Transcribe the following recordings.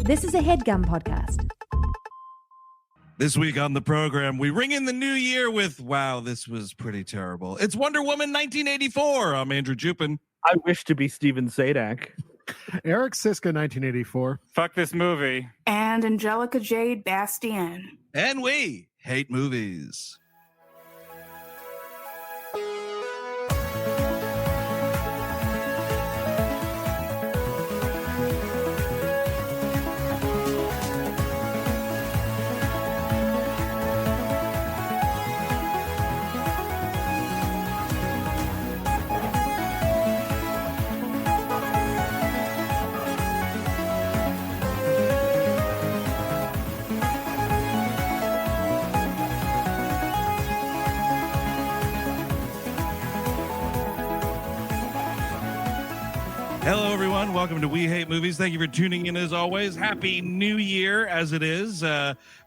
This is a HeadGum podcast. This week on the program, we ring in the new year with, wow, this was pretty terrible. It's Wonder Woman 1984. I'm Andrew Jupin. I wish to be Steven Sadak. Eric Siska, 1984. Fuck this movie. And Angelica Jade Bastién. And we hate movies. Hello, everyone. Welcome to We Hate Movies. Thank you for tuning in as always. Happy New Year, as it is.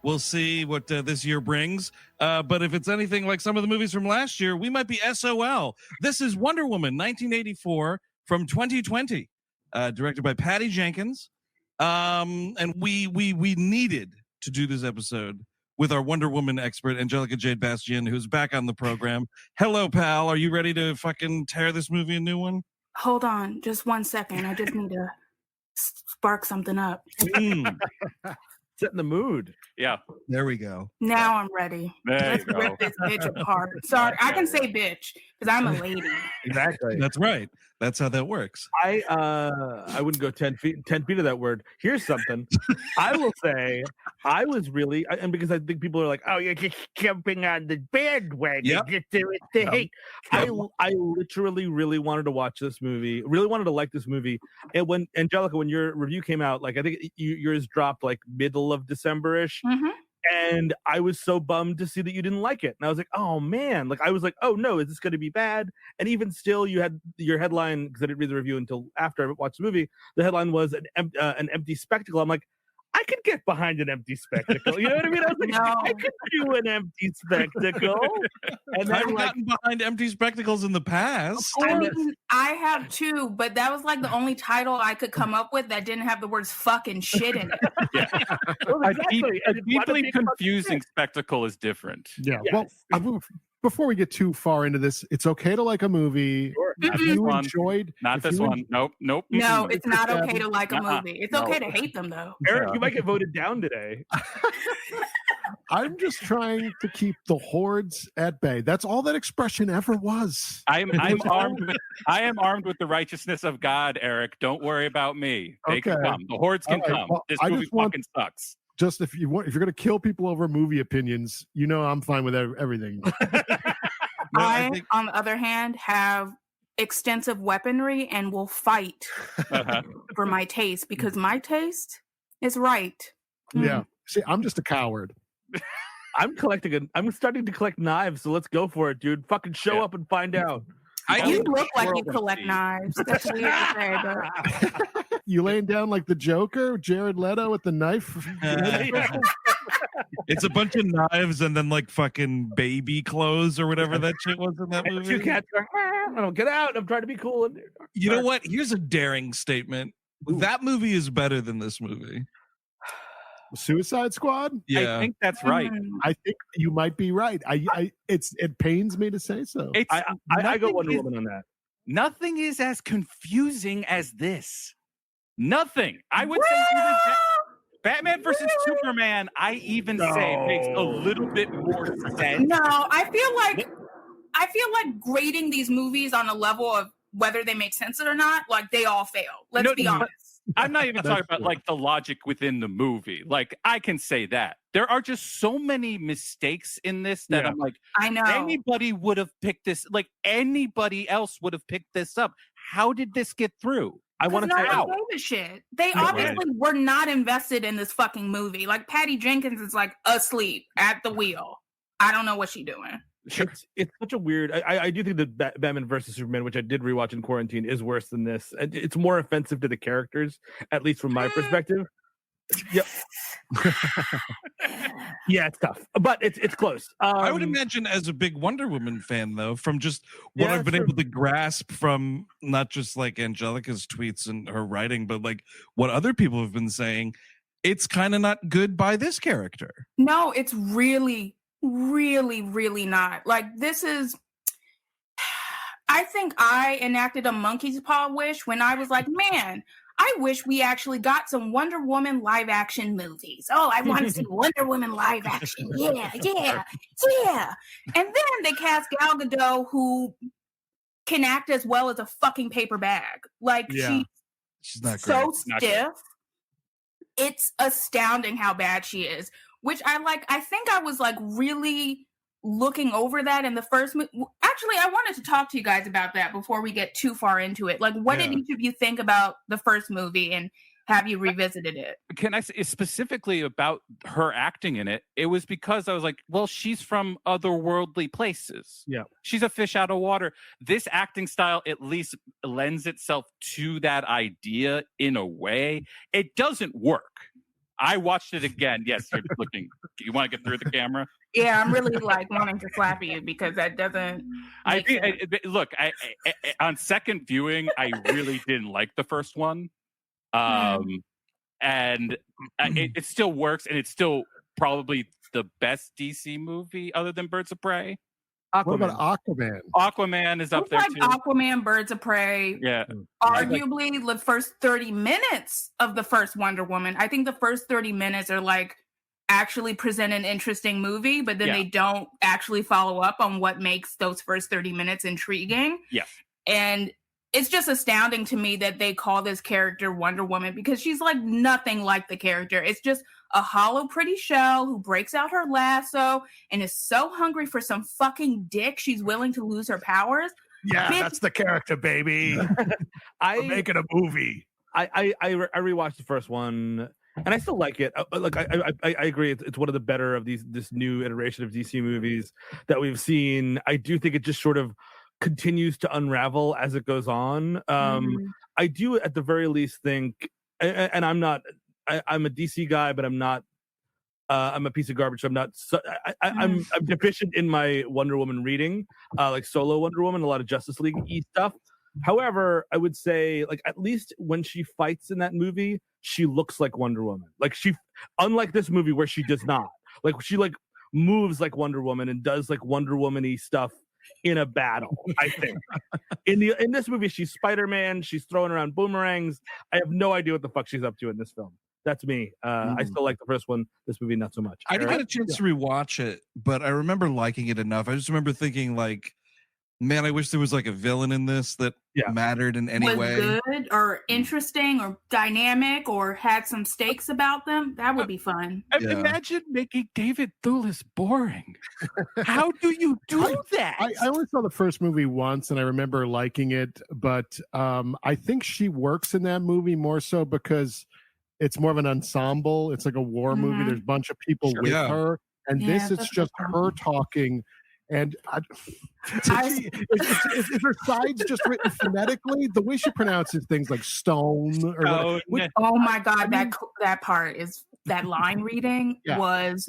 We'll see what this year brings. But if it's anything like some of the movies from last year, we might be SOL. This is Wonder Woman 1984 from 2020, directed by Patty Jenkins. And we needed to do this episode with our Wonder Woman expert, Angelica Jade Bastién, who's back on the program. Hello, pal. Are you ready to fucking tear this movie a new one? Hold on, just 1 second. I just need to spark something up. Setting the mood. Yeah. There we go. Now I'm ready. Let's rip this bitch apart. Sorry, I can say bitch because I'm a lady. Exactly. That's right. That's how that works. I wouldn't go 10 feet of that word. Here's something. I will say I was really, and because I think people are like, oh, you're just jumping on the bandwagon. Yep. Get the hate. I literally really wanted to watch this movie, really wanted to like this movie. And when, Angelica, when your review came out, like I think yours dropped like middle of December-ish. Mm-hmm. And I was so bummed to see that you didn't like it. And I was like, oh, man. Like, I was like, oh, no, is this going to be bad? And even still, you had your headline, because I didn't read the review until after I watched the movie. The headline was an empty spectacle. I'm like, I could get behind an empty spectacle. You know what I mean? I was like, No. I could do an empty spectacle. And then, I've gotten behind empty spectacles in the past. I mean, I have too, but that was like the only title I could come up with that didn't have the words fucking shit in it. Yeah. well, exactly. A deeply confusing spectacle is different. Yeah. Yes. Well, before we get too far into this, it's okay to like a movie. Sure. If Mm-mm. you One. enjoyed, Not if this you one. Nope. No, it's not okay to like a movie. It's okay to hate them though. Eric, you might get voted down today. I'm just trying to keep the hordes at bay. That's all that expression ever was. I'm armed with the righteousness of God, Eric. Don't worry about me. They can Okay. come. The hordes can All right. come. Well, This I movie just want- fucking sucks. Just if you're going to kill people over movie opinions, you know I'm fine with everything. No, I, think- on the other hand, have extensive weaponry and will fight Uh-huh. for my taste because my taste is right. Yeah. See, I'm just a coward. I'm starting to collect knives, so let's go for it, dude. Fucking show up and find out. You look like you World collect War. knives. That's weird to say, but You laying down like the Joker, Jared Leto with the knife. It's a bunch of knives and then like fucking baby clothes or whatever that shit was in that Two movie. cats going, I don't get out. I'm trying to be cool. You know what? Here's a daring statement. That movie is better than this movie. Suicide Squad. Yeah. I think that's right. I think you might be right. It pains me to say so. It's I go nothing Wonder is- Woman on that. Nothing is as confusing as this. Nothing. I would say even Batman versus Superman, I even say makes a little bit more sense. no, I feel like grading these movies on a level of whether they make sense or not, like they all fail. Let's No, be no, honest. I'm not even That's talking about true. like the logic within the movie. Like I can say that. There are just so many mistakes in this that Yeah. I'm like, I know. anybody would have picked this, like anybody else would have picked this up. How did this get through? I want to no say one out. gave a shit. They No, obviously were not invested in this fucking movie. Like Patty Jenkins is like asleep at the wheel. I don't know what she's doing. Sure. It's such a weird. I do think that Batman versus Superman, which I did rewatch in quarantine, is worse than this. It's more offensive to the characters, at least from my perspective. Yep. Yeah, it's tough, but it's close. I would imagine, as a big Wonder Woman fan, though, from just what Yeah, I've been true. able to grasp from not just like Angelica's tweets and her writing, but like what other people have been saying, it's kind of not good by this character. No, it's really, really, really not. Like, this is. I think I enacted a monkey's paw wish when I was like, man, I wish we actually got some Wonder Woman live action movies. Oh, I want to see Wonder Woman live action. Yeah. And then they cast Gal Gadot, who can act as well as a fucking paper bag. Like, she's not so great. stiff. It's astounding how bad she is, which I like. I think I was like really looking over that in the first movie. Actually, I wanted to talk to you guys about that before we get too far into it. Like, what did each of you think about the first movie, and have you revisited it? Can I say specifically about her acting in it? It was because I was like, well, she's from otherworldly places. Yeah. She's a fish out of water. This acting style at least lends itself to that idea in a way. It doesn't work. I watched it again. Yes, you're looking. You want to get through the camera? Yeah, I'm really like wanting to slap you because that doesn't. Look, on second viewing, I really didn't like the first one, and it still works, and it's still probably the best DC movie other than Birds of Prey. Aquaman. What about Aquaman? Aquaman is up there like too. Aquaman, Birds of Prey. Yeah. Arguably, the first 30 minutes of the first Wonder Woman. I think the first 30 minutes are like actually present an interesting movie, but then they don't actually follow up on what makes those first 30 minutes intriguing. Yeah. And it's just astounding to me that they call this character Wonder Woman, because she's like nothing like the character. It's just a hollow, pretty shell who breaks out her lasso and is so hungry for some fucking dick she's willing to lose her powers. Yeah, that's the character, baby. We're making a movie. I rewatched the first one, and I still like it. Like I agree, it's one of the better of this new iteration of DC movies that we've seen. I do think it just sort of continues to unravel as it goes on. I do, at the very least, think, and I'm a DC guy, but I'm not. I'm a piece of garbage. So I'm not. I'm deficient in my Wonder Woman reading, like solo Wonder Woman, a lot of Justice League-y stuff. However, I would say, like, at least when she fights in that movie, she looks like Wonder Woman. Like, unlike this movie where she does not. Like, she like moves like Wonder Woman and does like Wonder Woman-y stuff in a battle. I think in this movie she's Spider-Man. She's throwing around boomerangs. I have no idea what the fuck she's up to in this film. That's me. I still like the first one. This movie, not so much. I didn't get a chance to rewatch it, but I remember liking it enough. I just remember thinking, like, man, I wish there was like a villain in this that mattered in any way. Good or interesting or dynamic or had some stakes about them. That would be fun. Imagine making David Thewlis boring. How do you do that? I only saw the first movie once, and I remember liking it, but I think she works in that movie more so because it's more of an ensemble. It's like a war movie. There's a bunch of people with her, and this is just her talking. And is her sides just written phonetically? The way she pronounces things like stone or whatever. Oh my god, that part is that line reading was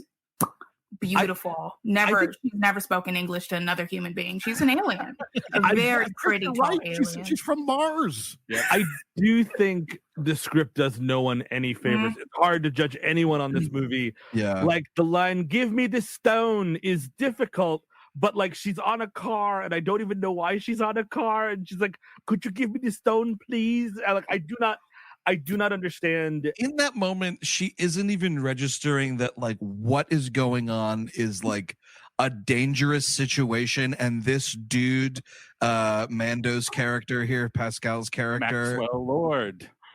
beautiful. She's never spoken English to another human being. She's an alien, a very pretty tall alien. She's from Mars. Yeah. I do think the script does no one any favors. It's hard to judge anyone on this movie. Yeah, like the line "Give me the stone" is difficult. But like she's on a car, and I don't even know why she's on a car, and she's like, "Could you give me the stone, please?" And like, I do not understand. In that moment, she isn't even registering that like what is going on is like a dangerous situation, and this dude, Mando's character here, Pascal's character, Maxwell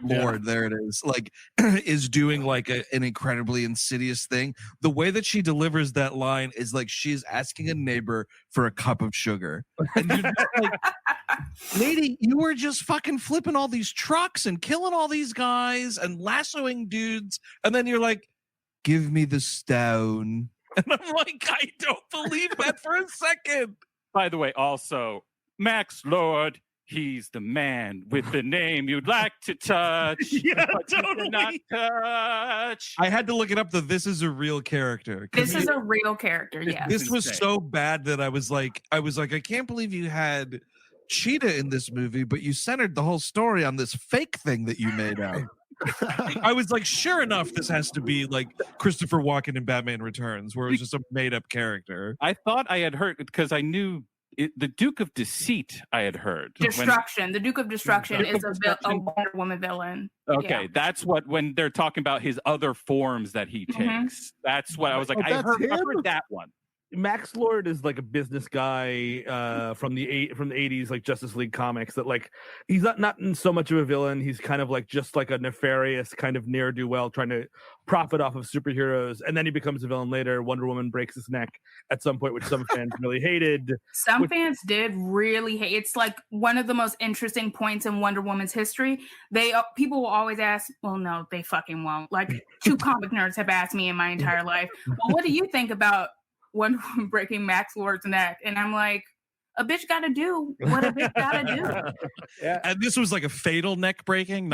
Lord, there it is, like is doing like an incredibly insidious thing. The way that she delivers that line is like she's asking a neighbor for a cup of sugar, and you're just like, lady, you were just fucking flipping all these trucks and killing all these guys and lassoing dudes, and then you're like, give me the stone. And I'm like, I don't believe that for a second. By the way, also, Max Lord, he's the man with the name you'd like to touch. Yeah, but totally. Not touch. I had to look it up, though. This is a real character. This is a real character, yes. This was so bad that I was like, I can't believe you had Cheetah in this movie, but you centered the whole story on this fake thing that you made out. I was like, sure enough, this has to be like Christopher Walken in Batman Returns, where it was just a made-up character. I thought I had heard, because I knew the Duke of Deceit I had heard. Destruction. The Duke of Destruction is a Wonder Woman villain. Okay, that's what, when they're talking about his other forms that he takes, that's what I was like, I heard that one. Max Lord is like a business guy from the 80s, like Justice League comics, that like he's not so much of a villain. He's kind of like just like a nefarious kind of ne'er-do-well trying to profit off of superheroes, and then he becomes a villain later. Wonder Woman breaks his neck at some point, which some fans really hated. Fans did really hate. It's like one of the most interesting points in Wonder Woman's history. People will always ask, well, no, they fucking won't. Like 2 comic nerds have asked me in my entire life, well, what do you think about Wonder Woman breaking Max Lord's neck? And I'm like, a bitch gotta do what a bitch gotta do. Yeah. And this was like a fatal neck breaking.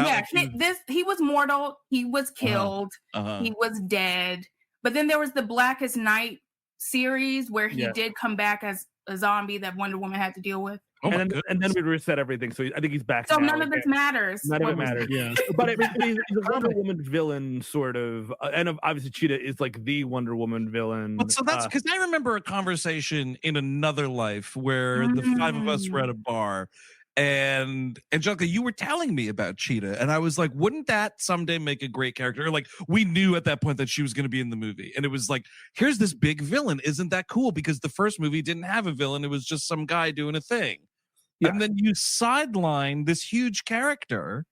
He was mortal. He was killed. He was dead. But then there was the Blackest Night series where he did come back as a zombie that Wonder Woman had to deal with. And then we reset everything, so I think he's back. So now none of this matters. None of it matters. Yeah, but I mean, he's a Wonder Woman villain, sort of, and obviously Cheetah is like the Wonder Woman villain. But so that's because I remember a conversation in another life where the 5 of us were at a bar, and Angelica, you were telling me about Cheetah, and I was like, wouldn't that someday make a great character? Or like, we knew at that point that she was going to be in the movie, and it was like, here's this big villain. Isn't that cool? Because the first movie didn't have a villain. It was just some guy doing a thing. Yeah. And then you sideline this huge character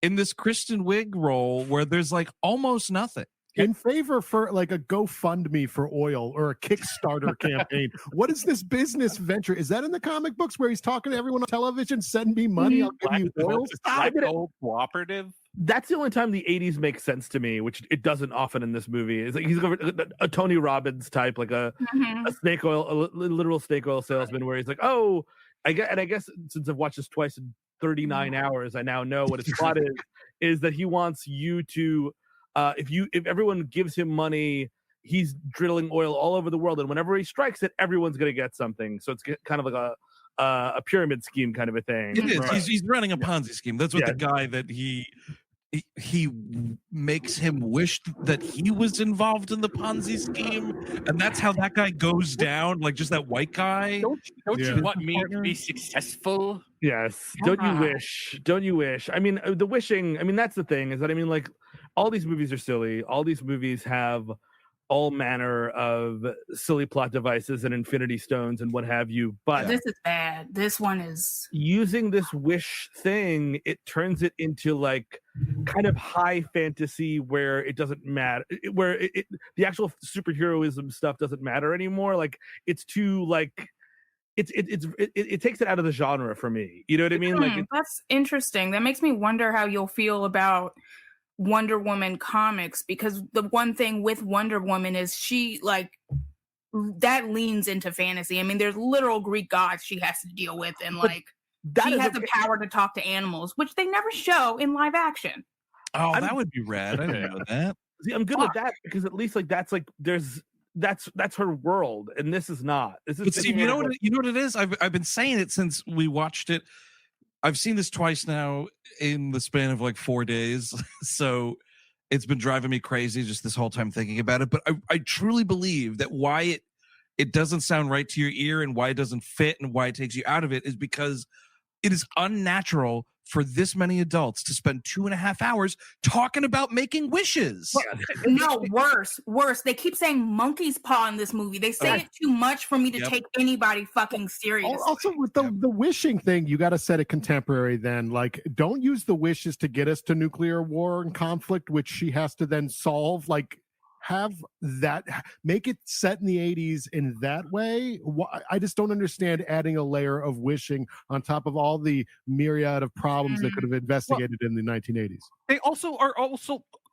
in this Kristen Wiig role where there's like almost nothing. In favor for like a GoFundMe for oil or a Kickstarter campaign. What is this business venture? Is that in the comic books where he's talking to everyone on television? Send me money, I'll give you oil. Old cooperative. That's the only time the 80s makes sense to me, which it doesn't often in this movie. Is like he's a Tony Robbins type, like a snake oil, a literal snake oil salesman, where he's like, oh, I guess since I've watched this twice in 39 hours, I now know what his plot is that he wants you to, if everyone gives him money, he's drilling oil all over the world, and whenever he strikes it, everyone's going to get something. So it's kind of like a pyramid scheme kind of a thing. It is. Right. He's running a Ponzi scheme. That's what the guy that he makes him wish that he was involved in the Ponzi scheme, and that's how that guy goes down, like just that white guy. Don't you want me to be successful? Yes. Don't you wish? I mean, the wishing, I mean, that's the thing, is that, I mean, like, all these movies are silly. All these movies have all manner of silly plot devices and infinity stones and what have you, but this is bad. This one is using this wish thing, it turns it into like kind of high fantasy where it doesn't matter, where the actual superheroism stuff doesn't matter anymore. Like it's too like it takes it out of the genre for me. You know what I mean? Like that's interesting. That makes me wonder how you'll feel about Wonder Woman comics, because the one thing with Wonder Woman is she like that leans into fantasy. I mean, there's literal Greek gods she has to deal with, and like she has the power to talk to animals, which they never show in live action. Oh, that would be rad. I didn't know that. See, I'm good with that because at least like that's like that's her world, and this is not. This is. But see, you know what it is. I've been saying it since we watched it. I've seen this twice now in the span of like 4 days. So it's been driving me crazy just this whole time thinking about it. But I truly believe that why it doesn't sound right to your ear and why it doesn't fit and why it takes you out of it is because it is unnatural for this many adults to spend 2.5 hours talking about making wishes. No, worse. They keep saying monkey's paw in this movie. They say it too much for me to take anybody fucking serious. Also, with the wishing thing, you got to set it contemporary then. Like, don't use the wishes to get us to nuclear war and conflict, which she has to then solve. Like, have that, make it set in the 80s in that way. I just don't understand adding a layer of wishing on top of all the myriad of problems that could have investigated in the 1980s. They also are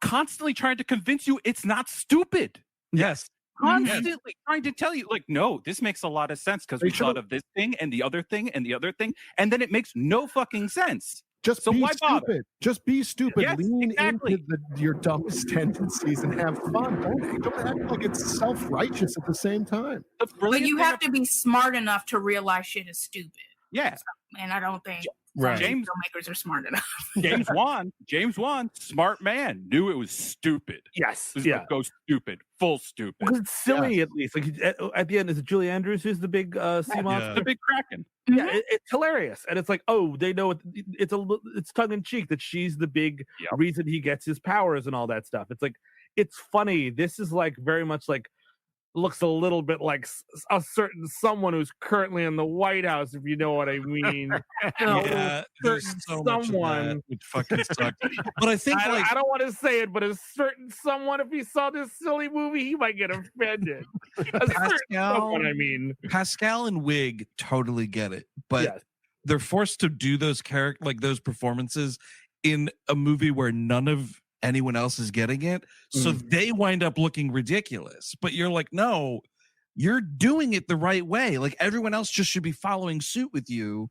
constantly trying to convince you it's not stupid. Yes. Constantly trying to tell you, like, no, this makes a lot of sense because we thought of this thing and the other thing and the other thing, and then it makes no fucking sense. Just so be why stupid. bother? Just be stupid. Yes, Lean exactly. into your dumbest tendencies and have fun. Don't act like it's self-righteous at the same time. But you have to be smart enough to realize shit is stupid. Yeah. And I don't think Right. James filmmakers are smart enough. James Wan, smart man, knew it was stupid. Yes. This Yeah. would go stupid, full stupid. Because it's silly, at least. Like at the end, is it Julie Andrews who's the big sea monster? The big Kraken. Yeah, it's hilarious, and it's like, oh, they know it's tongue in cheek that she's the big reason he gets his powers and all that stuff. It's like, it's funny. This is like very much like, looks a little bit like a certain someone who's currently in the White House, if you know what I mean. Yeah, there's so much of that, which fucking sucks. But I think I don't want to say it, but a certain someone, if he saw this silly movie, he might get offended. Someone, I mean, Pascal and Wiig totally get it, but they're forced to do those those performances in a movie where none of anyone else is getting it, so they wind up looking ridiculous. But you're like, no, you're doing it the right way. Like, everyone else just should be following suit with you,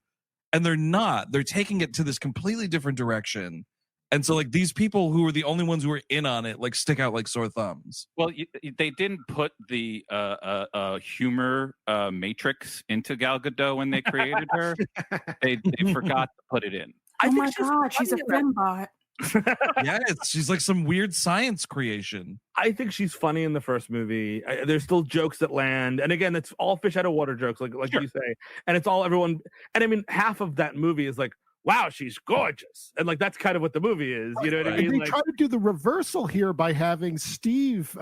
and they're not. They're taking it to this completely different direction. And so, like, these people who are the only ones who are in on it, like, stick out like sore thumbs. Well, they didn't put the humor matrix into Gal Gadot when they created her. They forgot to put it in. Oh my God, she's a fembot. Yeah, she's like some weird science creation. I think she's funny in the first movie. There's still jokes that land, and again, it's all fish out of water jokes, like you say, and it's all everyone. And I mean, half of that movie is like, wow, she's gorgeous, and like that's kind of what the movie is. You know what I mean? They like, try to do the reversal here by having Steve.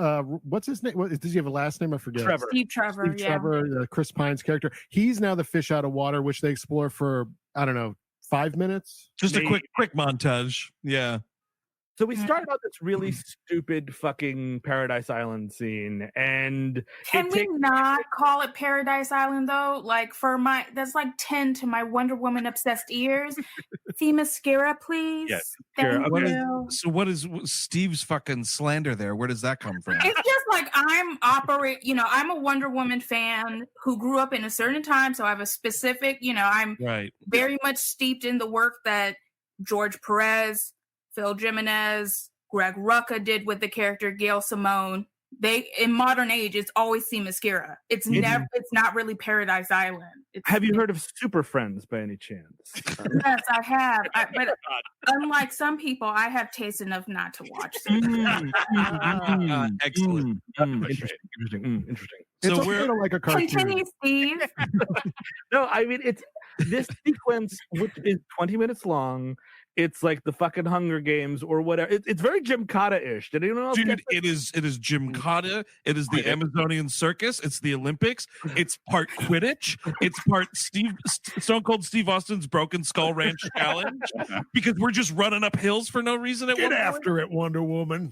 What's his name? Does he have a last name? I forget. Trevor. Steve Trevor. Trevor, Chris Pine's character. He's now the fish out of water, which they explore for, I don't know, 5 minutes. Just a quick montage. Yeah. So we started out this really stupid fucking Paradise Island scene, and can we not call it Paradise Island though? Like that's like 10 to my Wonder Woman obsessed ears. Themyscira, please. Yes. Thank you. So what is Steve's fucking slander there? Where does that come from? It's just like I'm a Wonder Woman fan who grew up in a certain time, so I have a specific, I'm very much steeped in the work that George Perez, Phil Jimenez, Greg Rucka did with the character Gail Simone. They, in modern age, it's always Themyscira. It's not really Paradise Island. Have you heard of Super Friends by any chance? Yes, I have. But unlike some people, I have taste enough not to watch them. Excellent. Interesting. So we're like a cartoon. Continue, Steve. No, I mean, it's this sequence, which is 20 minutes long. It's like the fucking Hunger Games or whatever. It's very Gymkhana-ish. Did anyone else get that? It is Gymkhana. It is the Amazonian Circus. It's the Olympics. It's part Quidditch. It's part Stone Cold Steve Austin's Broken Skull Ranch Challenge, because we're just running up hills for no reason. Get after it, Wonder Woman.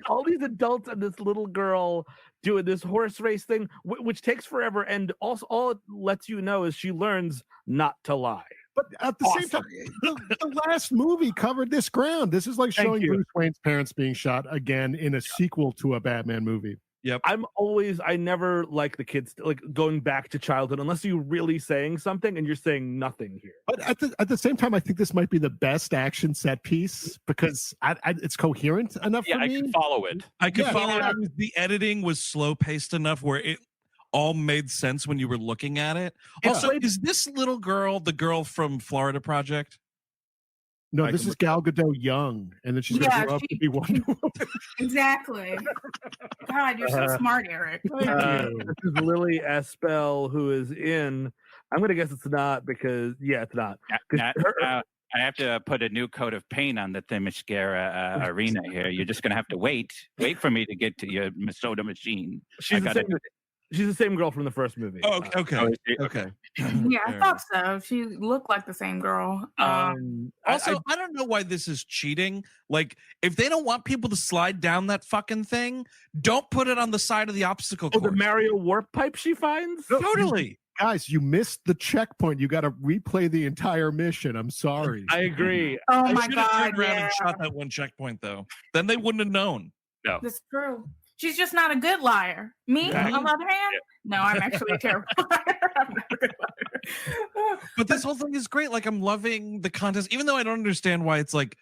all these adults and this little girl doing this horse race thing, which takes forever, and also all it lets you know is she learns not to lie. But at the same time, the last movie covered this ground. This is like showing Bruce Wayne's parents being shot again in a sequel to a Batman movie. Yep. I never like the kids like going back to childhood unless you're really saying something, and you're saying nothing here. But at the same time, I think this might be the best action set piece because it's coherent enough for me. I can follow it. I could follow it. The editing was slow paced enough where it all made sense when you were looking at it. Also, is this little girl the girl from Florida Project? No, this is Gal Gadot young, and then she's going to grow up to be Wonder Woman. Exactly. God, you're so smart, Eric. This is Lilly Aspell, who is in. I'm going to guess it's not because it's not. I have to put a new coat of paint on the Themyscira arena here. You're just going to have to wait for me to get to your soda machine. She's the same girl from the first movie. Oh, okay. Yeah, I thought so. She looked like the same girl. Also, I don't know why this is cheating. Like, if they don't want people to slide down that fucking thing, don't put it on the side of the obstacle course. The Mario warp pipe she finds? Totally. Guys, you missed the checkpoint. You got to replay the entire mission. I'm sorry. I agree. Oh my God! Turned around and shot that one checkpoint, though. Then they wouldn't have known. No, that's true. She's just not a good liar. Me, on the other hand, no, I'm actually a terrible liar. I'm not a good liar. But this whole thing is great. Like, I'm loving the contest, even though I don't understand why it's like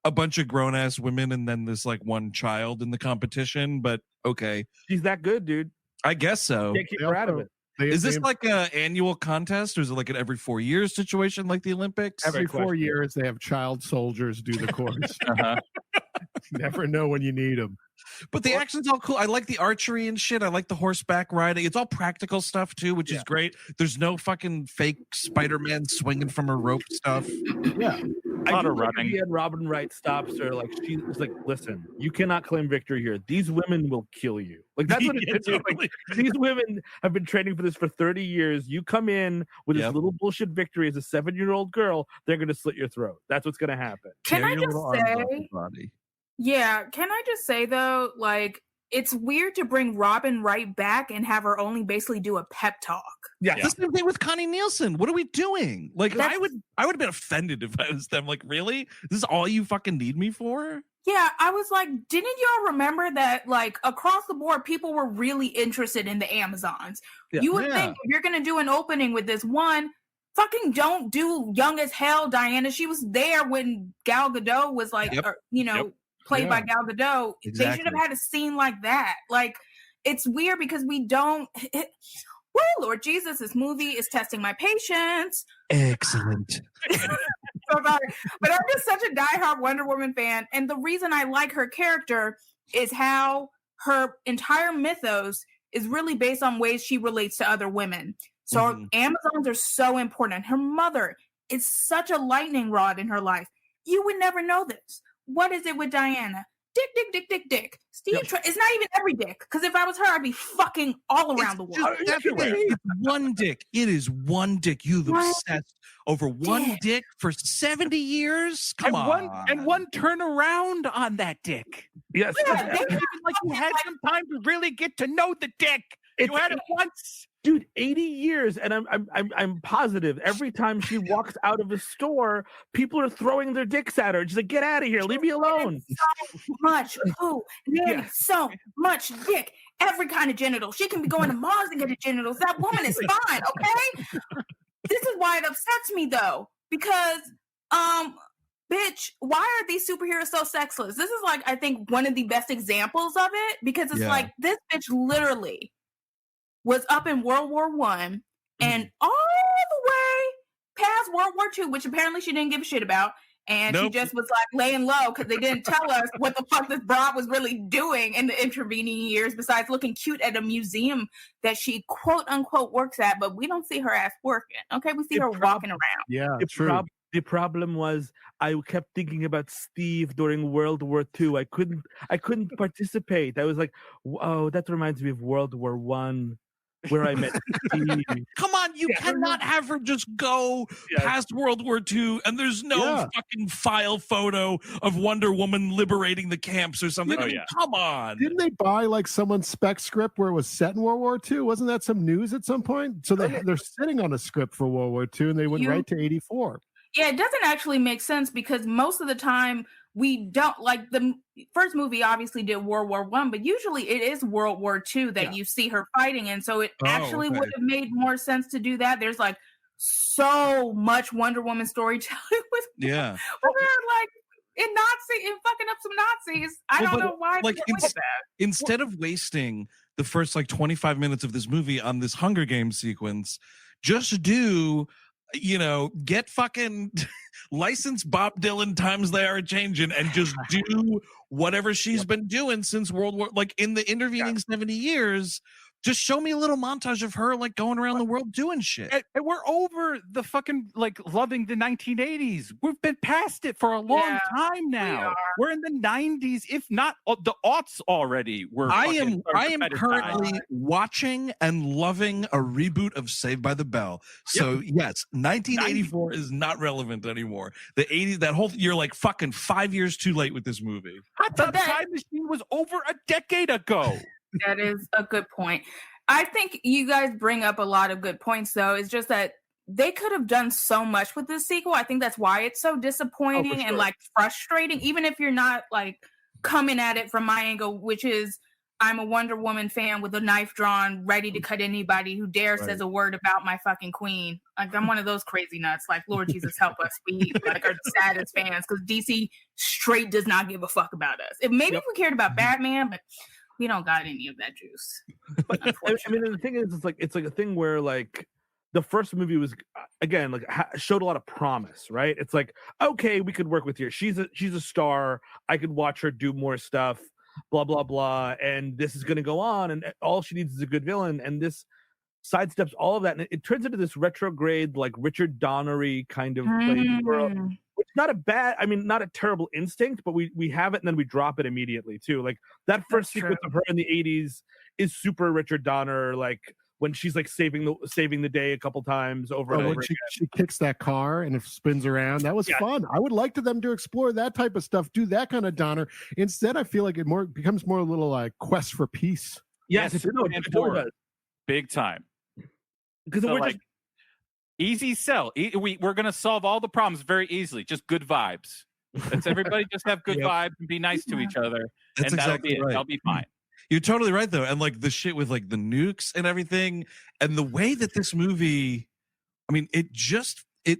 a bunch of grown ass women and then this like one child in the competition. But okay, she's that good, dude. I guess so. Can't keep her out of it. Is this like an annual contest, or is it like an every 4 years situation like the Olympics? Every 4 years, they have child soldiers do the course. Never know when you need them. But the action's all cool. I like the archery and shit. I like the horseback riding. It's all practical stuff too, which is great. There's no fucking fake Spider-Man swinging from a rope stuff. Yeah. A lot of running. And Robin Wright stops her. Like, she was like, listen, you cannot claim victory here. These women will kill you. Like, that's what it is. Like, these women have been training for this for 30 years. You come in with this little bullshit victory as a 7-year-old girl, they're going to slit your throat. That's what's going to happen. Can I just say, can I just say though, like, it's weird to bring Robin Wright back and have her only basically do a pep talk. Yeah. The same thing with Connie Nielsen. What are we doing? Like, I would have been offended if I was them. Like, really? This is all you fucking need me for? Yeah, I was like, didn't y'all remember that, like, across the board, people were really interested in the Amazons? Yeah. You would think if you're going to do an opening with this one, fucking don't do young as hell Diana. She was there when Gal Gadot was like, played by Gal Gadot. Exactly. They should have had a scene like that. Like, it's weird because we don't... Well, Lord Jesus, this movie is testing my patience. Excellent. So sorry. But I'm just such a diehard Wonder Woman fan. And the reason I like her character is how her entire mythos is really based on ways she relates to other women. So Amazons are so important. Her mother is such a lightning rod in her life. You would never know this. What is it with Diana? Dick. Steve, it's not even every dick. Because if I was her, I'd be fucking all around the world. It's one dick. It is one dick. You've obsessed over one dick for 70 years? Come on. And one turnaround on that dick. Yes. Yeah, like you had some time to really get to know the dick. You had it once. Dude, 80 years, and I'm positive every time she walks out of a store, people are throwing their dicks at her. She's like, "Get out of here, leave me alone." So much poo, so much dick, every kind of genital. She can be going to Mars and get a genitals. That woman is fine, okay? This is why it upsets me though, because bitch, why are these superheroes so sexless? This is like, I think, one of the best examples of it, because it's like this bitch literally was up in World War I and all the way past World War II, which apparently she didn't give a shit about. And she just was like laying low because they didn't tell us what the fuck this broad was really doing in the intervening years besides looking cute at a museum that she quote unquote works at, but we don't see her ass working. Okay, we see her walking around. Yeah, true. The problem was I kept thinking about Steve during World War II. I couldn't participate. I was like, oh, that reminds me of World War I. Where I met Steve. Come on, you cannot have her just go past World War II and there's no fucking file photo of Wonder Woman liberating the camps or something. I mean, come on. Didn't they buy like someone's spec script where it was set in World War II? Wasn't that some news at some point? So they're sitting on a script for World War II and they went right to 84. Yeah, it doesn't actually make sense because most of the time we don't, like, the first movie obviously did World War I, but usually it is World War II that you see her fighting in. So it actually would have made more sense to do that. There's like so much Wonder Woman storytelling with her, like in fucking up some Nazis. I don't know why. Like instead of wasting the first like 25 minutes of this movie on this Hunger Games sequence, just do, get fucking license Bob Dylan Times They Are Changing and just do whatever she's been doing since World War, like in the intervening 70 years. Just show me a little montage of her like going around the world doing shit. And we're over the fucking like loving the 1980s. We've been past it for a long time now. We're in the 90s, if not the aughts already. I am currently watching and loving a reboot of Saved by the Bell. So yes, 1984 is not relevant anymore. The 80s, that whole, you're like fucking 5 years too late with this movie. I thought Time Machine was over a decade ago. That is a good point. I think you guys bring up a lot of good points, though. It's just that they could have done so much with this sequel. I think that's why it's so disappointing and like frustrating, even if you're not like coming at it from my angle, which is I'm a Wonder Woman fan with a knife drawn, ready to cut anybody who dares says a word about my fucking queen. Like, I'm one of those crazy nuts. Like, Lord Jesus, help us. We like are saddest fans because DC straight does not give a fuck about us. If we cared about Batman, but We don't got any of that juice. But I mean, the thing is, it's like a thing where like the first movie was again like showed a lot of promise, right? It's like, okay, we could work with her. She's a star. I could watch her do more stuff. Blah blah blah, and this is going to go on, and all she needs is a good villain, and this sidesteps all of that, and it turns into this retrograde, like Richard Donnery kind of world. Which not a terrible instinct, but we have it and then we drop it immediately too. Like that first sequence of her in the 80s is super Richard Donner, like when she's like saving the day a couple times over and over again. She kicks that car and it spins around. That was fun. I would like them to explore that type of stuff, do that kind of Donner. Instead, I feel like it becomes more a little like quest for peace. Yes, it does. Big time. Because So we're like, just easy sell. We're going to solve all the problems very easily. Just good vibes. Let's everybody just have good vibes and be nice to each other. That's and exactly that'll be it. right. That'll be fine. You're totally right though, and like the shit with like the nukes and everything, and the way that this movie, I mean, it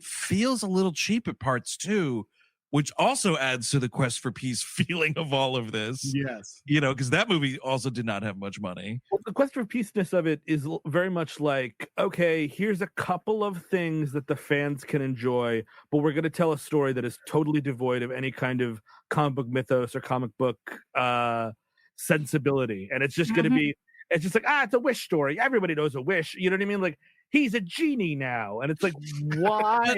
feels a little cheap at parts too, which also adds to the quest for peace feeling of all of this. Yes, because that movie also did not have much money. Well, the quest for peaceness of it is very much like, okay, here's a couple of things that the fans can enjoy, but we're going to tell a story that is totally devoid of any kind of comic book mythos or comic book sensibility, and it's just going to be, it's just like, it's a wish story. Everybody knows a wish. You know what I mean? Like, he's a genie now, and it's like, why?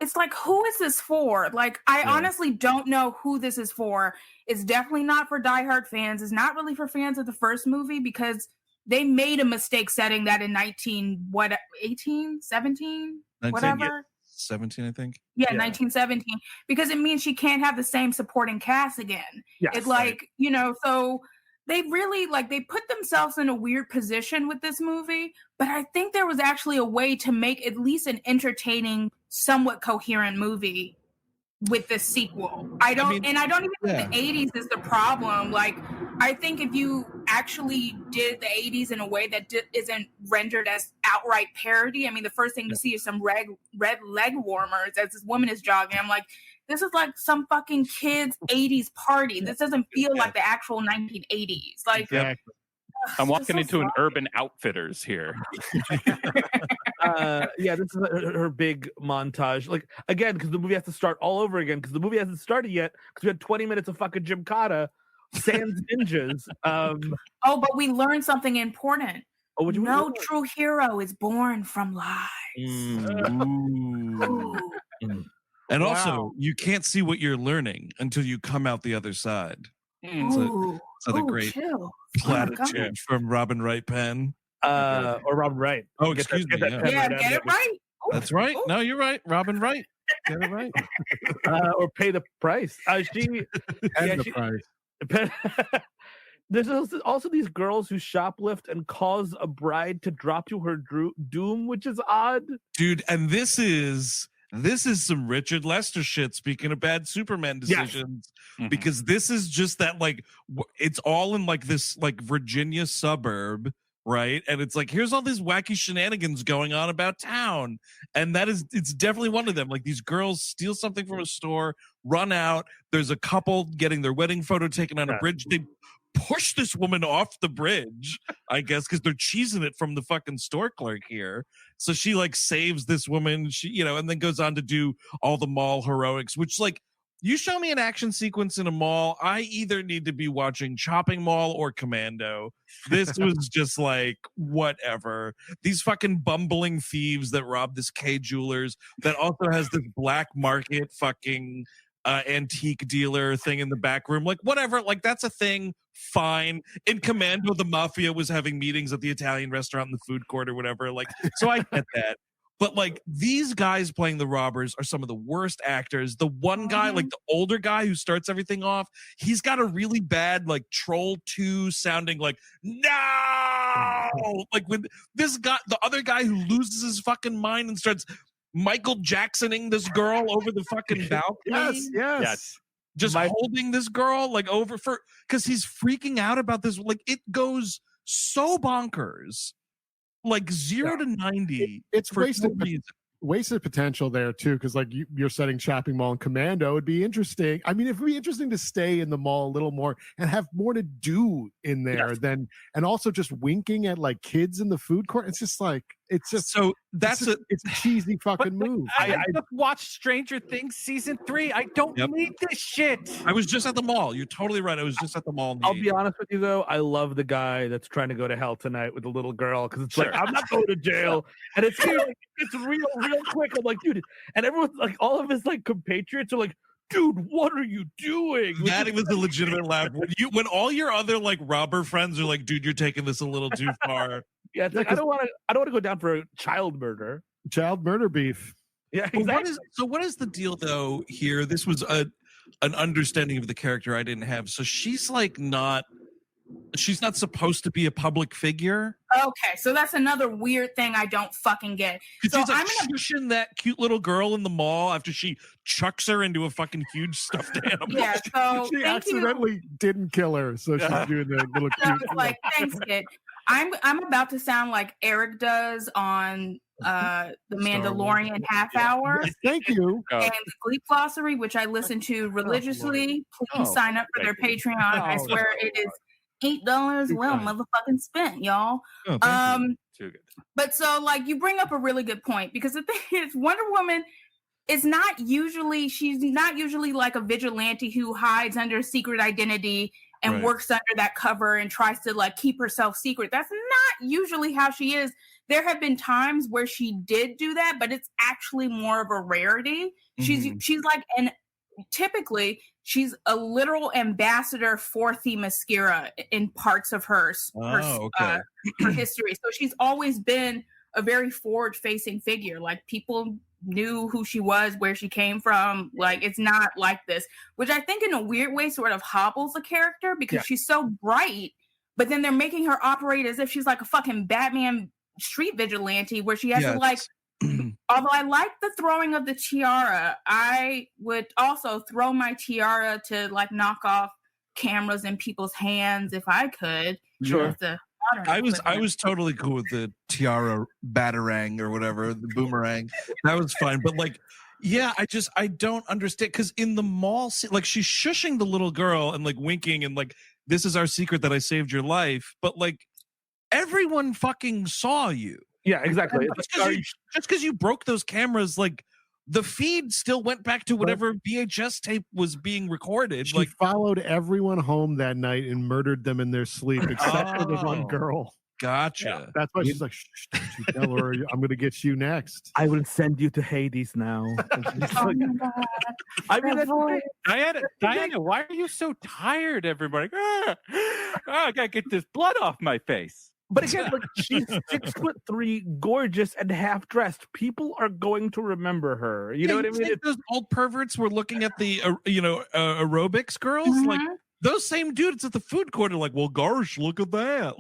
It's like, who is this for? Like, I honestly don't know who this is for. It's definitely not for diehard fans. It's not really for fans of the first movie, because they made a mistake setting that in 18, 17, whatever. 17, I think. Yeah, 1917, because it means she can't have the same supporting cast again. Yes, it's like, so they really they put themselves in a weird position with this movie, but I think there was actually a way to make at least an entertaining, somewhat coherent movie with this sequel. I don't even think the 80s is the problem. Like, I think if you actually did the 80s in a way that isn't rendered as outright parody, I mean, the first thing you see is some red leg warmers as this woman is jogging. I'm like, this is like some fucking kid's 80s party. This doesn't feel like the actual 1980s. Like, exactly. I'm walking into an Urban Outfitters here. This is her big montage. Like, again, because the movie has to start all over again, because the movie hasn't started yet, because we had 20 minutes of fucking Gymkhana, sans ninjas. But we learned something important. No true hero is born from lies. And also, you can't see what you're learning until you come out the other side. So the great platitude from Robin Wright pen. Or Robin Wright. Oh, excuse me. Get it right. That's right. No, you're right. Robin Wright. Get it right. Or pay the price. There's also these girls who shoplift and cause a bride to drop to her doom, which is odd. Dude, and this is some Richard Lester shit, speaking of bad Superman decisions, because this is just that, like, it's all in like this like Virginia suburb, right? And it's like, here's all these wacky shenanigans going on about town, and it's definitely one of them. Like, these girls steal something from a store, run out, there's a couple getting their wedding photo taken on a bridge, they push this woman off the bridge, I guess, because they're cheesing it from the fucking store clerk here. So she like saves this woman, and then goes on to do all the mall heroics, which, like, you show me an action sequence in a mall, I either need to be watching Chopping Mall or Commando. This was just like, whatever. These fucking bumbling thieves that rob this K Jewelers that also has this black market fucking antique dealer thing in the back room, like, whatever, like, that's a thing, fine. In Commando, the mafia was having meetings at the Italian restaurant in the food court or whatever, like, so I get that. But like, these guys playing the robbers are some of the worst actors. The one guy, like the older guy who starts everything off, he's got a really bad like Troll 2 sounding like, no, like, when this guy, the other guy who loses his fucking mind and starts Michael Jacksoning this girl over the fucking balcony. Yes. Just holding this girl like over because he's freaking out about this. Like, it goes so bonkers, like 0 to 90. It's for wasted. no reason. wasted potential there too, because like you're setting shopping mall and Commando would be interesting. I mean, it would be interesting to stay in the mall a little more and have more to do in there than, and also just winking at like kids in the food court. It's just like, it's just so it's a cheesy fucking move. I just watched Stranger Things season 3. I don't need this shit. I was just at the mall. You're totally right. I was just at the mall. I'll be honest with you though. I love the guy that's trying to go to hell tonight with the little girl because it's like I'm not going to jail, and it's like, it's real quick. I'm like, dude, and everyone's like, all of his like compatriots are like, dude, what are you doing? That was a legitimate laugh. When all your other like robber friends are like, dude, you're taking this a little too far. Yeah, it's like, I don't want to go down for a child murder beef. Yeah, exactly. What is the deal though here? This was an understanding of the character I didn't have. So she's not supposed to be a public figure. Okay, so that's another weird thing I don't fucking get. So she's like shushing that cute little girl in the mall after she chucks her into a fucking huge stuffed animal. Yeah, so she accidentally didn't kill her, so she's doing the little cute. Like, thanks, kid. I'm about to sound like Eric does on the Mandalorian half hour. Yes, thank you. And the Gleep Glossary, which I listen to religiously. Please sign up for their Patreon. I swear it is $8 well motherfucking spent, y'all. Too good. But so like you bring up a really good point, because the thing is, Wonder Woman is she's not usually like a vigilante who hides under a secret identity and works under that cover and tries to like keep herself secret. That's not usually how she is. There have been times where she did do that, but it's actually more of a rarity. She's like typically she's a literal ambassador for Themyscira in parts of her history. So she's always been a very forward-facing figure. Like people knew who she was, where she came from. Like it's not like this, which I think in a weird way sort of hobbles the character because she's so bright, but then they're making her operate as if she's like a fucking Batman street vigilante where she has to like although I like the throwing of the tiara, I would also throw my tiara to like knock off cameras in people's hands if I could. Sure. I was totally cool with the tiara batarang or whatever, the boomerang. That was fine. But like, yeah, I don't understand, because in the mall, like she's shushing the little girl and like winking and like, this is our secret that I saved your life. But like everyone fucking saw you. Yeah, exactly. Just because you broke those cameras, like the feed still went back to whatever VHS tape was being recorded. She followed everyone home that night and murdered them in their sleep, except for the one girl. Gotcha. Yeah, that's why she's like, shh, don't you tell her I'm going to get you next. I will send you to Hades now. Oh my God. I mean, Diana, why are you so tired? Everybody, I gotta get this blood off my face. But again, like she's 6'3", gorgeous and half dressed. People are going to remember her. You know what I mean? Those old perverts were looking at the aerobics girls. Like those same dudes at the food court are like, well, gosh, look at that.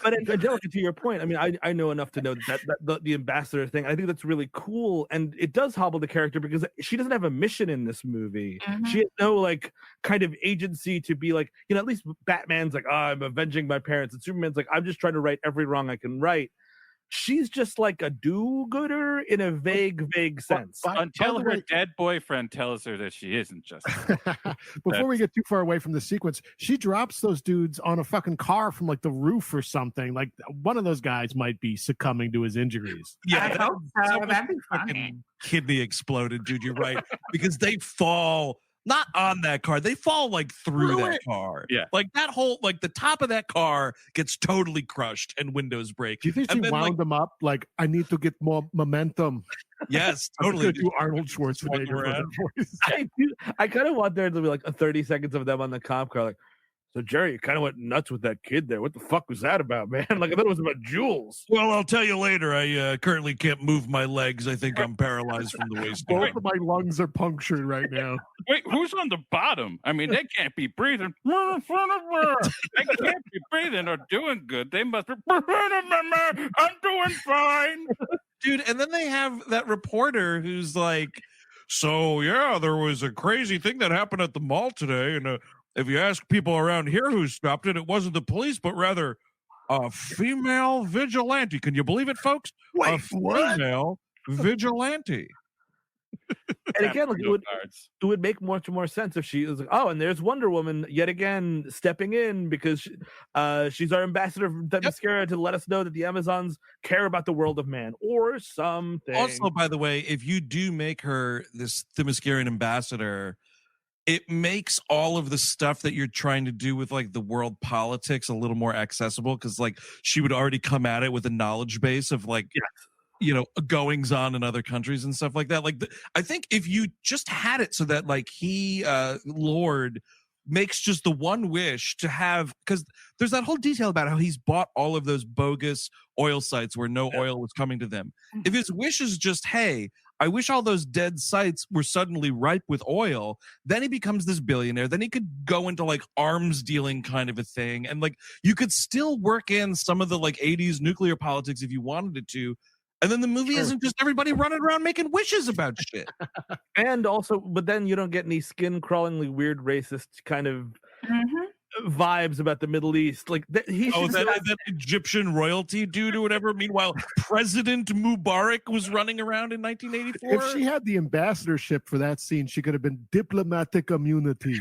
But Angelica, to your point, I mean, I know enough to know that the ambassador thing, I think that's really cool, and it does hobble the character because she doesn't have a mission in this movie. She has no like kind of agency to be like, you know, at least Batman's like, I'm avenging my parents, and Superman's like, I'm just trying to right every wrong I can right. She's just like a do-gooder in a vague sense. Until her dead boyfriend tells her that she isn't just. Before we get too far away from the sequence, she drops those dudes on a fucking car from like the roof or something. Like one of those guys might be succumbing to his injuries. Yeah, I hope so. That'd be fucking kidney exploded, dude. You're right, because they fall. Not on that car. They fall like through that car. Yeah. Like that whole, like the top of that car gets totally crushed and windows break. Do you think she wound them up? Like, I need to get more momentum. Yes, totally. Do Arnold Schwarzenegger voice. I kind of want there to be like a 30 seconds of them on the cop car. Like, so Jerry, you kind of went nuts with that kid there. What the fuck was that about, man? Like I thought it was about jewels. Well, I'll tell you later. I currently can't move my legs. I think I'm paralyzed from the waist down. Both of my lungs are punctured right now. Wait, who's on the bottom? I mean, they can't be breathing. They can't be breathing or doing good. They must be. I'm doing fine, dude. And then they have that reporter who's like, so yeah, there was a crazy thing that happened at the mall today, and if you ask people around here who stopped it, it wasn't the police, but rather a female vigilante. Can you believe it, folks? Wait, a female Vigilante. And again, like, it would make much more sense if she was like, oh, and there's Wonder Woman yet again stepping in because she's our ambassador from Themyscira to let us know that the Amazons care about the world of man or something. Also, by the way, if you do make her this Themyscirian ambassador, it makes all of the stuff that you're trying to do with like the world politics a little more accessible, because like she would already come at it with a knowledge base of like goings on in other countries and stuff like that. Like I think if you just had it so that like he Lord makes just the one wish to have, because there's that whole detail about how he's bought all of those bogus oil sites where no oil was coming to them. If his wish is just, hey, I wish all those dead sites were suddenly ripe with oil, then he becomes this billionaire. Then he could go into like arms dealing kind of a thing. And like you could still work in some of the like 80s nuclear politics if you wanted it to. And then the movie isn't just everybody running around making wishes about shit. And also, but then you don't get any skin-crawlingly weird racist kind of vibes about the Middle East. Like that Egyptian royalty dude or whatever. Meanwhile, President Mubarak was running around in 1984. If she had the ambassadorship for that scene, she could have been diplomatic immunity.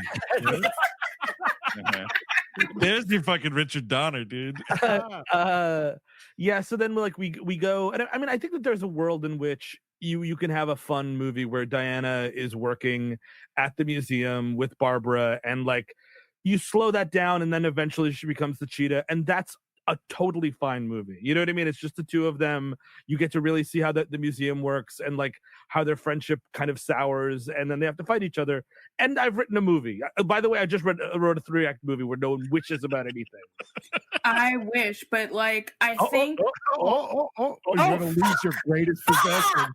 There's your fucking Richard Donner, dude. Yeah, so then like we go, and I mean, I think that there's a world in which you can have a fun movie where Diana is working at the museum with Barbara, and like you slow that down, and then eventually she becomes the Cheetah, and that's a totally fine movie. You know what I mean? It's just the two of them. You get to really see how the museum works and like how their friendship kind of sours, and then they have to fight each other. And I've written a movie. By the way, I just wrote a 3-act movie where no one wishes about anything. I wish, but like I think you're gonna lose your greatest possession.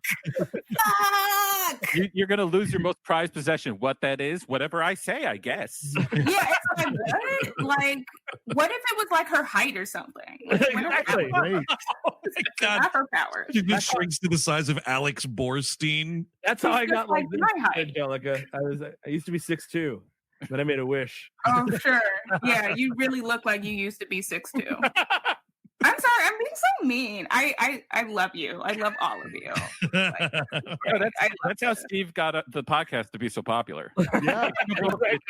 You're gonna lose your most prized possession. What that is, whatever I say, I guess. Yeah, it's like what? Like, what if it was like her height or something? Like, Exactly. Oh my God. Not her powers. She just shrinks to the size of Alex Borstein. That's how I got like like this, my height. Angelica. I used to be 6'2", then I made a wish. Oh, sure. Yeah, you really look like you used to be 6'2". I'm sorry, I'm being so mean. I love you. I love all of you. That's how Steve got the podcast to be so popular. Yeah,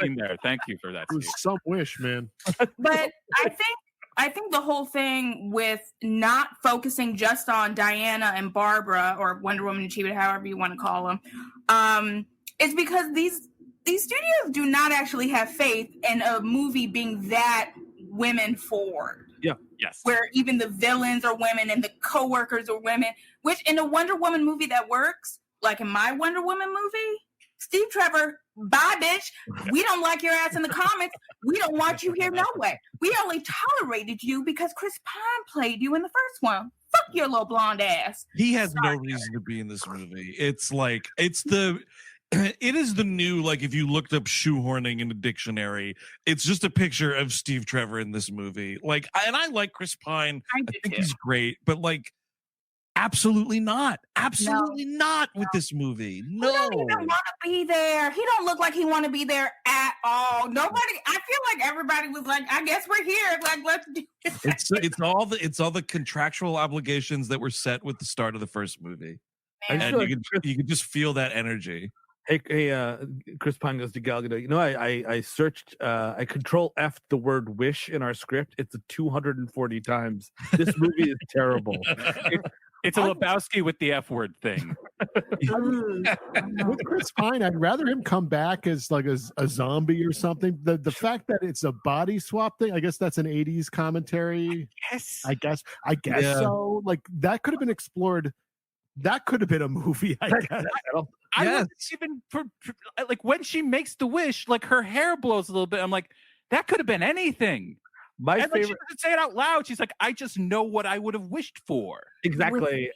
there. Thank you for that, it was Steve. some wish, man. But I think the whole thing with not focusing just on Diana and Barbara, or Wonder Woman and Cheetah, however you want to call them, is because these studios do not actually have faith in a movie being that women forward. Yeah. Yes. Where even the villains are women and the co-workers are women, which in a Wonder Woman movie that works, like in my Wonder Woman movie, Steve Trevor, bye bitch. We don't like your ass in the comics. We don't want you here no way. We only tolerated you because Chris Pine played you in the first one. Fuck your little blonde ass. He has no reason to be in this movie. It's like, it is the new, like, if you looked up shoehorning in a dictionary, it's just a picture of Steve Trevor in this movie. Like, and I like Chris Pine. I think he's great, but like, absolutely not. Absolutely not with this movie. No. He don't even want to be there. He don't look like he want to be there at all. Nobody. I feel like everybody was like, I guess we're here. Like, let's do it. It's all the contractual obligations that were set with the start of the first movie. Man. And you could just feel that energy. Hey, Chris Pine goes to Gal Gadot. You know, I searched, I control F the word wish in our script. It's 240 times. This movie is terrible. It's a Lebowski with the F word thing. With Chris Pine, I'd rather him come back as like a zombie or something. The fact that it's a body swap thing, I guess that's an 80s commentary. Yes. I guess Yeah. so. Like that could have been explored. That could have been a movie, I guess. I was even like when she makes the wish, like her hair blows a little bit. I'm like, that could have been anything. My And like, she favorite, doesn't say it out loud. She's like, I just know what I would have wished for. exactly.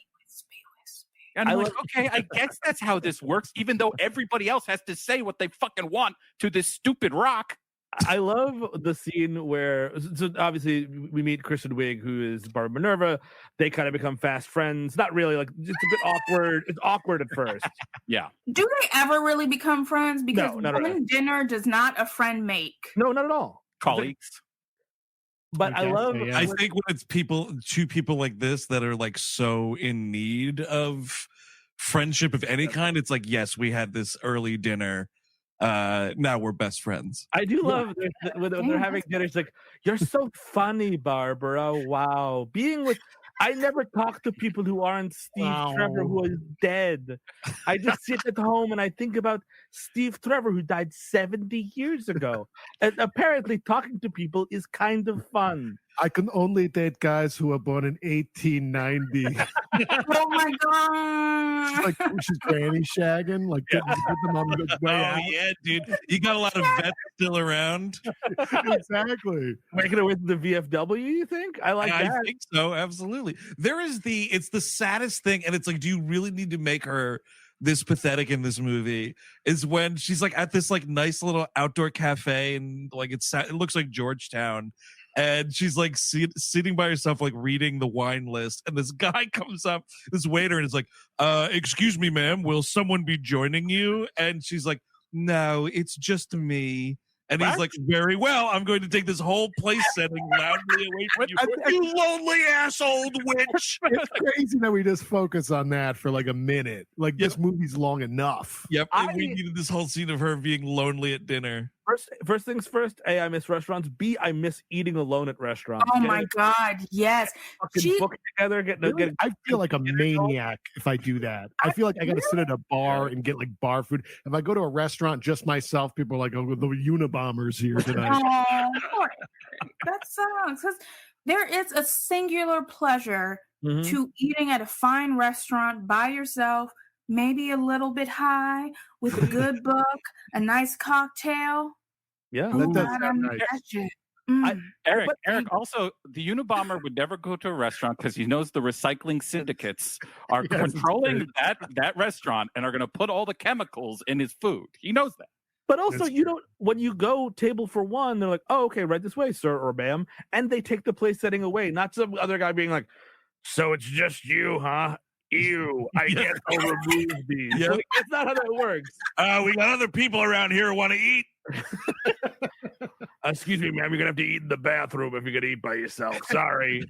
And I I'm like, love- okay, I guess that's how this works, even though everybody else has to say what they fucking want to this stupid rock. I love the scene where, so obviously we meet Kristen Wiig, who is Barbara Minerva. They kind of become fast friends. Not really, like it's a bit awkward. It's awkward at first. Yeah. Do they ever really become friends? Because No, not at all. one dinner does not a friend make. No, not at all. Colleagues. But I guess love. so, yeah. I think when it's two people like this that are like so in need of friendship of any kind. It's like, yes, we had this early dinner. Now we're best friends. I do love when they're having dinner. It's like, you're so funny, Barbara. Wow. I never talk to people who aren't Steve Trevor, who is dead. I just sit at home and I think about Steve Trevor, who died 70 years ago. And apparently talking to people is kind of fun. I can only date guys who were born in 1890. Oh my god! Like she's granny shagging, like getting them on the way out. Yeah, dude, you got a lot of vets still around. Exactly. Making it with the VFW, you think? I like that. I think so, absolutely. It's the saddest thing, and it's like, do you really need to make her this pathetic in this movie? Is when she's like at this like nice little outdoor cafe, and like it looks like Georgetown. And she's like sitting by herself, like reading the wine list. And this guy comes up, this waiter, and is like, excuse me, ma'am, will someone be joining you? And she's like, no, it's just me. And he's like, very well, I'm going to take this whole place setting loudly away from you. You lonely ass old witch. It's crazy that we just focus on that for like a minute. Like this movie's long enough. Yep. We needed this whole scene of her being lonely at dinner. First things first, A, I miss restaurants. B, I miss eating alone at restaurants. Oh my god, yes. Book together, I feel like a maniac if I do that. I feel like I got to sit at a bar and get like bar food. If I go to a restaurant just myself, people are like, "Oh, the Unabombers here tonight." Oh, that sucks. 'Cause there is a singular pleasure to eating at a fine restaurant by yourself, maybe a little bit high, with a good book, a nice cocktail. Yeah, that does sound nice. Eric, also, the Unabomber would never go to a restaurant because he knows the recycling syndicates are controlling that restaurant and are going to put all the chemicals in his food. He knows that. But also, when you go table for one, they're like, oh, okay, right this way, sir or ma'am. And they take the place setting away, not some other guy being like, so it's just you, huh? Ew, I guess I'll remove these. Yep. Like, that's not how that works. We got other people around here who want to eat. Excuse me, ma'am, you're going to have to eat in the bathroom if you're going to eat by yourself. Sorry.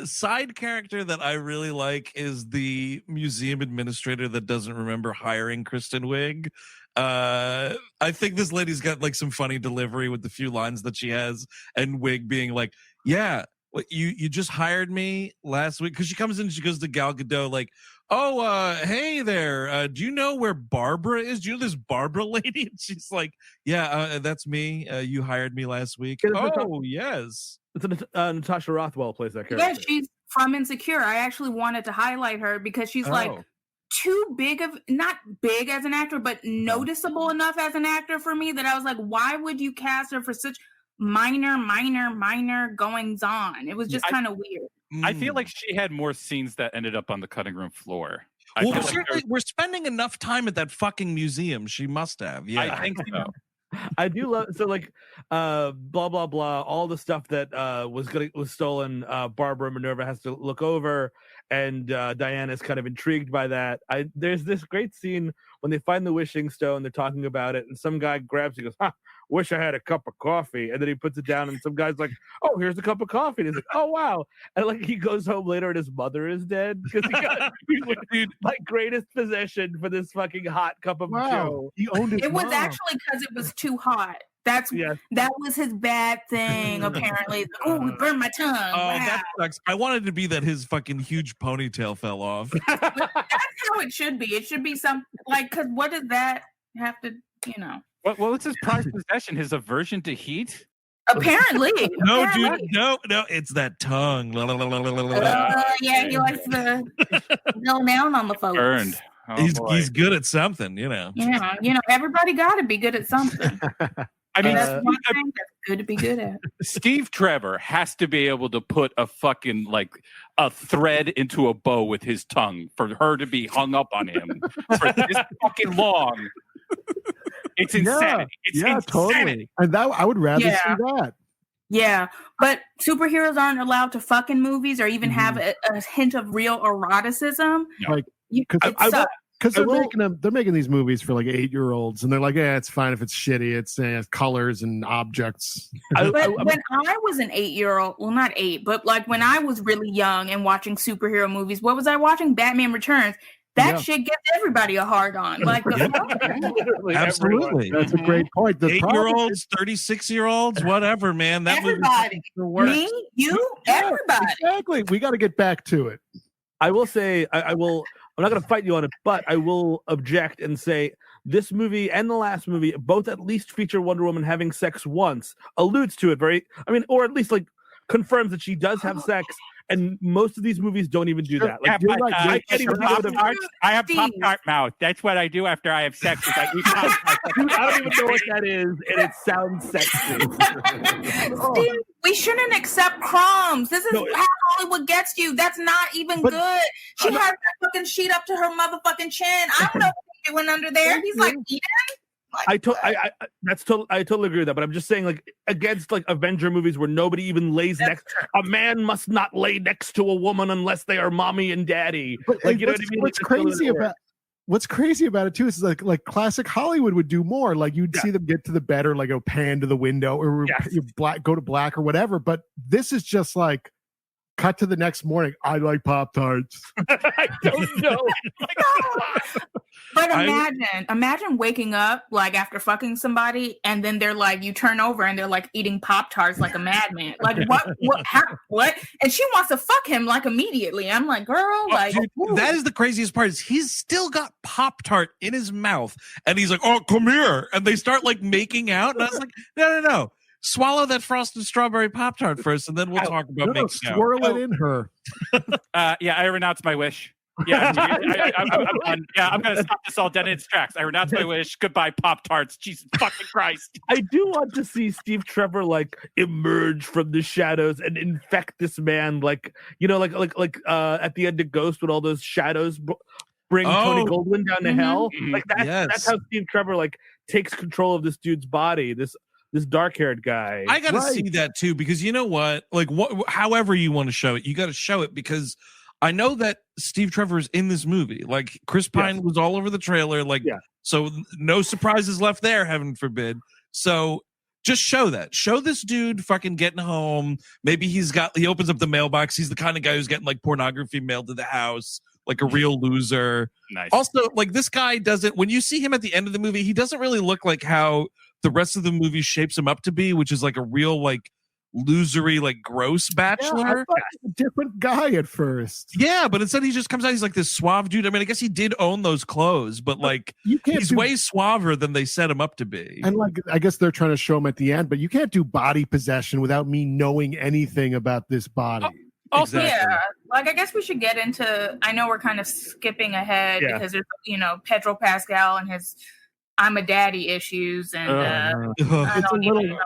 Side character that I really like is the museum administrator that doesn't remember hiring Kristen Wiig. I think this lady's got like some funny delivery with the few lines that she has, and Wiig being like, yeah, you just hired me last week, because she comes in and she goes to Gal Gadot like, oh, hey there, do you know where Barbara is? Do you know this Barbara lady? And she's like, yeah, that's me. You hired me last week. Oh, yes. It's Natasha Rothwell plays that character. Yeah, she's from Insecure. I actually wanted to highlight her because she's like too big of, not big as an actor, but noticeable enough as an actor for me that I was like, why would you cast her for such minor goings on? It was just kind of weird. I feel like she had more scenes that ended up on the cutting room floor. Well, we're spending enough time at that fucking museum. She must have. Yeah, I think so. I do love blah blah blah, all the stuff that was stolen. Barbara Minerva has to look over, and Diana is kind of intrigued by that. There's this great scene when they find the wishing stone. They're talking about it, and some guy grabs it and goes, wish I had a cup of coffee. And then he puts it down, and some guy's like, oh, here's a cup of coffee. And he's like, oh, wow. And like he goes home later and his mother is dead because he got like greatest possession for this fucking hot cup of Joe. He owned his It was actually because it was too hot. That was his bad thing, apparently. Oh, we burned my tongue. Oh, wow. That sucks. I wanted to be that his fucking huge ponytail fell off. That's how it should be. It should be some, like, because what does that have to, What was his prized possession? His aversion to heat? Apparently. No, dude. No. It's that tongue. Yeah, he likes to go down on the folks. Burned. Oh, he's good at something, Yeah, everybody got to be good at something. I mean, that's one thing that's good to be good at. Steve Trevor has to be able to put a fucking a thread into a bow with his tongue for her to be hung up on him for this fucking long. It's insanity. It's insanity. Totally. And I would rather see that. Yeah, but superheroes aren't allowed to fuck in movies or even have a hint of real eroticism. Like, because they're making these movies for like 8-year-olds, and they're like, yeah, it's fine if it's shitty. It's colors and objects. But when I was an 8-year-old, well, not 8, but like when I was really young and watching superhero movies, what was I watching? Batman Returns. that shit gives everybody a hard on. Like, Absolutely. That's a great point. The 8-year-olds, 36-year-olds, whatever, man. That everybody, me, you, everybody. Exactly. We got to get back to it. I will say, I'm not going to fight you on it, but I will object and say this movie and the last movie both at least feature Wonder Woman having sex once, alludes to it or at least like confirms that she does have sex. And most of these movies don't even do that. Like, but, I have Pop-Tart mouth. That's what I do after I have sex. Is I eat Pop-Tart. I don't even know what that is, and it sounds sexy. Steve, we shouldn't accept crumbs. This is how Hollywood gets you. That's not even good. She has that fucking sheet up to her motherfucking chin. I don't know what he's doing under there. He's like eating. I totally agree with that, but I'm just saying, like, against like Avenger movies where nobody even lays next. A man must not lay next to a woman unless they are mommy and daddy. But like, you know what I mean? What's crazy about it too is like classic Hollywood would do more. Like you'd see them get to the bed or like go pan to the window or go to black or whatever. But this is just like cut to the next morning. I like Pop-Tarts. I don't know. But imagine waking up like after fucking somebody, and then they're like, you turn over and they're like eating Pop-Tarts like a madman. Like what? And she wants to fuck him like immediately. I'm like, girl, like dude, that is the craziest part. Is he's still got Pop-Tart in his mouth, and he's like, oh, come here, and they start like making out, and I was like, no. Swallow that frosted strawberry Pop-Tart first, and then we'll talk about making out. Swirl it in her. I renounce my wish. Yeah, I'm done. Yeah, I'm gonna stop this all dead in its tracks. I renounce my wish. Goodbye, Pop-Tarts. Jesus fucking Christ. I do want to see Steve Trevor like emerge from the shadows and infect this man, like at the end of Ghost when all those shadows bring Tony Goldwyn down to hell. Like that's how Steve Trevor like takes control of this dude's body. This dark-haired guy. I gotta see that too, because you know what? Like, however you want to show it, you got to show it, because I know that Steve Trevor is in this movie. Like, Chris Pine was all over the trailer. Like, so no surprises left there, heaven forbid. So just show that. Show this dude fucking getting home. Maybe he opens up the mailbox. He's the kind of guy who's getting like pornography mailed to the house, like a real loser. Nice. Also, like, this guy doesn't, when you see him at the end of the movie, he doesn't really look like how the rest of the movie shapes him up to be, which is like a real like losery, like gross bachelor. I thought he was a different guy at first. Yeah, but instead he just comes out, he's like this suave dude. I mean, I guess he did own those clothes, but like he's way suaver than they set him up to be. And like, I guess they're trying to show him at the end, but you can't do body possession without me knowing anything about this body. Also, like, I guess we should get into, I know we're kind of skipping ahead because there's, Pedro Pascal and his I'm a daddy issues, and I don't even know.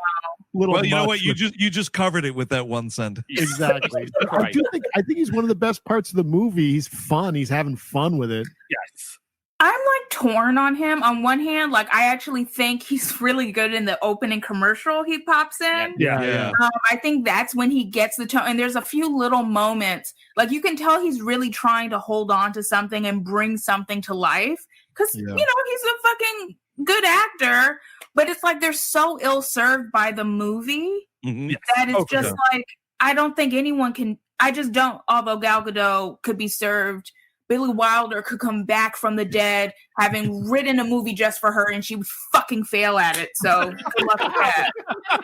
Well, you know what? You just covered it with that one sentence. Exactly. I think he's one of the best parts of the movie. He's fun. He's having fun with it. Yes. I'm like torn on him. On one hand, like, I actually think he's really good in the opening commercial he pops in. Yeah. I think that's when he gets the tone. And there's a few little moments, like, you can tell he's really trying to hold on to something and bring something to life. Because, he's a fucking good actor, but it's like they're so ill-served by the movie that it's just like, I don't think anyone can, I just don't, although Gal Gadot could be served, Billy Wilder could come back from the dead, having written a movie just for her, and she would fucking fail at it. So good luck with that.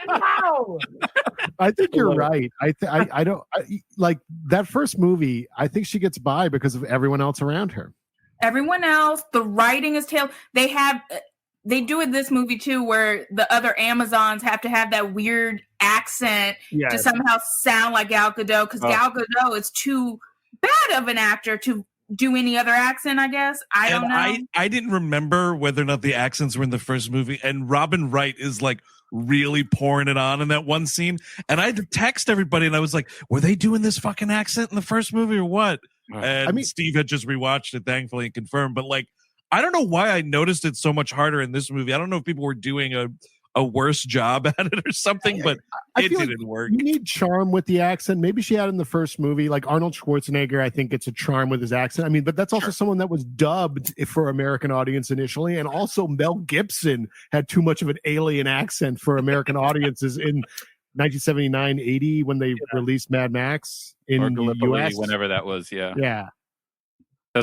Wow. I think you're right. I don't like that first movie. I think she gets by because of everyone else around her. Everyone else, the writing is they do it this movie too, where the other Amazons have to have that weird accent to somehow sound like Gal Gadot, because Gal Gadot is too bad of an actor to do any other accent, I guess. I don't know. I didn't remember whether or not the accents were in the first movie, and Robin Wright is like really pouring it on in that one scene, and I had to text everybody, and I was like, were they doing this fucking accent in the first movie or what? And Steve had just rewatched it, thankfully, and confirmed, but like, I don't know why I noticed it so much harder in this movie. I don't know if people were doing a worse job at it or something, but it didn't work. You need charm with the accent. Maybe she had in the first movie, like Arnold Schwarzenegger, I think gets a charm with his accent. I mean, but that's also someone that was dubbed for American audience initially. And also Mel Gibson had too much of an alien accent for American audiences in 1979, 80 when they released Mad Max in the US. Whenever that was, Yeah.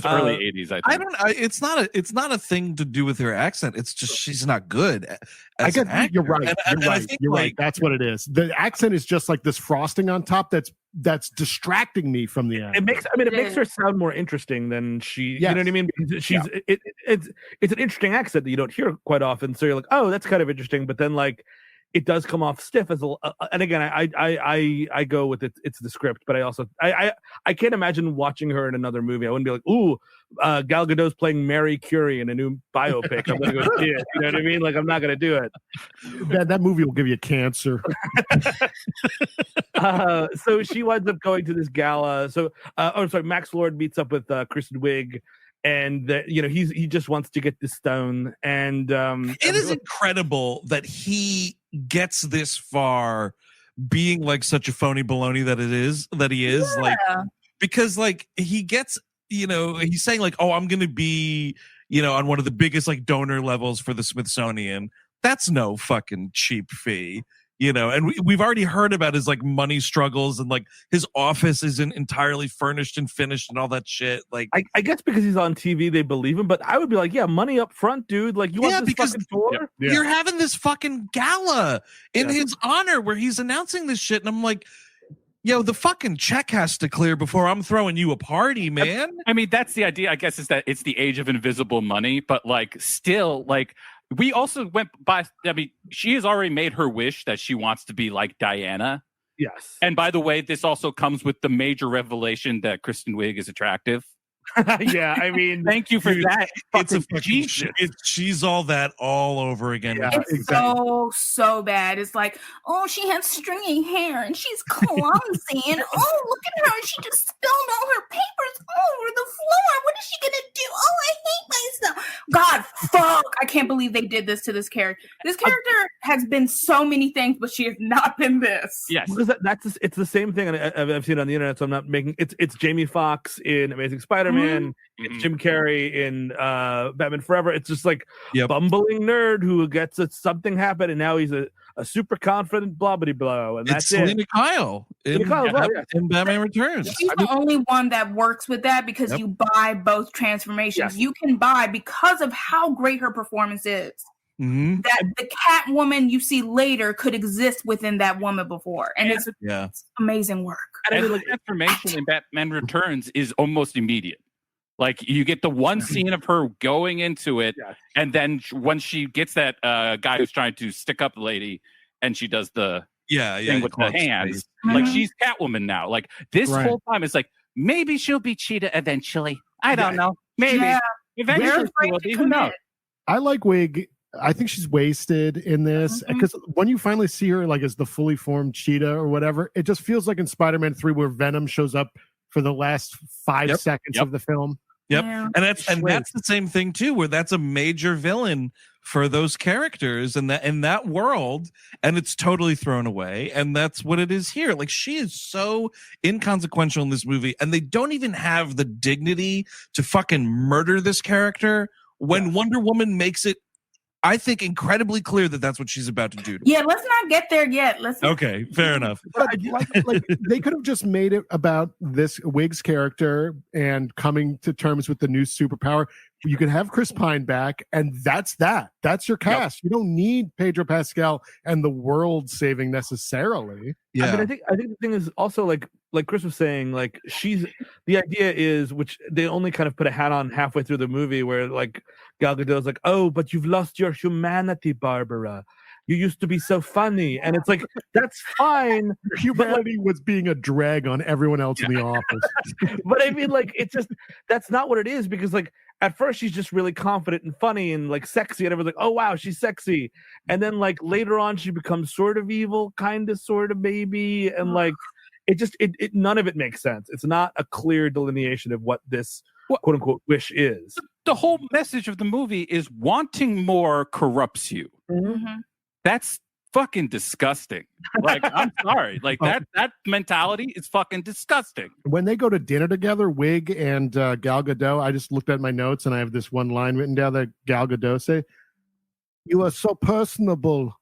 That's early 80s, I think. It's not a thing to do with her accent. It's just she's not good. I guess you're right. You're right. That's what it is. The accent is just like this frosting on top that's distracting me from the accent. It makes her sound more interesting than she. You know what I mean? Because she's it's an interesting accent that you don't hear quite often. So you're like, oh, that's kind of interesting. But then like, it does come off stiff as a. And again, I go with it. It's the script, but I also I can't imagine watching her in another movie. I wouldn't be like, ooh, Gal Gadot's playing Mary Curie in a new biopic. I'm gonna go see it. You know what I mean? Like, I'm not gonna do it. That movie will give you cancer. So she winds up going to this gala. So, Max Lord meets up with Kristen Wiig, and he just wants to get this stone. And it is incredible that he gets this far, being like such a phony baloney that he is like, because like he gets, he's saying like, oh, I'm gonna be, on one of the biggest like donor levels for the Smithsonian. That's no fucking cheap fee. And we've already heard about his like money struggles, and like his office isn't entirely furnished and finished and all that shit. Like, I guess because he's on TV, they believe him. But I would be like, yeah, money up front, dude. Like, you want this fucking tour? Yeah. You're having this fucking gala in his honor where he's announcing this shit, and I'm like, the fucking check has to clear before I'm throwing you a party, man. I mean, that's the idea, I guess, is that it's the age of invisible money, but like, still, like. We also went by, she has already made her wish that she wants to be like Diana. Yes. And by the way, this also comes with the major revelation that Kristen Wiig is attractive. Yeah, I mean, thank you for that. She's all that all over again. Yeah, it's so bad. It's like, oh, she has stringy hair and she's clumsy, and oh, look at her, she just spilled all her papers over the floor. What is she gonna do? Oh, I hate myself. God, fuck! I can't believe they did this to this character. This character has been so many things, but she has not been this. Yes, because it's the same thing, and I've seen it on the internet, so I'm not making it's Jamie Foxx in Amazing Spider-Man. It's Jim Carrey in Batman Forever. It's just like bumbling nerd who gets something happen, and now he's a super confident blah-blah-blah, and that's Selena Kyle in Batman Returns. She's the only one that works with that because you buy both transformations. You can buy because of how great her performance is. Mm-hmm. That the Catwoman you see later could exist within that woman before, and it's amazing work. And the transformation in Batman Returns is almost immediate. Like, you get the one scene of her going into it, and then when she gets that guy who's trying to stick up the lady, and she does the thing with the hands, like she's Catwoman now. Like, this whole time, it's like, maybe she'll be Cheetah eventually. I don't know. Maybe. Eventually she will be. Who knows? I like Wiig. I think she's wasted in this because when you finally see her like as the fully formed Cheetah or whatever, it just feels like in Spider-Man 3 where Venom shows up for the last 5 seconds of the film. Yep. Yeah. And that's the same thing too, where that's a major villain for those characters in that world, and it's totally thrown away. And that's what it is here. Like, she is so inconsequential in this movie, and they don't even have the dignity to fucking murder this character when Wonder Woman makes it, I think, incredibly clear that that's what she's about to do. Yeah, let's not get there yet. Okay, fair enough. But like they could have just made it about this Wiig's character and coming to terms with the new superpower. You could have Chris Pine back, and that's that. That's your cast. You don't need Pedro Pascal and the world saving necessarily. Yeah, I think the thing is also like Chris was saying, like the idea is, which they only kind of put a hat on halfway through the movie, where like Gal Gadot's like, oh, but you've lost your humanity, Barbara. You used to be so funny, and it's like, that's fine. Your humanity was being a drag on everyone else in the office. But I mean, like, it's just, that's not what it is, because like at first she's just really confident and funny and like sexy, and everyone's like, oh wow, she's sexy, and then like later on she becomes sort of evil, kind of, sort of, maybe, and like it just none of it makes sense. It's not a clear delineation of what this quote unquote wish is. The whole message of the movie is wanting more corrupts you. Mm-hmm. That's fucking disgusting. Like, I'm sorry. Like, that mentality is fucking disgusting. When they go to dinner together, Wiig and Gal Gadot, I just looked at my notes and I have this one line written down that Gal Gadot say, "You are so personable."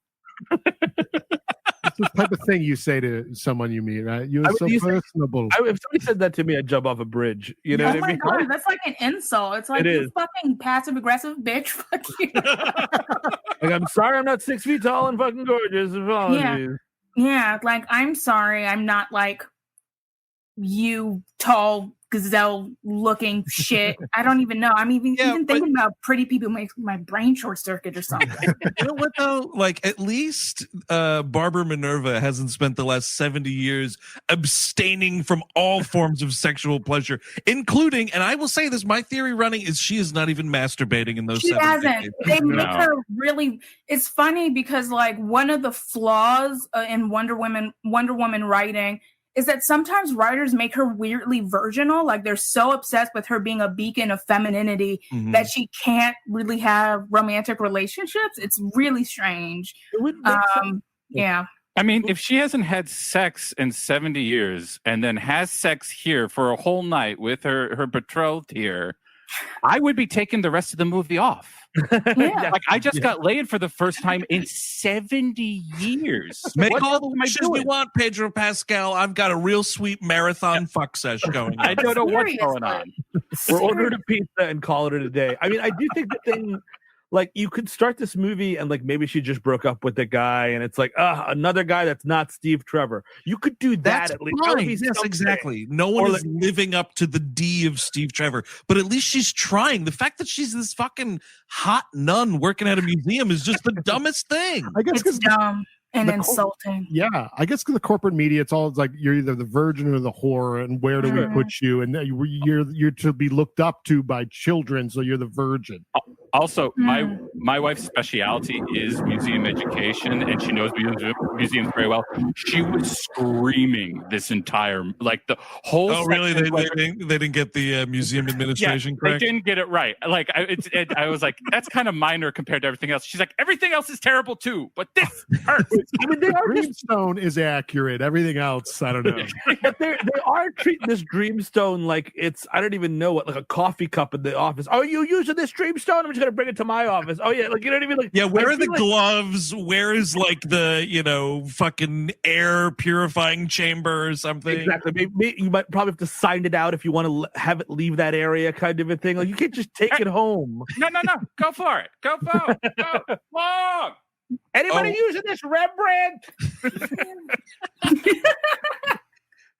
the type of thing you say to someone you meet, right? You're so personable. If somebody said that to me, I'd jump off a bridge. You know what I mean? Oh my God, that's like an insult. It's like, you fucking passive aggressive bitch. Fuck you. Like, I'm sorry I'm not 6 feet tall and fucking gorgeous. Apologies. Yeah, like, I'm sorry I'm not like you tall gazelle looking shit. I don't even know. I'm even thinking about pretty people make my brain short circuit or something. You know what though? Like, at least Barbara Minerva hasn't spent the last 70 years abstaining from all forms of sexual pleasure, including, and I will say this, my theory running is she is not even masturbating in those. She hasn't. They make her really. It's funny because like one of the flaws in Wonder Woman writing is that sometimes writers make her weirdly virginal. Like they're so obsessed with her being a beacon of femininity that she can't really have romantic relationships. It's really strange. Yeah. I mean, if she hasn't had sex in 70 years and then has sex here for a whole night with her betrothed here, I would be taking the rest of the movie off. Yeah. Like I just got laid for the first time in 70 years. Make all the wishes you want, Pedro Pascal. I've got a real sweet marathon fuck sesh going on. I don't know what's going on. We're ordering a pizza and call it a day. I mean, I do think the thing, like, you could start this movie and like maybe she just broke up with the guy and it's like, another guy that's not Steve Trevor. You could do that. That's at least. Fine. Yes, exactly. No one is living up to the D of Steve Trevor, but at least she's trying. The fact that she's this fucking hot nun working at a museum is just the dumbest thing. I guess it's dumb and insulting. Yeah, I guess because the corporate media, it's all like you're either the virgin or the whore, and where do we put you? And you're to be looked up to by children, so you're the virgin. Also, my wife's specialty is museum education, and she knows museums very well. She was screaming this entire, like the whole. Oh, really? They didn't get the museum administration correct? They didn't get it right. Like I was like, that's kind of minor compared to everything else. She's like, everything else is terrible too, but this hurts. I mean, Dreamstone is accurate. Everything else, I don't know. But they are treating this Dreamstone like it's, I don't even know what, like a coffee cup in the office. Oh, you using this Dreamstone? I'm just gonna bring it to my office. Oh yeah, like you know what I mean? Like, yeah, where are the gloves? Where is like the fucking air purifying chamber or something? Exactly. Maybe you might probably have to sign it out if you want to have it leave that area, kind of a thing. Like you can't just take it home. No. Go for it. Go for it. Go. Long. Anybody using this Rembrandt?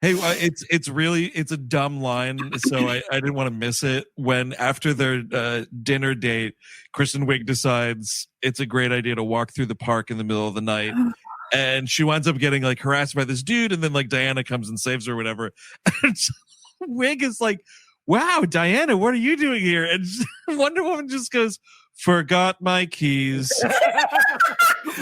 Hey, it's a dumb line, so I didn't want to miss it. When after their dinner date, Kristen Wiig decides it's a great idea to walk through the park in the middle of the night, and she winds up getting like harassed by this dude, and then like Diana comes and saves her or whatever. And Wiig is like, "Wow, Diana, what are you doing here?" And Wonder Woman just goes, "Forgot my keys."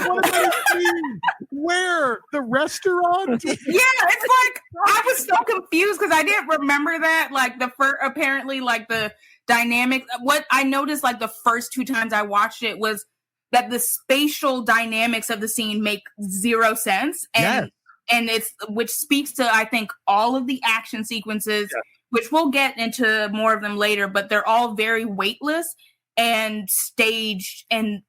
What does that mean? Where? The restaurant? Yeah, it's like I was so confused because I didn't remember that. Like apparently, like the dynamic. What I noticed, like the first 2 times I watched it, was that the spatial dynamics of the scene make zero sense, and it's which speaks to I think all of the action sequences, which we'll get into more of them later, but they're all very weightless and staged and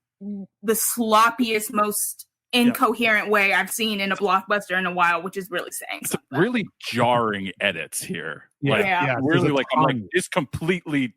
the sloppiest, most incoherent way I've seen in a blockbuster in a while, which is really saying something. Really jarring edits here. Really, like I'm like this completely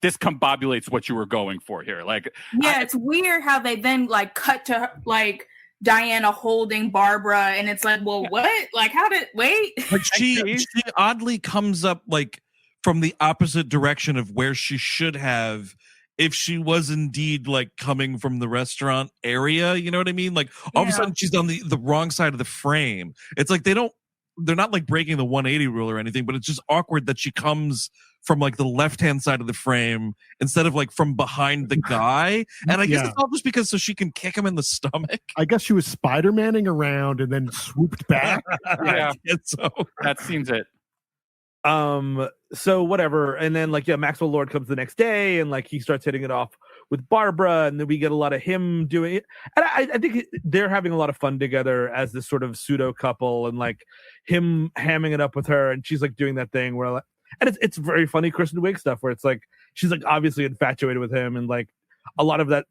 discombobulates what you were going for here. Like it's weird how they then like cut to like Diana holding Barbara, and it's like, well, what? Like, how did wait? Like she oddly comes up like from the opposite direction of where she should have. If she was indeed like coming from the restaurant area, you know what I mean? Like all of a sudden she's on the wrong side of the frame. It's like they're not like breaking the 180 rule or anything, but it's just awkward that she comes from like the left-hand side of the frame instead of like from behind the guy. And I guess it's all just because so she can kick him in the stomach. I guess she was Spider-Manning around and then swooped back. So that seems it. So whatever, and then like Maxwell Lord comes the next day, and like he starts hitting it off with Barbara, and then we get a lot of him doing it. And I think they're having a lot of fun together as this sort of pseudo couple, and like him hamming it up with her, and she's like doing that thing where, like, and it's very funny Kristen Wiig stuff where it's like she's like obviously infatuated with him, and like a lot of that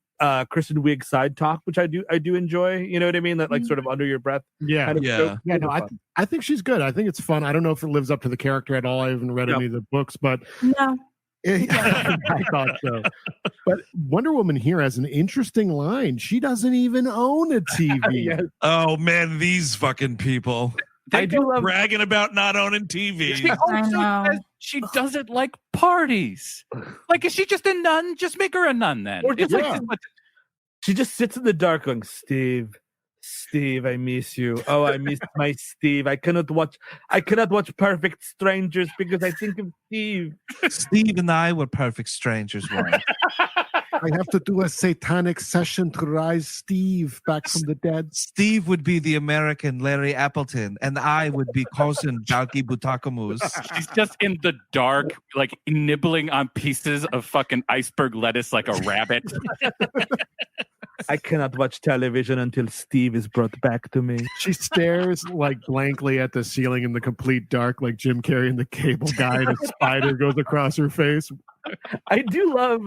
Kristen Wiig side talk, which I do enjoy. You know what I mean? That like sort of under your breath. Yeah, kind of joke. yeah. No, I think she's good. I think it's fun. I don't know if it lives up to the character at all. I haven't read any of the books, but No. I thought so. But Wonder Woman here has an interesting line. She doesn't even own a TV. Yes. Oh man, these fucking people. I do love bragging about not owning TV. She also says she doesn't like parties. Like, is she just a nun? Just make her a nun then. Or just It's like, she just sits in the dark going, Steve, I miss you. Oh, I miss my Steve. I cannot watch Perfect Strangers because I think of Steve. Steve and I were perfect strangers once. I have to do a satanic session to rise Steve back from the dead. Steve would be the American Larry Appleton, and I would be Cousin Jalki Butakamus. She's just in the dark, like nibbling on pieces of fucking iceberg lettuce like a rabbit. I cannot watch television until Steve is brought back to me. She stares like blankly at the ceiling in the complete dark, like Jim Carrey in The Cable Guy, and a spider goes across her face. I do love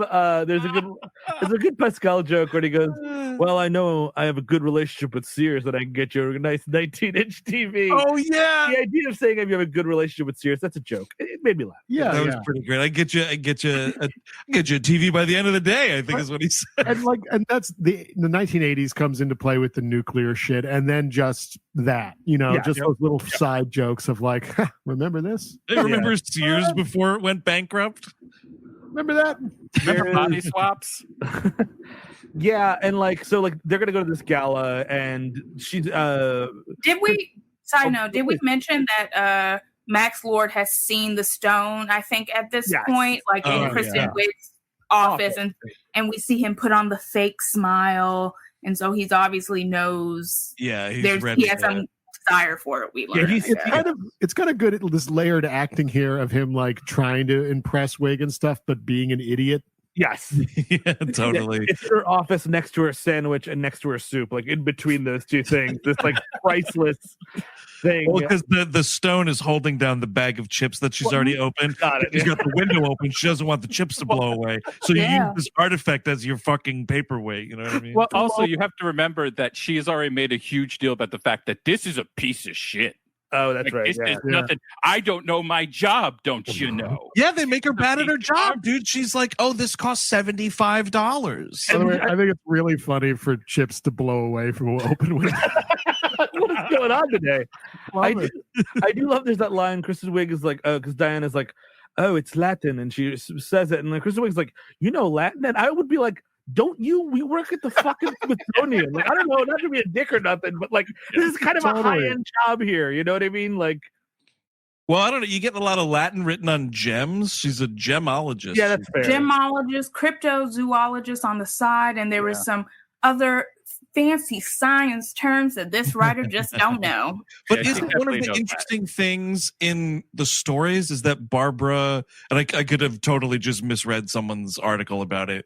there's a good Pascal joke where he goes, well, I know I have a good relationship with Sears that I can get you a nice 19-inch TV. Oh yeah. The idea of saying you have a good relationship with Sears, that's a joke. It made me laugh. Yeah, that was pretty great. I get you a TV by the end of the day, I think is what he said. And that's the 1980s comes into play with the nuclear shit, and then just that, those little side jokes of like, remember this? I remember Sears before it went bankrupt. Remember that? Remember body swaps? Yeah, and they're gonna go to this gala, and she's Did we mention that Max Lord has seen the stone, I think, at this point, like in Kristen Wiig's office, and we see him put on the fake smile, and so he's obviously knows he has some desire for it. We learned. It's kind of good, this layered acting here of him like trying to impress Wiig and stuff, but being an idiot. Yes. Yeah, totally. It's her office next to her sandwich and next to her soup, like in between those two things. This like priceless thing. Well, because the stone is holding down the bag of chips that she's already opened. Got it. She's got the window open. She doesn't want the chips to blow away. So you use this artifact as your fucking paperweight. You know what I mean? Well, also, you have to remember that she has already made a huge deal about the fact that this is a piece of shit. Oh, that's right. This is nothing. I don't know my job, don't you know? Yeah, they make her bad at her job, dude. She's like, oh, this costs $75. By the way, I think it's really funny for chips to blow away from an open window. What is going on today? I do love there's that line. Kristen Wiig is like, because Diana's like, oh, it's Latin, and she says it, and like Kristen Wiig's like, Latin, and I would be like, don't you? We work at the fucking Smithsonian. Like, I don't know, not to be a dick or nothing, but like, this is kind of a high-end job here. You know what I mean? Like, well, I don't know. You get a lot of Latin written on gems. She's a gemologist. Yeah, that's fair. Gemologist, cryptozoologist on the side, and there was some other fancy science terms that this writer just don't know. But isn't one of the interesting things in the stories is that Barbara, and I could have totally just misread someone's article about it.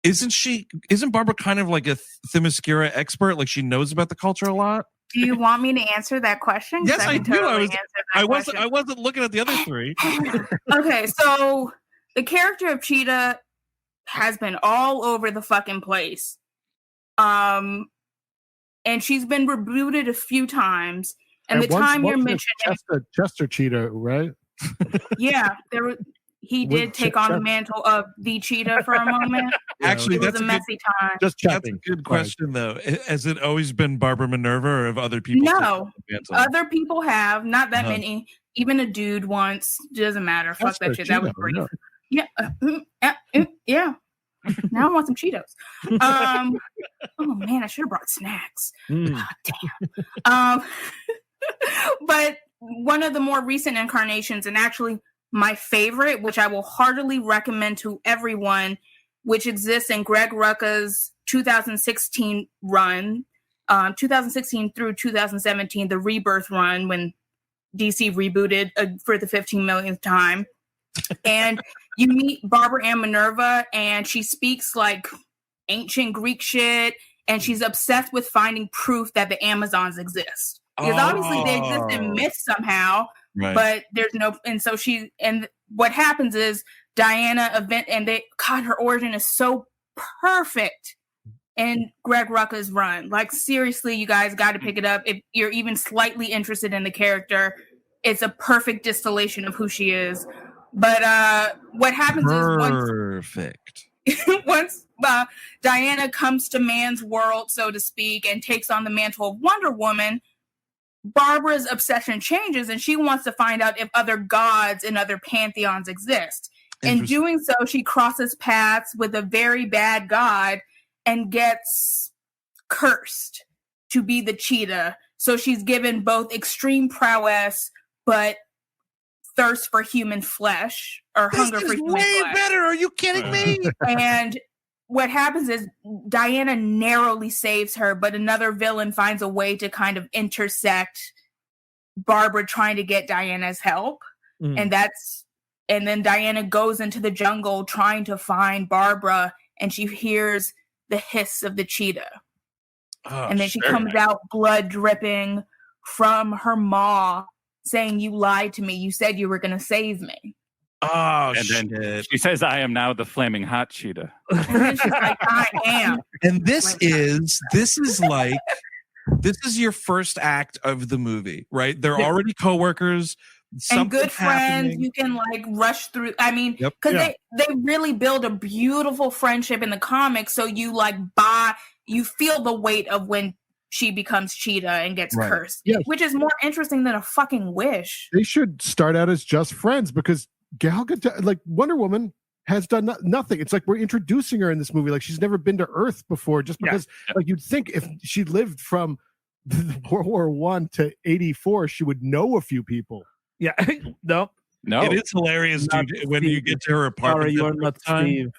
Isn't Barbara kind of like a Themyscira expert? Like she knows about the culture a lot? Do you want me to answer that question? Yes, I do. I wasn't looking at the other three. Okay, so the character of Cheetah has been all over the fucking place. And she's been rebooted a few times. And the time you're mentioning Chester Cheetah, right? Yeah, he did take on the mantle of the Cheetah for a moment. Actually, it was a messy time. Just that's a good question, though. Has it always been Barbara Minerva, or have other people? No, other people have. Not that many. Even a dude once. Doesn't matter. Fuck that shit. That was brief. Yeah. Yeah. Now I want some Cheetos. Oh man, I should have brought snacks. Oh, damn. But one of the more recent incarnations, and actually my favorite, which I will heartily recommend to everyone, which exists in Greg Rucka's 2016 run, 2016 through 2017, the Rebirth run, when DC rebooted for the 15 millionth time. And you meet Barbara Ann Minerva, and she speaks like ancient Greek shit, and she's obsessed with finding proof that the Amazons exist. Because obviously they exist in myth somehow. Right. But there's no, and so and what happens is Diana her origin is so perfect in Greg Rucka's run. Like, seriously, you guys got to pick it up. If you're even slightly interested in the character, it's a perfect distillation of who she is. But what happens is once Diana comes to man's world, so to speak, and takes on the mantle of Wonder Woman, Barbara's obsession changes, and she wants to find out if other gods and other pantheons exist. In doing so, she crosses paths with a very bad god and gets cursed to be the Cheetah. So she's given both extreme prowess, but thirst for human flesh, or hunger for human flesh. Way better. Are you kidding me? And what happens is Diana narrowly saves her, but another villain finds a way to kind of intersect Barbara trying to get Diana's help. And then Diana goes into the jungle trying to find Barbara, and she hears the hiss of the cheetah. And then she comes out blood dripping from her maw, saying, "You lied to me. You said you were going to save me." Oh, and then she says, "I am now the flaming hot cheetah." And then she's like, "I am." And this is your first act of the movie, right? They're already coworkers. And good friends, you can like rush through. I mean, because they really build a beautiful friendship in the comics. So you you feel the weight of when she becomes Cheetah and gets cursed, which is more interesting than a fucking wish. They should start out as just friends, because Gal Gadot, like Wonder Woman, has done nothing. It's like we're introducing her in this movie. Like she's never been to Earth before, just because like you'd think if she lived from World War I to 84, she would know a few people. Yeah, no. It is hilarious, dude, when you get to her apartment. Sorry, you are not Steve.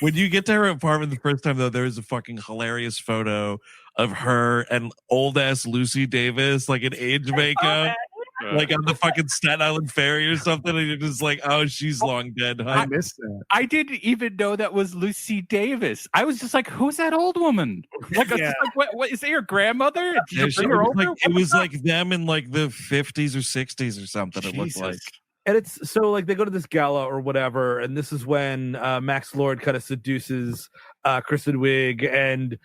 When you get to her apartment the first time, though, there is a fucking hilarious photo of her and old ass Lucy Davis, like in age makeup, like on the fucking Staten Island ferry or something, and you're just like, oh, she's long dead. I missed that. I didn't even know that was Lucy Davis. I was just like, who's that old woman? Like, what is that, your grandmother? It was like them in like the 50s or 60s or something. Jesus. It looked like. And it's so like they go to this gala or whatever, and this is when Max Lord kind of seduces Kristen Wiig, and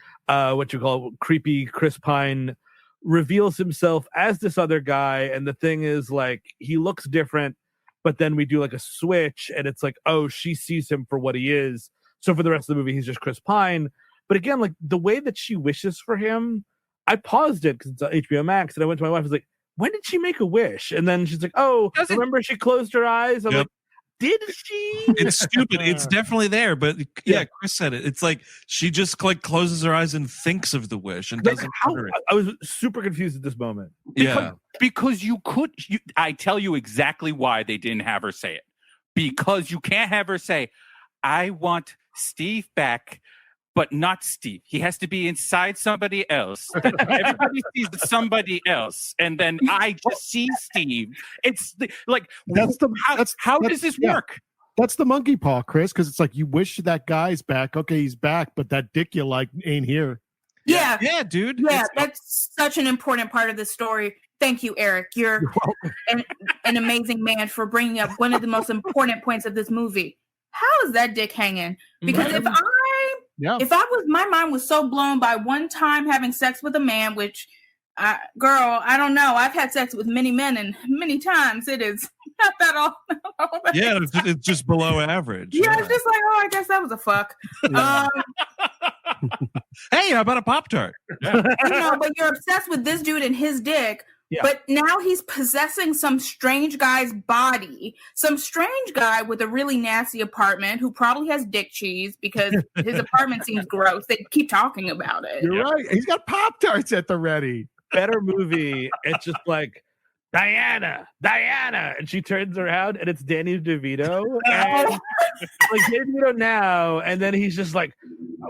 creepy Chris Pine reveals himself as this other guy. And the thing is, like, he looks different, but then we do like a switch, and it's like, oh, she sees him for what he is. So for the rest of the movie, he's just Chris Pine. But again, like the way that she wishes for him, I paused it because it's on HBO Max, and I went to my wife. I was like, when did she make a wish? And then she's like, oh, remember she closed her eyes? I'm like, did she? It's stupid. It's definitely there, but Chris said it. It's like she just like closes her eyes and thinks of the wish and doesn't. I was super confused at this moment. Because I tell you exactly why they didn't have her say it. Because you can't have her say, "I want Steve back." But not Steve. He has to be inside somebody else. Everybody sees somebody else, and then I just see Steve. It's how does this work? That's the monkey paw, Chris, because it's like you wish that guy's back. Okay, he's back, but that dick you like ain't here. Yeah, dude. Yeah, that's such an important part of the story. Thank you, Eric. You're an amazing man for bringing up one of the most important points of this movie. How is that dick hanging? Because if my mind was so blown by one time having sex with a man, which, girl, I don't know. I've had sex with many men, and many times it is not that all. It's just below average. Yeah, it's just like, oh, I guess that was a fuck. Yeah. Hey, how about a Pop-Tart? Yeah. But you're obsessed with this dude and his dick. Yeah. But now he's possessing some strange guy's body, some strange guy with a really nasty apartment who probably has dick cheese because his apartment seems gross. They keep talking about it. You're right. He's got Pop-Tarts at the ready. Better movie. It's just like, Diana, and she turns around and it's Danny DeVito. And like Danny DeVito now, and then he's just like,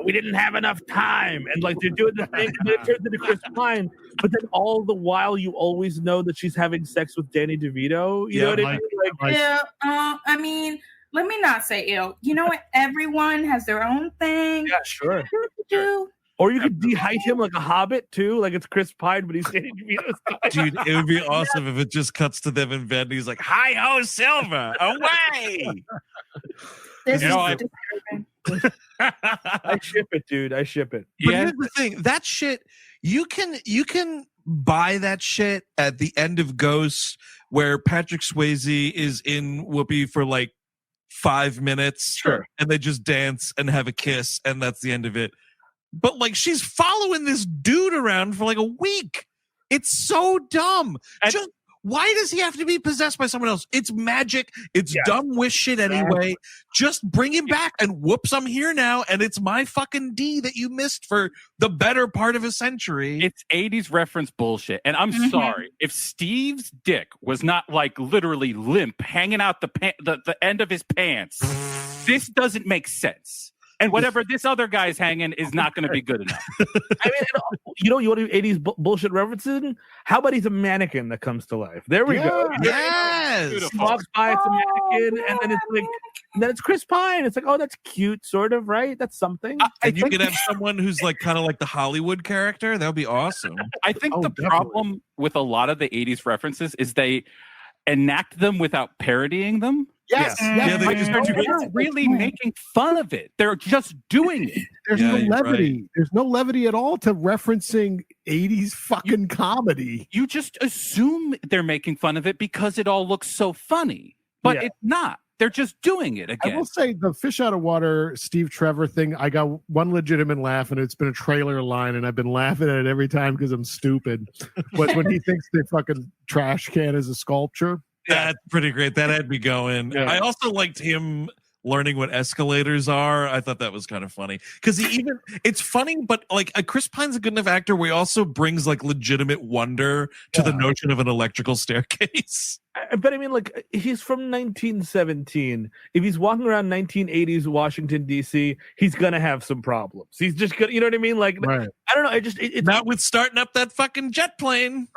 we didn't have enough time, and like they're doing the thing, and it turns into Chris Pine. But then all the while, you always know that she's having sex with Danny DeVito. You know what I mean? I mean, let me not say ill. You know what? Everyone has their own thing. Yeah, sure. Or you could de-height him like a Hobbit too, like it's Chris Pine, but he's Danny DeVito's guy. Dude, it would be awesome if it just cuts to them in bed and he's like, "Hi ho, Silver, away!" I ship it, dude. I ship it. But here's the thing: that shit, you can buy that shit at the end of Ghost, where Patrick Swayze is in Whoopi for like 5 minutes, and they just dance and have a kiss, and that's the end of it. But like, she's following this dude around for like a week. It's so dumb. Just why does he have to be possessed by someone else? It's magic. It's dumb wish shit anyway. Just bring him back, and whoops, I'm here now, and it's my fucking D that you missed for the better part of a century. It's 80s reference bullshit. And I'm sorry, if Steve's dick was not like literally limp, hanging out the end of his pants, this doesn't make sense. And whatever this other guy's hanging is not going to be good enough. I mean, you want to do 80s bullshit referencing? How about he's a mannequin that comes to life? There we go. Yes. He walks by, it's a mannequin, and then it's like, then it's Chris Pine. It's like, oh, that's cute, sort of, right? That's something. And you could have someone who's like kind of like the Hollywood character. That would be awesome. I think the problem with a lot of the 80s references is they enact them without parodying them. Yes. Yeah, they're really making fun of it. They're just doing it. There's no levity. Right. There's no levity at all to referencing 80s fucking comedy. You just assume they're making fun of it because it all looks so funny. But it's not. They're just doing it again. I will say the fish out of water Steve Trevor thing, I got one legitimate laugh, and it's been a trailer line, and I've been laughing at it every time because I'm stupid. But when he thinks the fucking trash can is a sculpture. That's pretty great. That had me going. Yeah. I also liked him learning what escalators are. I thought that was kind of funny because it's funny, but like Chris Pine's a good enough actor where he also brings like legitimate wonder to the notion of an electrical staircase. But I mean, like, he's from 1917. If he's walking around 1980s Washington, D.C., he's going to have some problems. He's just going to, you know what I mean? Like, right. I don't know. It's not with starting up that fucking jet plane.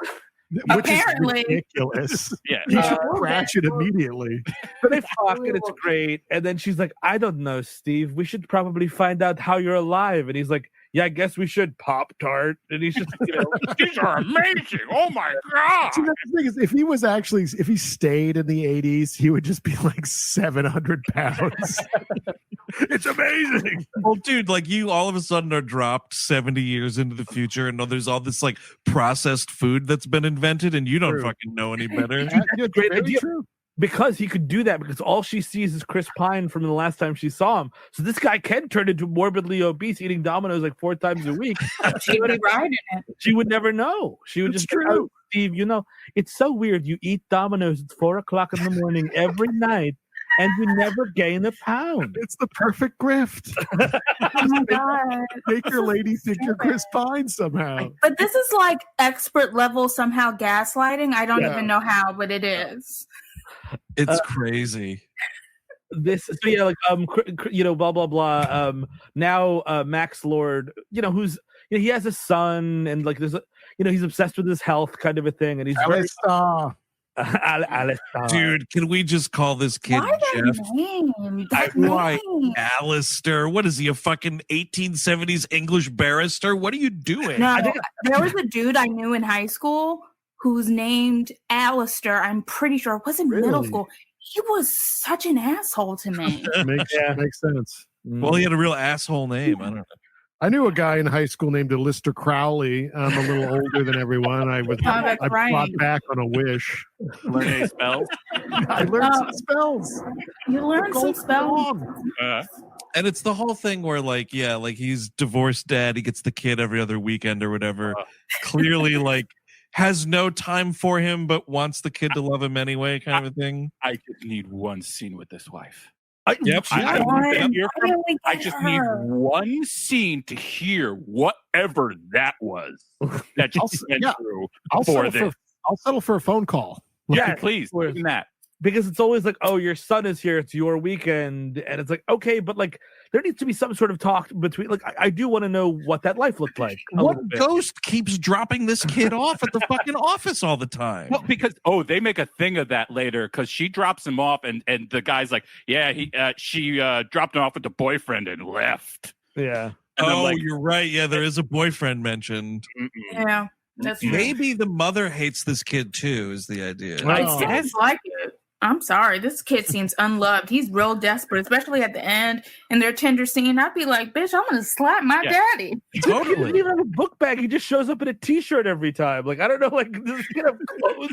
Which apparently is ridiculous. You should crash it immediately. But they fuck and it's great. And then she's like, I don't know, Steve. We should probably find out how you're alive. And he's like, yeah, I guess we should. Pop-Tart. And he's just, these are amazing. Oh my God. See, the thing is, if he stayed in the 80s, he would just be like 700 pounds. It's amazing. Well, dude, like you all of a sudden are dropped 70 years into the future, and there's all this like processed food that's been invented, and you don't fucking know any better. That's great idea. Because he could do that because all she sees is Chris Pine from the last time she saw him. So this guy can turn into morbidly obese, eating Domino's like 4 times a week. She would ride in it. She would never know. She would just true. Oh, Steve, it's so weird. You eat Domino's at 4 o'clock in the morning every night, and you never gain a pound. It's the perfect grift. Oh my God. Make your lady think you're Chris Pine somehow. But this is like expert level somehow gaslighting. I don't even know how, but it is. It's crazy. Blah blah blah. Now Max Lord, who's he has a son, and like there's he's obsessed with his health, kind of a thing, and he's Alistair. Dude, can we just call this kid Jeff? Why Alistair? What is he, a fucking 1870s English barrister? What are you doing? No, there was a dude I knew in high school who's named Alistair. I'm pretty sure it was in middle school. He was such an asshole to me. Makes sense. Well, he had a real asshole name. I don't know. I knew a guy in high school named Lister Crowley. I'm a little older than everyone. I brought back on a wish. Learn any spells? I learned some spells. You learned some spells. And it's the whole thing where like he's divorced dad. He gets the kid every other weekend or whatever. Clearly like has no time for him, but wants the kid to love him anyway, kind of a thing. I just need one scene with this wife. I just need one scene to hear whatever that was that you went through. I'll settle for a phone call. Yeah, please. That. Because it's always like, oh, your son is here, it's your weekend, and it's like, okay, but like there needs to be some sort of talk between. Like, I do want to know what that life looked like. What ghost keeps dropping this kid off at the fucking office all the time? Well, because they make a thing of that later because she drops him off, and the guy's like, yeah, she dropped him off with the boyfriend and left. Yeah. And you're right. Yeah, there is a boyfriend mentioned. Yeah, that's true. Maybe the mother hates this kid too. Is the idea? I like it. I'm sorry, this kid seems unloved. He's real desperate, especially at the end in their tender scene. I'd be like, bitch, I'm gonna slap my daddy. He doesn't even have a book bag. He just shows up in a t-shirt every time. Like, I don't know, like, this kid have clothes.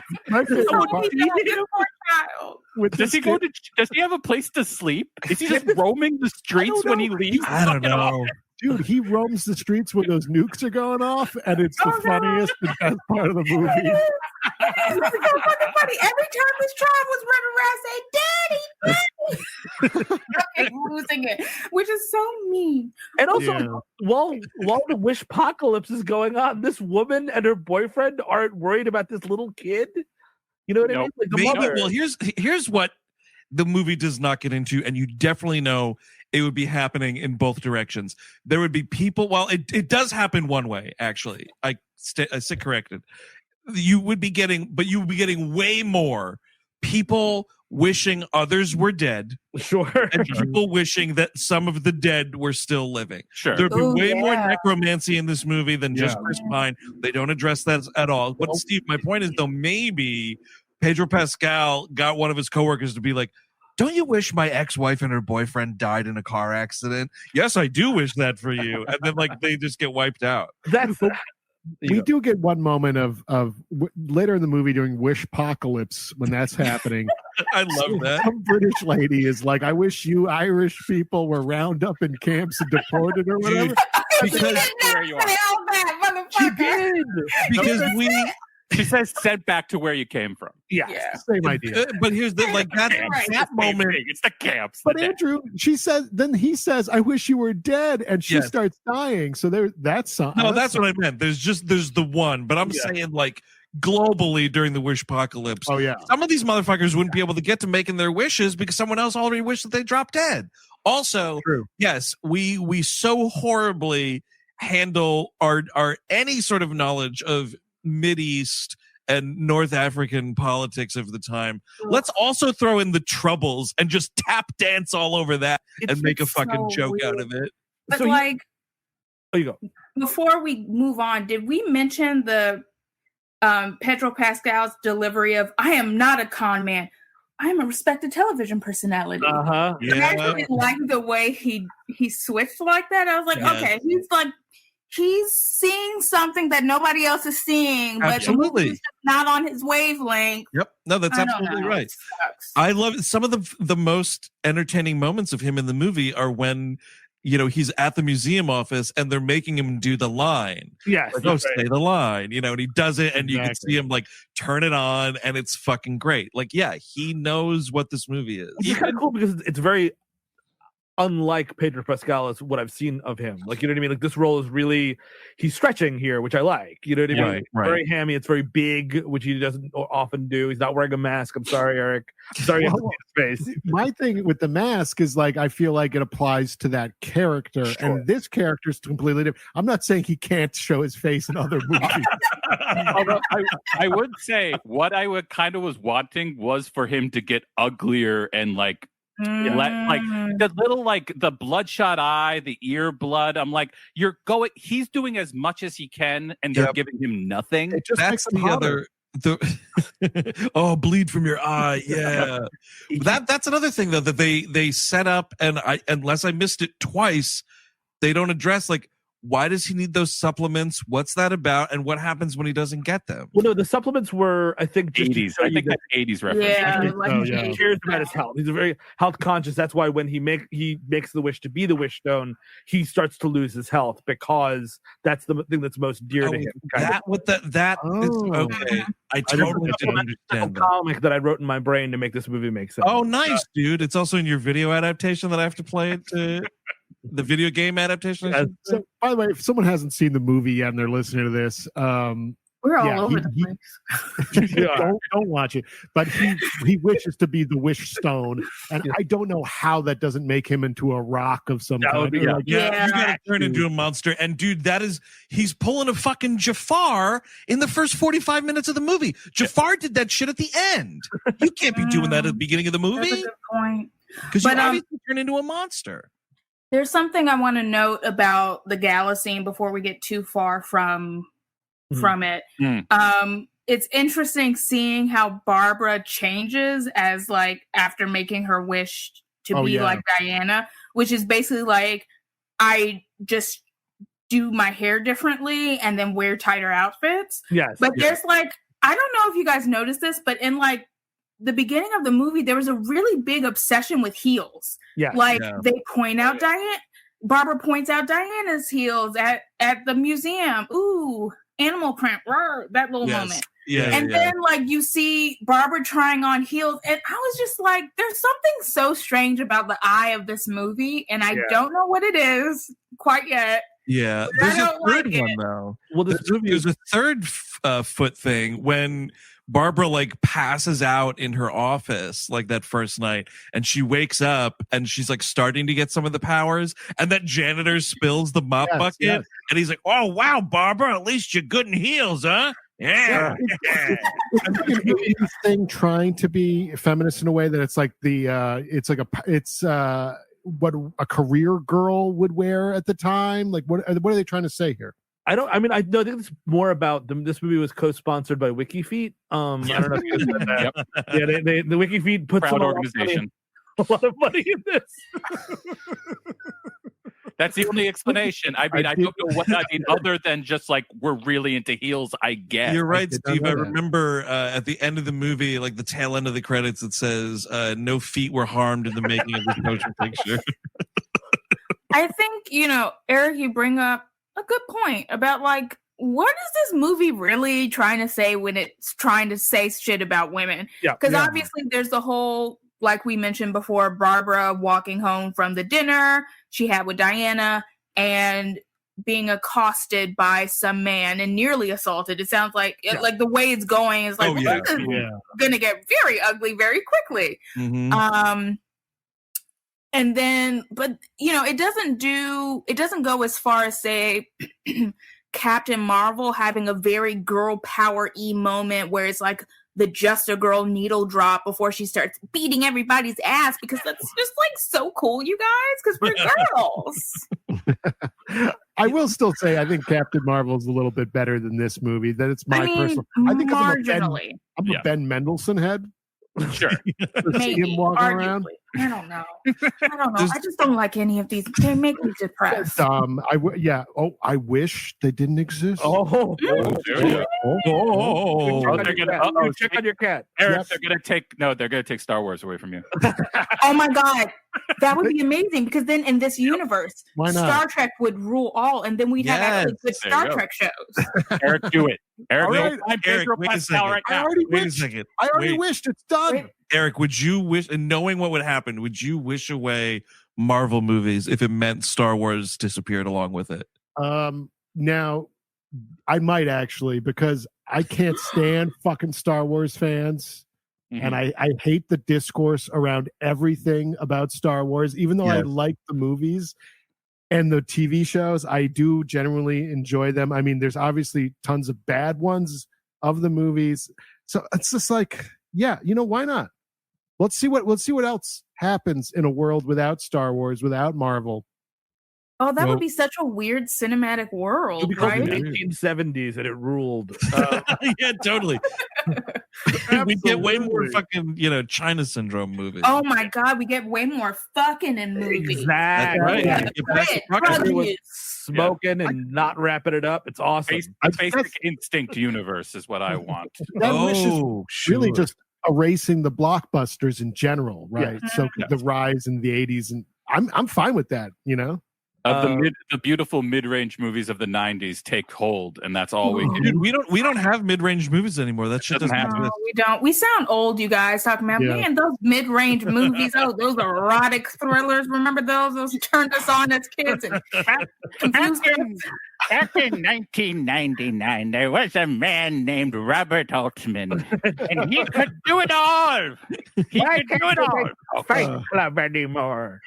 Does he have a place to sleep? Is he just roaming the streets when he leaves? I don't know. Dude, he roams the streets when those nukes are going off, and it's the funniest and best part of the movie. It's so fucking funny. Every time this child was running around saying, Daddy, Daddy, losing it, which is so mean. And also, while the wish apocalypse is going on, this woman and her boyfriend aren't worried about this little kid. You know what I mean? Like the mother. Well, here's what the movie does not get into, and you definitely know it would be happening in both directions. There would be people. Well, it does happen one way, actually. I sit corrected. You would be getting way more people wishing others were dead. Sure. And people wishing that some of the dead were still living. Sure. There'd be way more necromancy in this movie than just Chris Pine. They don't address that at all. But Steve, my point is, though, maybe Pedro Pascal got one of his coworkers to be like, don't you wish my ex-wife and her boyfriend died in a car accident? Yes, I do wish that for you. And then like they just get wiped out. We do get one moment of later in the movie during Wishpocalypse when that's happening. I love that. Some British lady is like, I wish you Irish people were round up in camps and deported or whatever. Because she did. Because she says sent back to where you came from. Yeah. Same idea. But here's the that moment. It's the camps. But Andrew, he says, I wish you were dead, and she starts dying. So that's what I meant. There's the one, but I'm saying like globally during the Wishpocalypse. Oh yeah. Some of these motherfuckers wouldn't be able to get to making their wishes because someone else already wished that they dropped dead. Also, yes, we so horribly handle our any sort of knowledge of Mideast and North African politics of the time. Let's also throw in the Troubles and just tap dance all over that and make a fucking joke out of it. But So you go. Before we move on, did we mention the Pedro Pascal's delivery of "I am not a con man, I am a respected television personality"? Uh-huh. I actually like the way he switched like that. I was like, okay, he's seeing something that nobody else is seeing, but he's not on his wavelength. Yep. No, that's absolutely right. I love some of the most entertaining moments of him in the movie are when, he's at the museum office and they're making him do the line. Yes. Like, say the line, and he does it and you can see him like turn it on and it's fucking great. Like, yeah, he knows what this movie is. It's kind of cool because it's very unlike Pedro Pascal is what I've seen of him. Like, you know what I mean? Like, this role is really, he's stretching here, which I like. You know what I mean? Right. Very hammy. It's very big, which he doesn't often do. He's not wearing a mask. I'm sorry, Eric. I'm sorry you have to see his face. My thing with the mask is like, I feel like it applies to that character. Sure. And this character is completely different. I'm not saying he can't show his face in other movies. Although I would say what I was wanting was for him to get uglier and like, like the little the bloodshot eye, the ear blood. I'm like, he's doing as much as he can and they're giving him nothing. That's the other bleed from your eye. Yeah. That's another thing though that they set up, and unless I missed it twice, they don't address like, why does he need those supplements? What's that about? And what happens when he doesn't get them? Well, no, the supplements were, I think, just 80s. I think that's 80s reference. Yeah, he cares about his health. He's a very health conscious. That's why when he makes the wish to be the wish stone, he starts to lose his health because that's the thing that's most dear to him. Okay. I totally didn't understand that. Comic that I wrote in my brain to make this movie make sense. Oh, nice, dude! It's also in your video adaptation that I have to play it to. The video game adaptation. So, by the way, if someone hasn't seen the movie yet and they're listening to this, we're all over the place. Don't watch it. But he wishes to be the wish stone, and I don't know how that doesn't make him into a rock of some kind. You gotta turn into a monster. And dude, he's pulling a fucking Jafar in the first 45 minutes of the movie. Jafar did that shit at the end. You can't be doing that at the beginning of the movie. That's a good point. Because you obviously turn into a monster. There's something I want to note about the gala scene before we get too far from it. it's interesting seeing how Barbara changes as like after making her wish to be like Diana, which is basically like, I just do my hair differently and then wear tighter outfits. Yes. But there's like, I don't know if you guys noticed this, but in like the beginning of the movie, there was a really big obsession with heels. Yeah. Like they point out Barbara points out Diana's heels at the museum. Ooh, animal print, that little moment. And then like you see Barbara trying on heels, and I was just like, there's something so strange about the eye of this movie, and I don't know what it is quite yet. Yeah, But there's a third one though. Well, there's a third foot thing when Barbara like passes out in her office like that first night, and she wakes up and she's like starting to get some of the powers, and that janitor spills the mop bucket, and he's like, "Oh wow, Barbara, at least you're good in heels, huh?" Yeah. This thing trying to be feminist in a way that it's like it's what a career girl would wear at the time. Like what are they trying to say here? I think it's more about them. This movie was co-sponsored by WikiFeet. I don't know if you guys said that. Yeah, the WikiFeet puts proud organization. A lot of money in this. That's the only explanation. I mean, I don't know what I mean other than just like we're really into heels. I guess you're right, Steve. I remember at the end of the movie, like the tail end of the credits, it says no feet were harmed in the making of this motion picture. I think Eric, you bring up a good point about like, what is this movie really trying to say when it's trying to say shit about women? Because obviously there's the whole, like we mentioned before, Barbara walking home from the dinner she had with Diana and being accosted by some man and nearly assaulted. It sounds like like the way it's going is like, this is gonna get very ugly very quickly. Mm-hmm. And then, but it doesn't go as far as say Captain Marvel having a very girl power-y moment where it's like the just a girl needle drop before she starts beating everybody's ass, because that's just like so cool, you guys, because we're girls. I will still say I think Captain Marvel is a little bit better than this movie. That it's my personal. I think marginally. I'm a Ben Mendelsohn head. Sure. Maybe, him walking around. I don't know. I just don't like any of these. They make me depressed. I wish they didn't exist. Check on your cat. Eric, they're gonna take Star Wars away from you. Oh my God. That would be amazing, because then in this universe, Star Trek would rule all, and then we'd have actually good Star Trek shows. Eric, do it. Eric, Eric, wait a second. Right now. I already wished. It's done. Wait. Eric, would you wish, and knowing what would happen, would you wish away Marvel movies if it meant Star Wars disappeared along with it? Now, I might actually, because I can't stand fucking Star Wars fans. Mm-hmm. And I hate the discourse around everything about Star Wars, even though I like the movies and the TV shows. I do generally enjoy them. I mean, there's obviously tons of bad ones of the movies. So it's just like, why not? Let's see what else happens in a world without Star Wars, without Marvel. Oh, that would be such a weird cinematic world, right? The 1970s and it ruled. Yeah, totally. We get way more fucking, China Syndrome movies. Oh my God, we get way more fucking in movies. Exactly. Right. Smoking and not wrapping it up. It's awesome. Basic Instinct universe is what I want. Really just erasing the blockbusters in general, right? Yeah. So the rise in the 80s, and I'm fine with that, The beautiful mid-range movies of the 90s take hold, and that's all we get. Dude, we don't have mid-range movies anymore. That shit doesn't happen. No, we don't. We sound old, you guys, talking about man, those mid-range movies. Oh, those erotic thrillers. Remember those? Those turned us on as kids and confused us. Back in 1999, there was a man named Robert Altman, and he could do it all. He could do it all. Fight Club anymore.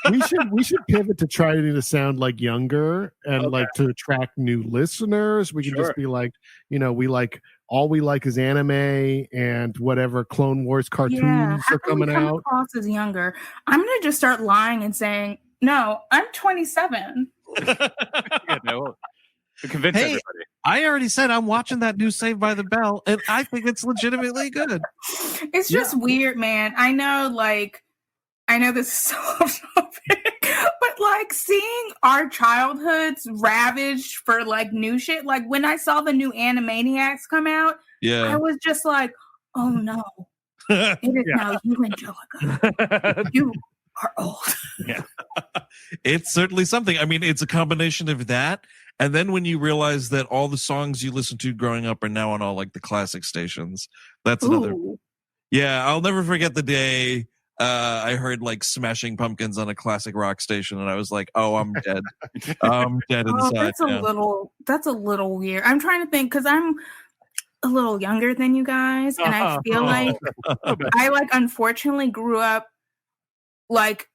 We should pivot to try to sound like younger and like to attract new listeners. We can just be like, we like is anime and whatever Clone Wars cartoons are coming out. Across as younger. I'm gonna just start lying and saying, no, I'm 27. To convince Hey, everybody. I already said I'm watching that new Saved by the Bell, and I think it's legitimately good. It's just weird, man. I know this is so off topic, but like seeing our childhoods ravaged for like new shit. Like when I saw the new Animaniacs come out, I was just like, oh no, it is now you, Angelica. You are old. Yeah. It's certainly something. I mean, it's a combination of that, and then when you realize that all the songs you listened to growing up are now on all like the classic stations, that's another. Yeah, I'll never forget the day I heard like Smashing Pumpkins on a classic rock station, and I was like, "Oh, I'm dead. I'm dead inside." That's a little weird. I'm trying to think because I'm a little younger than you guys, and I feel like I like unfortunately grew up like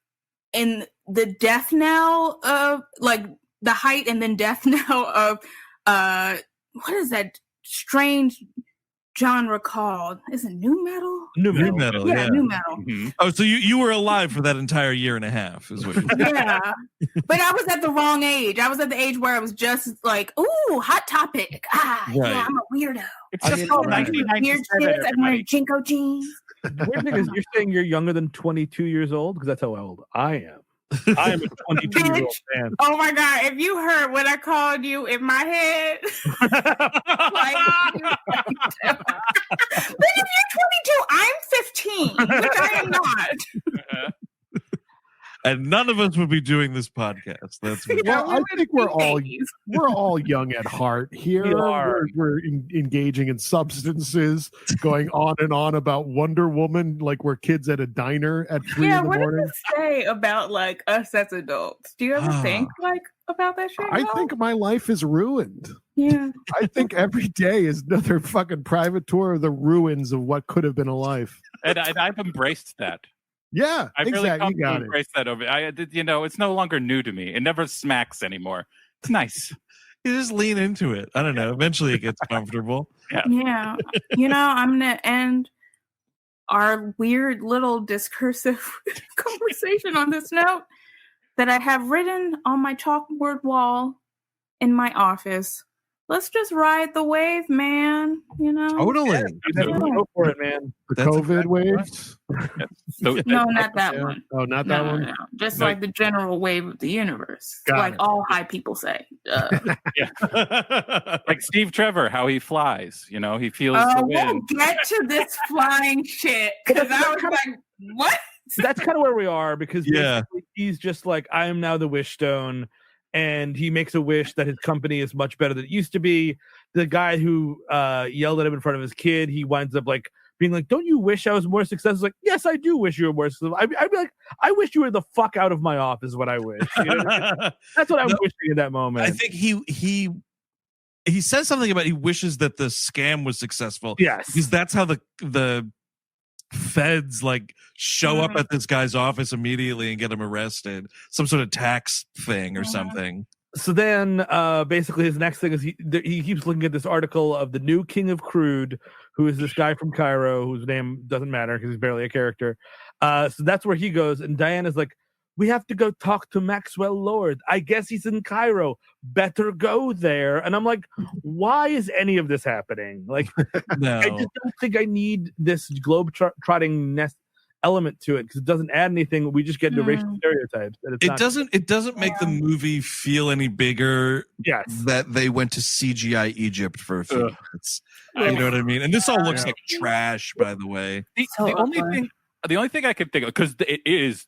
in the death knell of like the height and then death knell of what is that strange genre called? Is it new metal? New metal, yeah. New metal. Mm-hmm. Oh, so you were alive for that entire year and a half, is what you're saying. Yeah, but I was at the wrong age. I was at the age where I was just like, "Ooh, Hot Topic." Yeah, I'm a weirdo. It's just called 1997. Weird shit. I'm wearing Jinko jeans. The weird thing is, you're saying you're younger than 22 years old because that's how old I am. I am a 22-year-old man. Oh my god! If you heard what I called you in my head, like, but if you're 22, I'm 15, which I am not. And none of us would be doing this podcast. That's well, I think we're all young at heart here. We're engaging in substances, going on and on about Wonder Woman like we're kids at a diner at 3 in the morning. What does it say about like us as adults? Do you ever think like about that shit? I think my life is ruined. Yeah. I think every day is another fucking private tour of the ruins of what could have been a life. And I've embraced that. Yeah, I really exactly. come to embrace that over. It's no longer new to me. It never smacks anymore. It's nice. You just lean into it. I don't know. Eventually, it gets comfortable. Yeah. I'm gonna end our weird little discursive conversation on this note that I have written on my chalkboard wall in my office. Let's just ride the wave, man. Totally. Go for it, man. The COVID waves? No, not that one. Oh, not that one? No. Just like the general wave of the universe. Got like it. all high people say. Like Steve Trevor, how he flies. He feels the wind. We'll get to this flying shit. Because I was like, what? That's kind of where we are because he's just like, I am now the wish stone. And he makes a wish that his company is much better than it used to be. The guy who yelled at him in front of his kid, he winds up like being like, "Don't you wish I was more successful?" Like, yes, I do wish you were more successful. I'd be like, I wish you were the fuck out of my office. What I wish. That's what I'm wishing in that moment. I think he says something about he wishes that the scam was successful. Yes, because that's how the feds like show up at this guy's office immediately and get him arrested. Some sort of tax thing or something. So then basically his next thing is he keeps looking at this article of the new king of crude, who is this guy from Cairo whose name doesn't matter because he's barely a character. So that's where he goes, and Diana's like, we have to go talk to Maxwell Lord. I guess he's in Cairo. Better go there. And I'm like, why is any of this happening? Like, no. I just don't think I need this globe-trotting element to it because it doesn't add anything. We just get into racial stereotypes. And it doesn't make the movie feel any bigger. Yes, that they went to CGI Egypt for a few minutes. You know what I mean? And this all looks like trash, by the way. The only thing I could think of, because it is,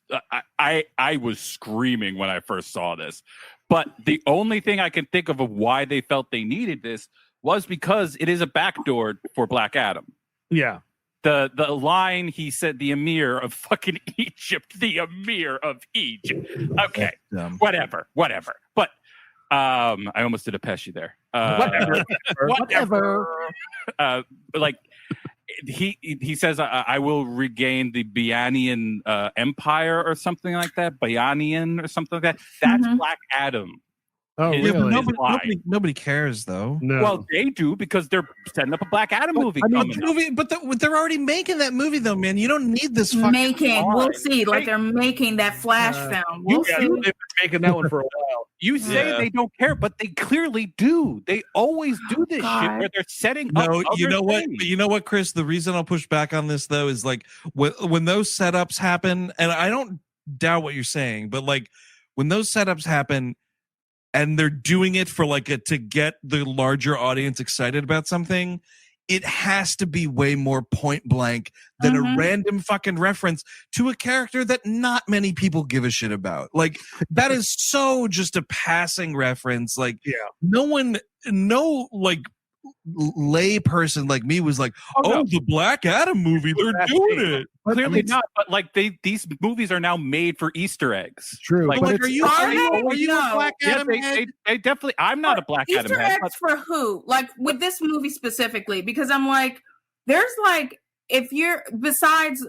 I was screaming when I first saw this, but the only thing I can think of why they felt they needed this was because it is a backdoor for Black Adam. Yeah. The line he said, the Emir of fucking Egypt, the Emir of Egypt. Okay, whatever. But I almost did a Pesci there. Whatever. Like, he says, I will regain the Bianian Empire or something like that. Bianian or something like that. That's Black Adam. Oh, is really? Nobody cares though. No. Well, they do because they're setting up a Black Adam movie. But they're already making that movie though, man. You don't need this fucking. We'll see. Like they're making that Flash film. We'll see. They've been making that one for a while. You say they don't care, but they clearly do. They always do this shit where they're setting up. No, you know what? Things. You know what, Chris? The reason I'll push back on this though is like when those setups happen, and I don't doubt what you're saying, but like when those setups happen. And they're doing it for to get the larger audience excited about something, it has to be way more point blank than a random fucking reference to a character that not many people give a shit about. Like that is so just a passing reference. Like no lay person like me was like, the Black Adam movie, they're doing it. Clearly not, but like these movies are now made for Easter eggs. True. Like, are you a Black Adam head? They definitely. I'm not a Black Adam head. Easter eggs for who? Like with this movie specifically, because I'm like, there's like, if you're besides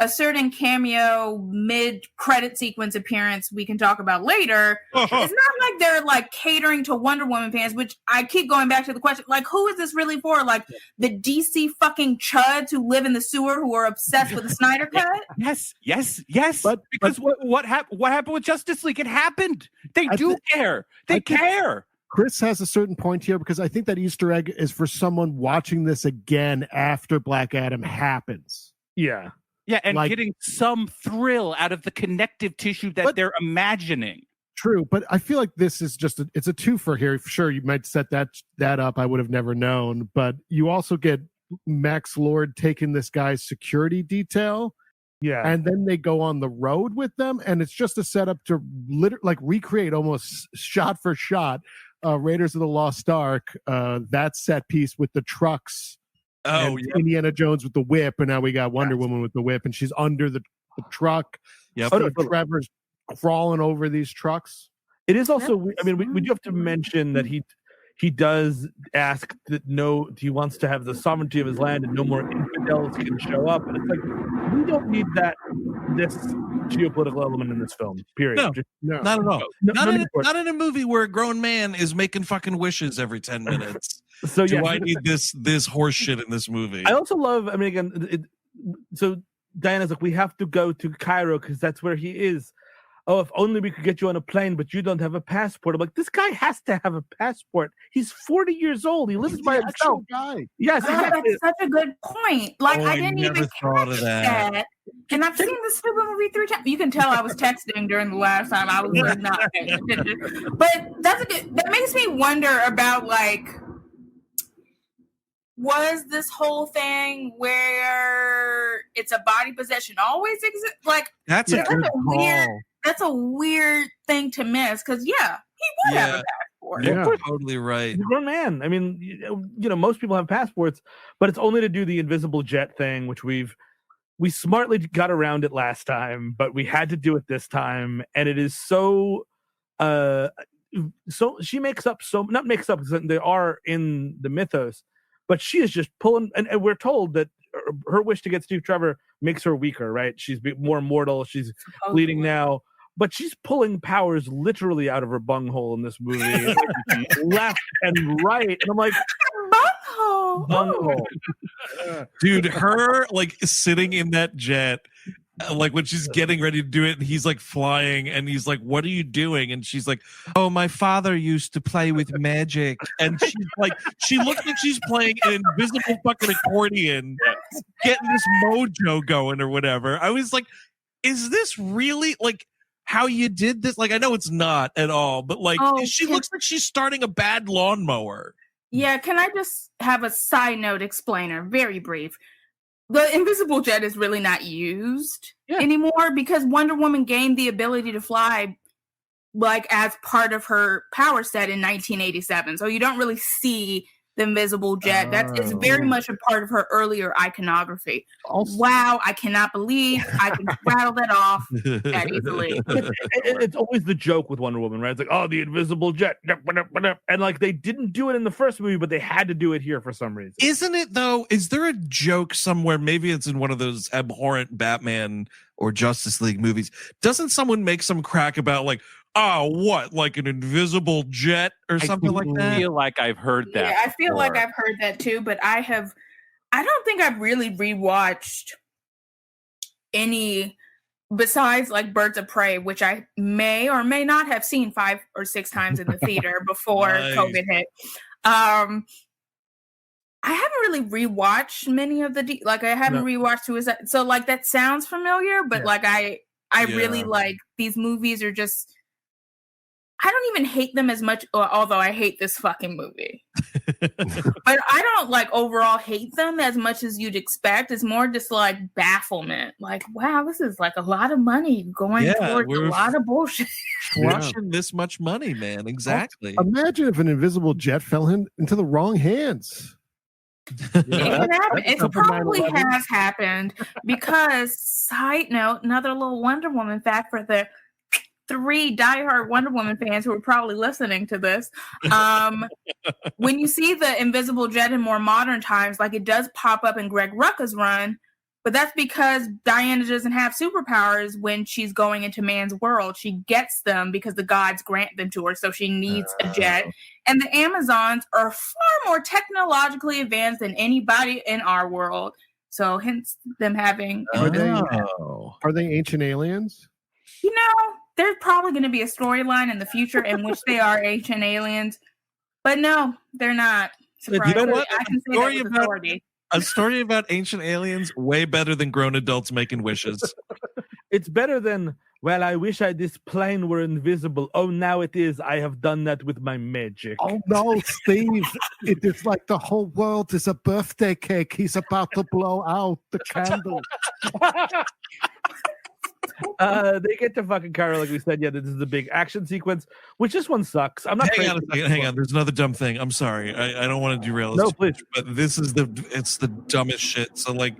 a certain cameo mid-credit sequence appearance we can talk about later. It's not like they're like catering to Wonder Woman fans, which I keep going back to the question, like, who is this really for? Like the DC fucking chuds who live in the sewer who are obsessed with the Snyder Cut? Yes. But because what happened with Justice League? It happened. They care. They care. Chris has a certain point here because I think that Easter egg is for someone watching this again after Black Adam happens. Yeah. Yeah, and getting some thrill out of the connective tissue that they're imagining. True, but I feel like this is just it's a twofer here. Sure, you might set that up. I would have never known, but you also get Max Lord taking this guy's security detail. Yeah, and then they go on the road with them, and it's just a setup to recreate almost shot for shot Raiders of the Lost Ark. That set piece with the trucks. Indiana Jones with the whip, and now we got Wonder Woman with the whip, and she's under the truck. Yep. Trevor's crawling over these trucks. It is also, I mean, we do have to mention that he does ask that he wants to have the sovereignty of his land and no more infidels can show up. And it's like, we don't need this geopolitical element in this film, period. No, not at all. Not in a movie where a grown man is making fucking wishes every 10 minutes. So do I need this horse shit in this movie? I also love, I mean, again, so Diana's like, we have to go to Cairo because that's where he is. Oh, if only we could get you on a plane, but you don't have a passport. I'm like, this guy has to have a passport. He's 40 years old. He lives by himself. Yes, that's such a good point. Like, I didn't even thought of that. And I've seen this stupid movie 3 times. You can tell I was texting during the last time. I was like, not paying attention. But that makes me wonder about, like, was this whole thing where it's a body possession always exist? Like, that's a good call. That's a weird thing to miss because, he would have a passport. You're totally right. He's a grown man. I mean, you know, most people have passports, but it's only to do the invisible jet thing, which we smartly got around it last time, but we had to do it this time, and it is so. So she makes up not makes up because they are in the mythos, but she is just pulling, and we're told that her wish to get Steve Trevor makes her weaker, right? She's more mortal. She's bleeding now, but she's pulling powers literally out of her bunghole in this movie, left and right. And I'm like, bunghole. Dude, her like sitting in that jet, like when she's getting ready to do it, and he's like flying, and he's like, "What are you doing?" And she's like, "Oh, my father used to play with magic." And she's like, she looks like she's playing an invisible fucking accordion, getting this mojo going or whatever. I was like, is this really like how you did this? Like, I know it's not at all, but like, she looks like she's starting a bad lawnmower. Yeah, can I just have a side note explainer, very brief? The invisible jet is really not used anymore because Wonder Woman gained the ability to fly like as part of her power set in 1987. So you don't really see the invisible jet. That is very much a part of her earlier iconography. Wow, I cannot believe I can rattle that off that easily. It's always the joke with Wonder Woman, right? It's like, oh, the invisible jet. And like they didn't do it in the first movie, but they had to do it here for some reason. Isn't it though? Is there a joke somewhere? Maybe it's in one of those abhorrent Batman or Justice League movies. Doesn't someone make some crack about like, oh, what, like an invisible jet or something like that? I feel like I've heard that. Yeah, I feel like I've heard that too, but I don't think I've really rewatched any besides like Birds of Prey, which I may or may not have seen 5 or 6 times in the theater before COVID hit. I haven't really rewatched many of the I haven't rewatched Suicide. So like that sounds familiar, but like I really like these movies are just. I don't even hate them as much, although I hate this fucking movie. But I don't like overall hate them as much as you'd expect. It's more just like bafflement. Like, wow, this is like a lot of money going towards a lot of bullshit. Flushing this much money, man. Exactly. Imagine if an invisible jet fell into the wrong hands. It probably has happened because, side note, another little Wonder Woman fact for the 3 diehard Wonder Woman fans who are probably listening to this. When you see the invisible jet in more modern times, like it does pop up in Greg Rucka's run, but that's because Diana doesn't have superpowers when she's going into man's world. She gets them because the gods grant them to her, so she needs a jet. And the Amazons are far more technologically advanced than anybody in our world. So hence them having... Are they ancient aliens? You know, there's probably going to be a storyline in the future in which they are ancient aliens, but no, they're not. You know what? I can say that with authority. A story about ancient aliens, way better than grown adults making wishes. It's better than, well, I wish this plane were invisible. Oh, now it is. I have done that with my magic. Oh, no, Steve. It is like the whole world is a birthday cake. He's about to blow out the candle. They get to fucking Cairo, like we said. Yeah, this is the big action sequence, which this one sucks. I'm not. Hang on. There's another dumb thing. I'm sorry. I don't want to derail this. No, please. But this is it's the dumbest shit. So like,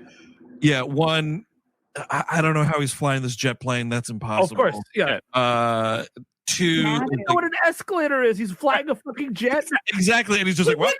yeah, one, I don't know how he's flying this jet plane. That's impossible. Of course, yeah. 2, I don't know what an escalator is. He's flying a fucking jet. Exactly, and he's just like, what?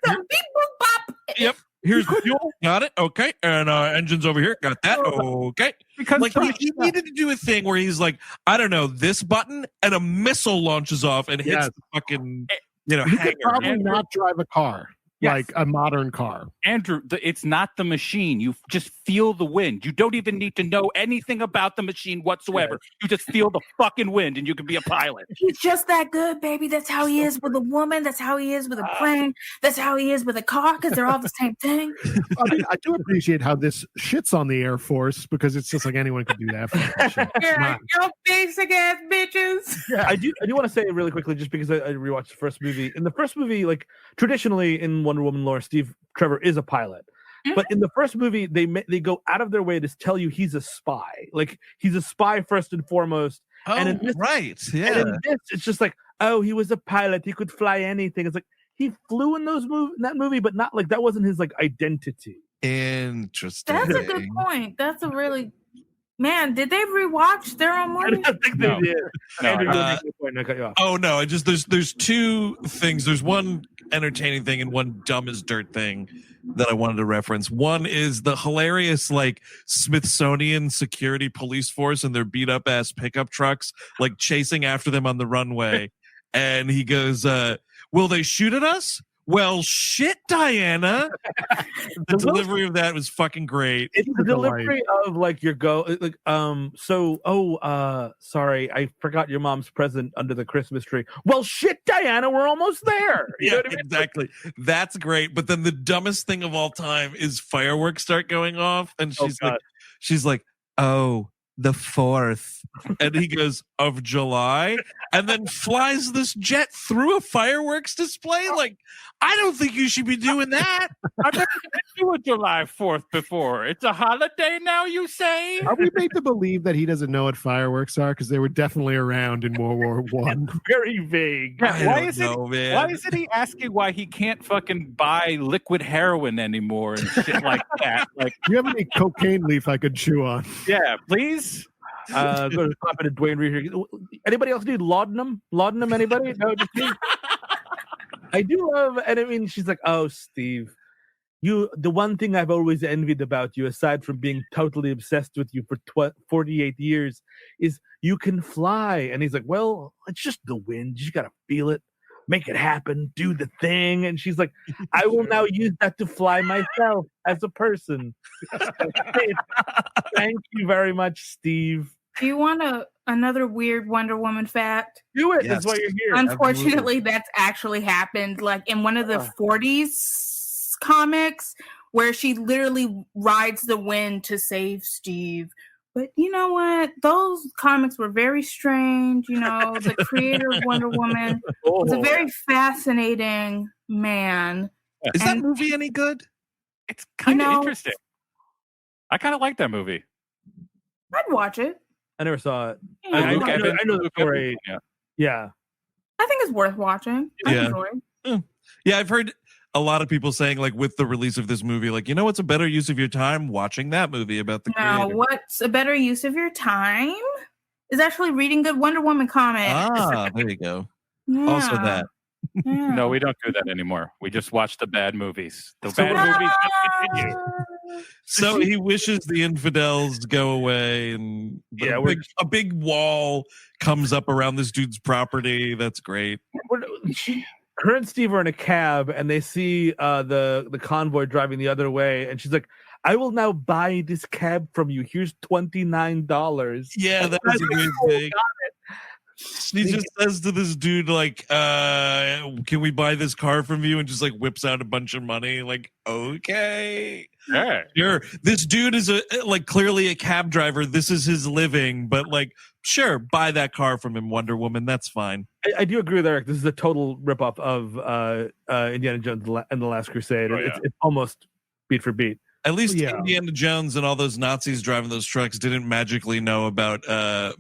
Yep. Here's fuel. Got it. Okay. And engines over here. Got that. Okay. Because like he needed to do a thing where he's like, I don't know, this button, and a missile launches off and hits the fucking, he hangar. could probably not drive a car. Yes. Like a modern car. Andrew, it's not the machine. You just feel the wind. You don't even need to know anything about the machine whatsoever. Yes. You just feel the fucking wind and you can be a pilot. He's just that good, baby. That's how he is with a woman. That's how he is with a plane. That's how he is with a car, because they're all the same thing. I mean, I do appreciate how this shits on the Air Force, because it's just like anyone could do that. Yeah, you're basic ass bitches. Yeah, I do want to say it really quickly, just because I rewatched the first movie. In the first movie, like traditionally in Wonder Woman lore, Trevor is a pilot, but in the first movie they go out of their way to tell you he's a spy. Like he's a spy first and foremost. Oh, and in this, right, yeah. And in this, it's just like, oh, he was a pilot. He could fly anything. It's like he flew in that movie, but not like that wasn't his like identity. Interesting. That's a good point. That's a really. Man, did they rewatch their own movie? I don't think they did. Oh no! There's 2 things. There's one entertaining thing and one dumb as dirt thing that I wanted to reference. One is the hilarious like Smithsonian security police force and their beat up ass pickup trucks like chasing after them on the runway, and he goes, "Will they shoot at us?" Well, shit, Diana. The delivery of that was fucking great. It's the delivery of like your sorry, I forgot your mom's present under the Christmas tree. Well, shit, Diana, we're almost there. You know what I mean? Exactly. That's great. But then the dumbest thing of all time is fireworks start going off, and she's like, oh, the 4th, and he goes, of July, and then flies this jet through a fireworks display. Like, I don't think you should be doing that. I've never been to a July 4th before. It's a holiday now, you say? Are we made to believe that he doesn't know what fireworks are? Because they were definitely around in World War One. Very vague. Yeah, why isn't he asking why he can't fucking buy liquid heroin anymore and shit like that? Like, do you have any cocaine leaf I could chew on? Yeah, please. Go to pop into Dwayne Reed here. Anybody else need laudanum? Laudanum, anybody? No, just me. I do love, and I mean, she's like, oh, Steve, the one thing I've always envied about you, aside from being totally obsessed with you for 48 years, is you can fly. And he's like, well, it's just the wind. You just got to feel it, make it happen, do the thing. And she's like, I will now use that to fly myself as a person. Thank you very much, Steve. Do you want another weird Wonder Woman fact? Do it. Yes. That's why you're here. Unfortunately, Absolutely. that's actually happened. Like in one of the 40s comics, where she literally rides the wind to save Steve. But you know what? Those comics were very strange. You know, the creator of Wonder Woman was a very fascinating man. Is that movie any good? It's kind of interesting. I kind of like that movie. I'd watch it. I never saw it. Yeah, I know the story. Yeah. I think it's worth watching. I enjoy it. Yeah, I've heard a lot of people saying, like, with the release of this movie, like, you know what's a better use of your time? Watching that movie about the Now, creator. what's a better use of your time is actually reading good Wonder Woman comics. Ah, there you go. Yeah. Also that. Yeah. No, we don't do that anymore. We just watch the bad movies. The bad movies just continue. So he wishes the infidels go away, and a big wall comes up around this dude's property. That's great. Her and Steve are in a cab, and they see the convoy driving the other way, and she's like, I will now buy this cab from you. Here's $29. Yeah, that was a weird thing. She just says to this dude, like, can we buy this car from you? And just like whips out a bunch of money. Like, okay. Yeah. Sure. This dude is clearly a cab driver. This is his living, but like, sure, buy that car from him, Wonder Woman. That's fine. I do agree with Eric. This is a total ripoff of Indiana Jones and the Last Crusade. It's almost beat for beat. At least Indiana Jones and all those Nazis driving those trucks didn't magically know about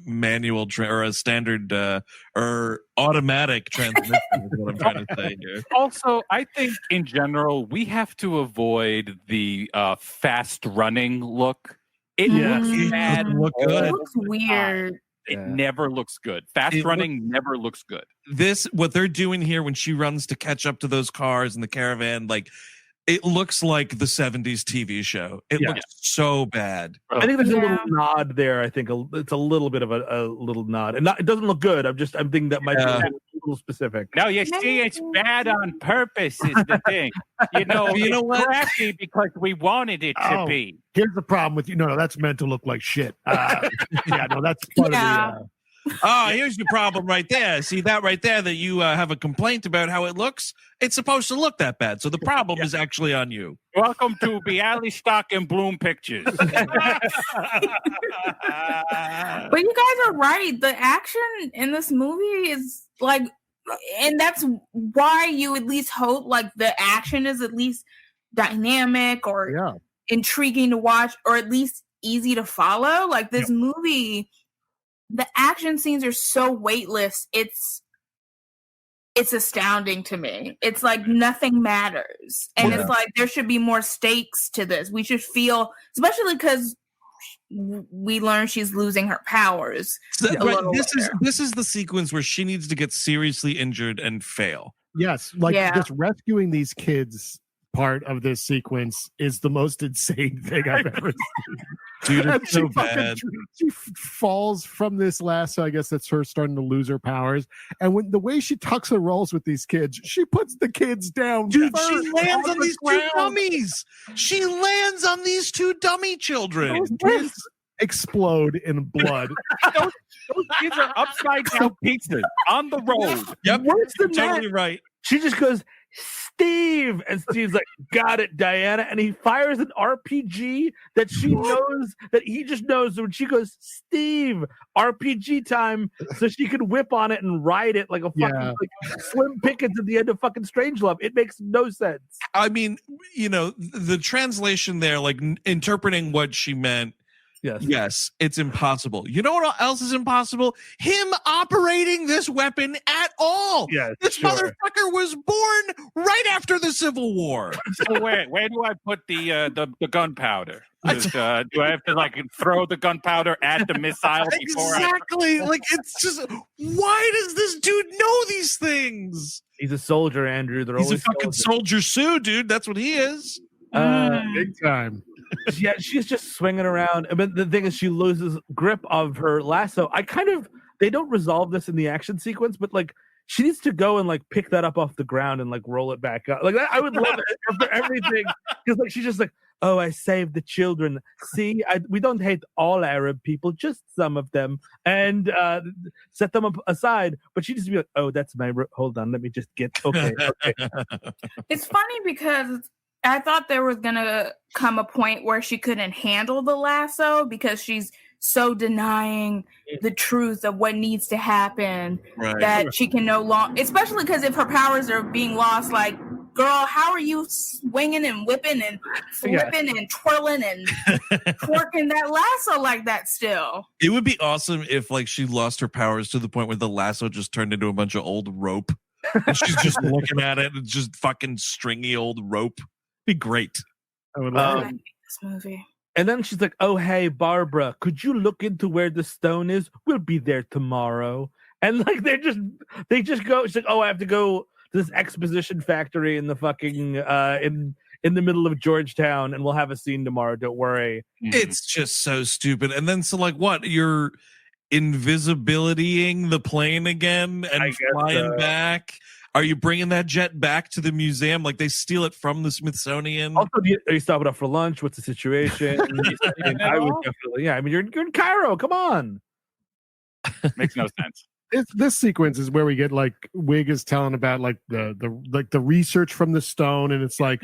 manual or a standard or automatic transmission is what I'm trying to say here. Also, I think in general, we have to avoid the fast running look. It looks bad. Look good. It looks weird. It never looks good. Fast running never looks good. What they're doing here when she runs to catch up to those cars in the caravan, like, it looks like the 70s TV show. It looks so bad. I think there's a little nod there. I think it's a little bit of a little nod. And it doesn't look good. I'm thinking that might be a little specific. No, you see, it's bad on purpose is the thing. You know what? Crappy because we wanted it to be. Here's the problem with you. No, that's meant to look like shit. That's part of the... here's the problem right there. See that right there that you have a complaint about how it looks? It's supposed to look that bad. So the problem is actually on you. Welcome to Bialystok and Bloom Pictures. But you guys are right. The action in this movie is like, and that's why you at least hope like the action is at least dynamic or intriguing to watch, or at least easy to follow. Like this movie, the action scenes are so weightless. It's astounding to me. It's like nothing matters. And it's like there should be more stakes to this. We should feel, especially because we learn she's losing her powers. This is the sequence where she needs to get seriously injured and fail. Yes, just rescuing these kids part of this sequence is the most insane thing I've ever seen. Dude, it's so bad. She falls from this lasso. I guess that's her starting to lose her powers. And when the way she tucks and rolls with these kids, she puts the kids down. Dude, she lands on these two dummies. She lands on these two dummy children. Those kids explode in blood. Those kids are upside down pizzas on the road. Yep, Worse than totally that. right. She just goes, Steve, and Steve's like, got it, Diana, and he fires an RPG that she knows, that he just knows. So when she goes, Steve, RPG time, so she can whip on it and ride it like a fucking like Slim Pickens at the end of fucking Strangelove. It makes no sense. I mean, the translation there, like interpreting what she meant. Yes, it's impossible. You know what else is impossible? Him operating this weapon at all. This motherfucker was born right after the Civil War. So where do I put the gunpowder? Do I have to like throw the gunpowder at the missile before? Exactly. Like it's just, why does this dude know these things? He's a soldier, Andrew. He's a fucking soldier Sue, dude. That's what he is. Big time. Yeah, she's just swinging around. I mean, the thing is, she loses grip of her lasso. They don't resolve this in the action sequence, but like, she needs to go and like pick that up off the ground and like roll it back up. Like, I would love it for everything, because like she's just like, oh, I saved the children. See, we don't hate all Arab people, just some of them, and set them up aside. But she needs to be like, oh, that's my. Hold on, let me just get okay. It's funny because I thought there was gonna come a point where she couldn't handle the lasso because she's so denying the truth of what needs to happen, that she can no longer, especially because if her powers are being lost, like, girl, how are you swinging and whipping and flipping and twirling and twerking that lasso like that still? It would be awesome if like she lost her powers to the point where the lasso just turned into a bunch of old rope and she's just looking at it and just fucking stringy old rope. Be great. I would love it. This movie. And then she's like, oh, hey, Barbara, could you look into where the stone is? We'll be there tomorrow. And like, they just go, she's like, oh, I have to go to this exposition factory in the fucking, in the middle of Georgetown, and we'll have a scene tomorrow. Don't worry. It's just so stupid. And then, so like, what? You're invisibilitying the plane again and flying back? Are you bringing that jet back to the museum? Like, they steal it from the Smithsonian? Also, are you stopping up for lunch? What's the situation? I would definitely, I mean, you're in Cairo. Come on. Makes no sense. This sequence is where we get like Wiig is telling about like the research from the stone, and it's like,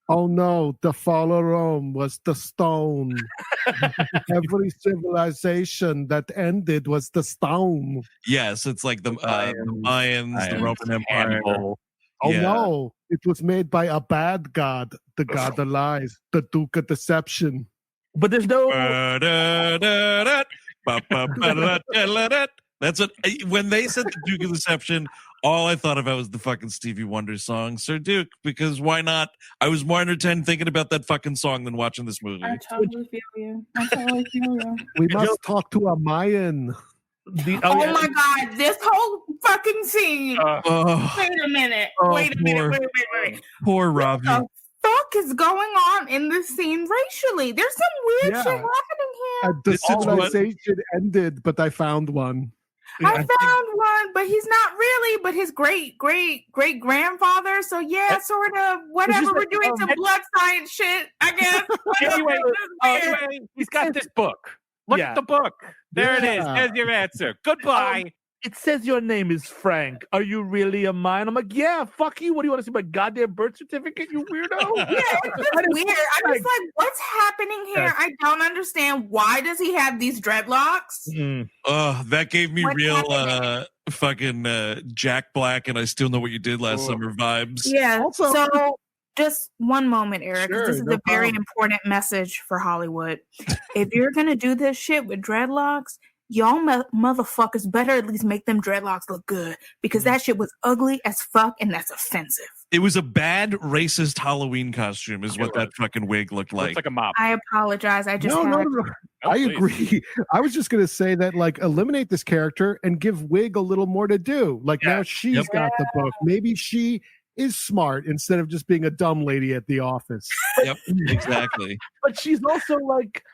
oh no, the fall of Rome was the stone. Every civilization that ended was the stone. Yes, it's like the Mayans, the Roman Empire. Oh no, it was made by a bad god, the god of lies, the Duke of Deception. But there's no. That's what, when they said the Duke of Deception, all I thought about was the fucking Stevie Wonder song, Sir Duke, because why not? I was more entertained thinking about that fucking song than watching this movie. I totally feel you. We must talk to a Mayan. My God, this whole fucking scene. Wait a minute. Wait. Poor Ravi. What the fuck is going on in this scene racially? There's some weird shit happening here. The civilization ended, but I found one. I found one, but he's not really, but his great grandfather. So yeah, sort of whatever. We're doing some blood science shit, I guess. Anyway, he's got this book. Look at the book. There it is. There's your answer. Goodbye. It says your name is Frank. Are you really a mine? I'm like, yeah, fuck you. What do you want to see, my goddamn birth certificate, you weirdo? Yeah, it's just weird. I'm just like, what's happening here? I don't understand. Why does he have these dreadlocks? That gave me real fucking Jack Black and I Still Know What You Did Last Summer vibes. Yeah. So just one moment, Eric, because this is a very important message for Hollywood. If you're going to do this shit with dreadlocks, y'all motherfuckers better at least make them dreadlocks look good, because that shit was ugly as fuck and that's offensive. It was a bad racist Halloween costume is what that fucking wig looked like. Looks like a mop. I apologize. I just I agree. I was just going to say that, like, eliminate this character and give Wiig a little more to do. Like, now she's got the book. Maybe she is smart instead of just being a dumb lady at the office. Yep, exactly. But she's also like